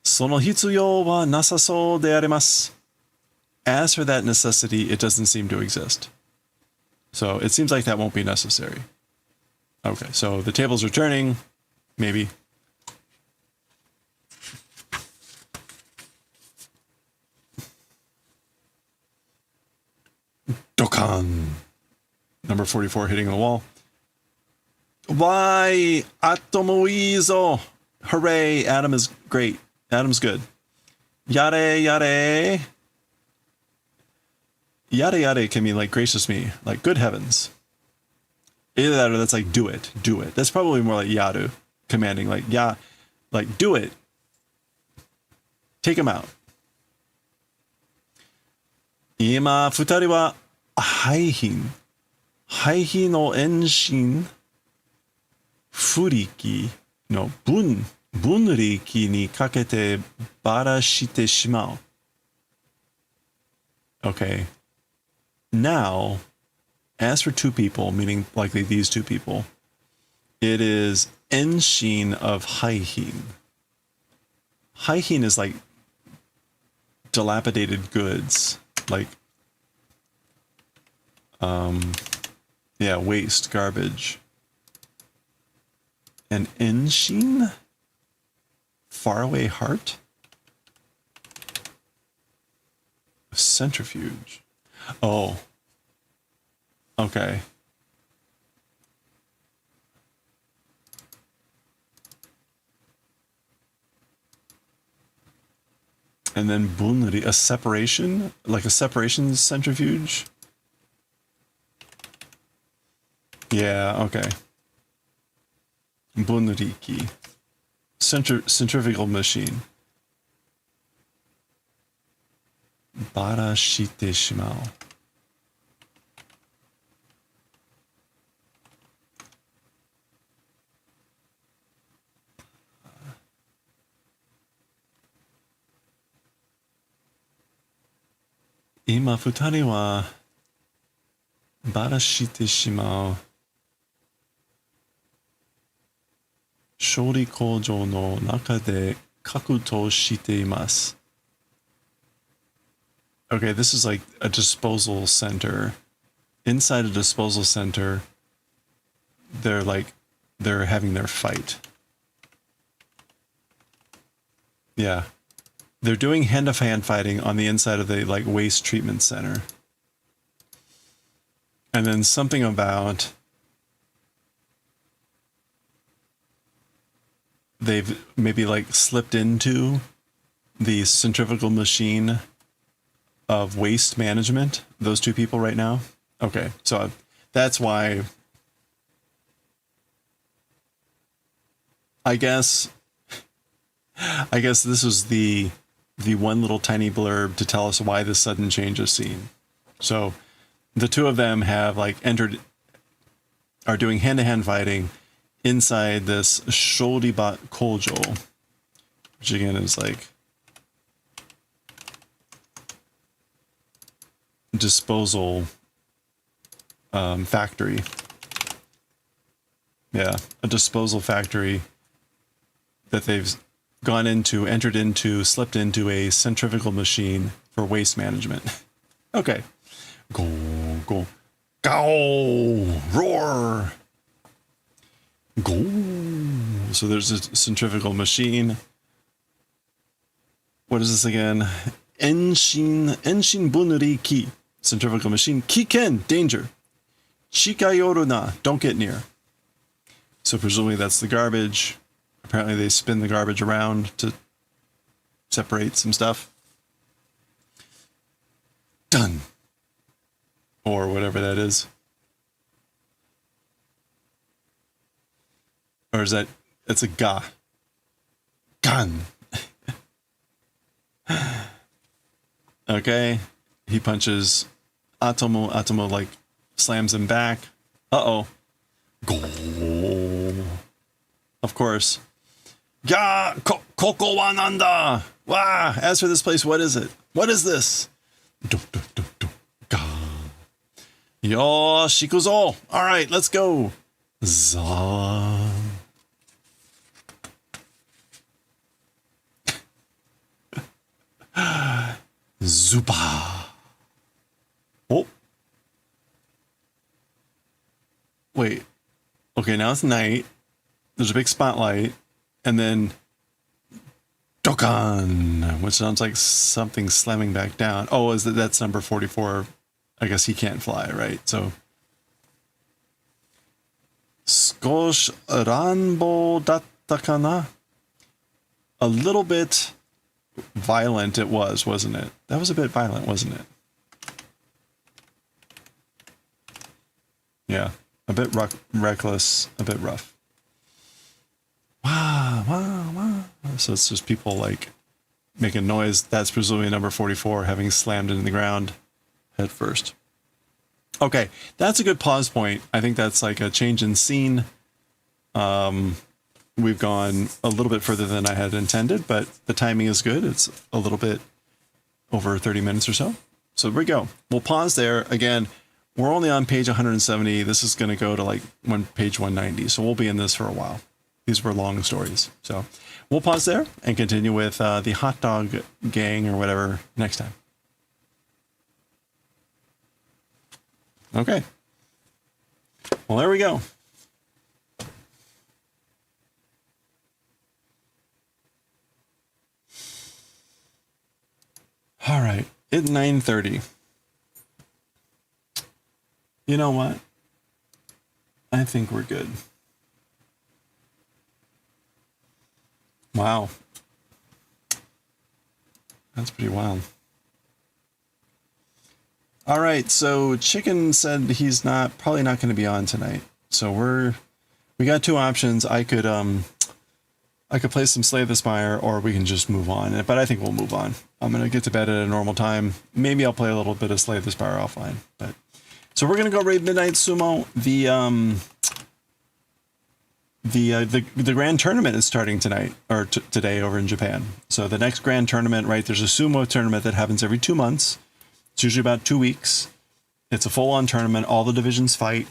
Speaker 1: その必要はなさそうであります. As for that necessity, it doesn't seem to exist. So it seems like that won't be necessary. Okay, so the tables are turning. Maybe. Dokkan. Number 44 hitting the wall. Why? Atomoizo. Hooray. Adam is great. Adam's good. Yare, yare. Yare, yare can mean like gracious me. Like good heavens. Either that or that's like do it. Do it. That's probably more like yaru. Commanding. Like, yeah. Like do it. Take him out. 今、二人は廃品。廃品の遠心。不力の分力にかけてばらしてしまう。Okay. Now, as for two people, meaning likely these two people, it is enshin of haihin. Haihin is like dilapidated goods, like yeah, waste, garbage. And enshin? Faraway heart? A centrifuge. Oh. Okay. And then bunri, a separation? Like a separation centrifuge? Yeah, okay. Bunriki. Centrifugal machine. Barashite shimao. Ima futari wa barashite shimao. Shori koujou no naka de kakuto shite imasu. Okay, this is like a disposal center. Inside a disposal center, they're having their fight. Yeah. They're doing hand-to-hand fighting on the inside of the like waste treatment center. And then something about they've maybe like slipped into the centrifugal machine of waste management, those two people right now. Okay, so that's why I guess this was the one little tiny blurb to tell us why this sudden change of scene. So the two of them have like are doing hand-to-hand fighting inside this Shoribat Kojo, which again is like disposal factory. Yeah, a disposal factory that they've entered into, slipped into a centrifugal machine for waste management. Okay. Go, go, go, roar. Go. So there's a centrifugal machine. What is this again? Enshin bunri ki. Centrifugal machine. Kiken, danger. Chikayoru na, don't get near. So presumably that's the garbage. Apparently they spin the garbage around to separate some stuff. Done. Or whatever that is. Or is that, it's a ga. Gun. Okay. He punches Atomo. Atomo like slams him back. Uh-oh. Go. Of course. Ya, koko wa nanda. Wow. As for this place, what is it? What is this? Do, do, do, do, ga. Yosh, ikuzo. All right, let's go. Za. Zupa. Oh. Wait. Okay, now it's night. There's a big spotlight. And then Dokkan, which sounds like something slamming back down. Oh, that's number 44. I guess he can't fly, right? So Skosh Ranbo datta kana? A little bit violent it was, wasn't it? That was a bit violent, wasn't it? Yeah, a bit reckless, a bit rough. Wow, wow, wow. So it's just people like making noise. That's presumably number 44 having slammed into the ground head first. Okay, that's a good pause point. I think that's like a change in scene. We've gone a little bit further than I had intended, but the timing is good. It's a little bit over 30 minutes or so. So there we go. We'll pause there. Again, we're only on page 170. This is going to go to like page 190. So we'll be in this for a while. These were long stories. So we'll pause there and continue with the hot dog gang or whatever next time. Okay. Well, there we go. All right. It's 9:30. You know what? I think we're good. Wow. That's pretty wild. All right, so Chicken said he's probably not going to be on tonight. So we got two options. I could play some Slay the Spire, or we can just move on. But I think we'll move on. I'm going to get to bed at a normal time. Maybe I'll play a little bit of Slay the Spire offline. But so we're going to go raid Midnight Sumo. The grand tournament is starting tonight or today over in Japan. So the next grand tournament, right? There's a sumo tournament that happens every 2 months. It's usually about 2 weeks. It's a full-on tournament. All the divisions fight.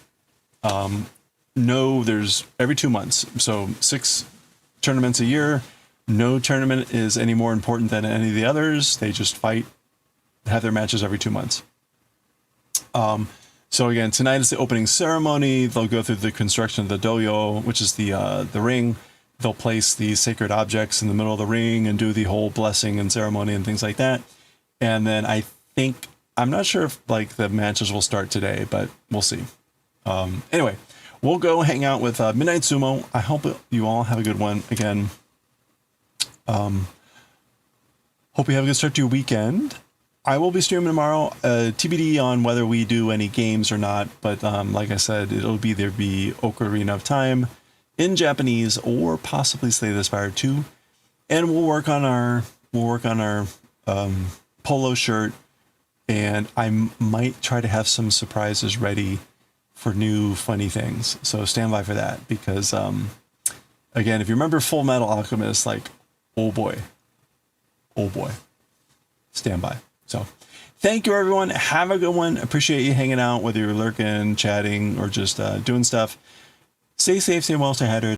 Speaker 1: There's every 2 months. So 6 tournaments a year. No tournament is any more important than any of the others. They just fight, have their matches every 2 months. So again, tonight is the opening ceremony. They'll go through the construction of the doyo, which is the ring. They'll place the sacred objects in the middle of the ring and do the whole blessing and ceremony and things like that. And then I'm not sure if like the matches will start today, but we'll see. Anyway, we'll go hang out with Midnight Sumo. I hope you all have a good one again. Hope you have a good start to your weekend. I will be streaming tomorrow, TBD on whether we do any games or not. But like I said, it'll either be Ocarina of Time in Japanese or possibly Slay the Spire 2. And we'll work on our polo shirt. And I might try to have some surprises ready for new funny things. So stand by for that. Because, again, if you remember Full Metal Alchemist, like, oh boy, stand by. So thank you, everyone. Have a good one. Appreciate you hanging out, whether you're lurking, chatting, or just doing stuff. Stay safe, stay well, stay hydrated.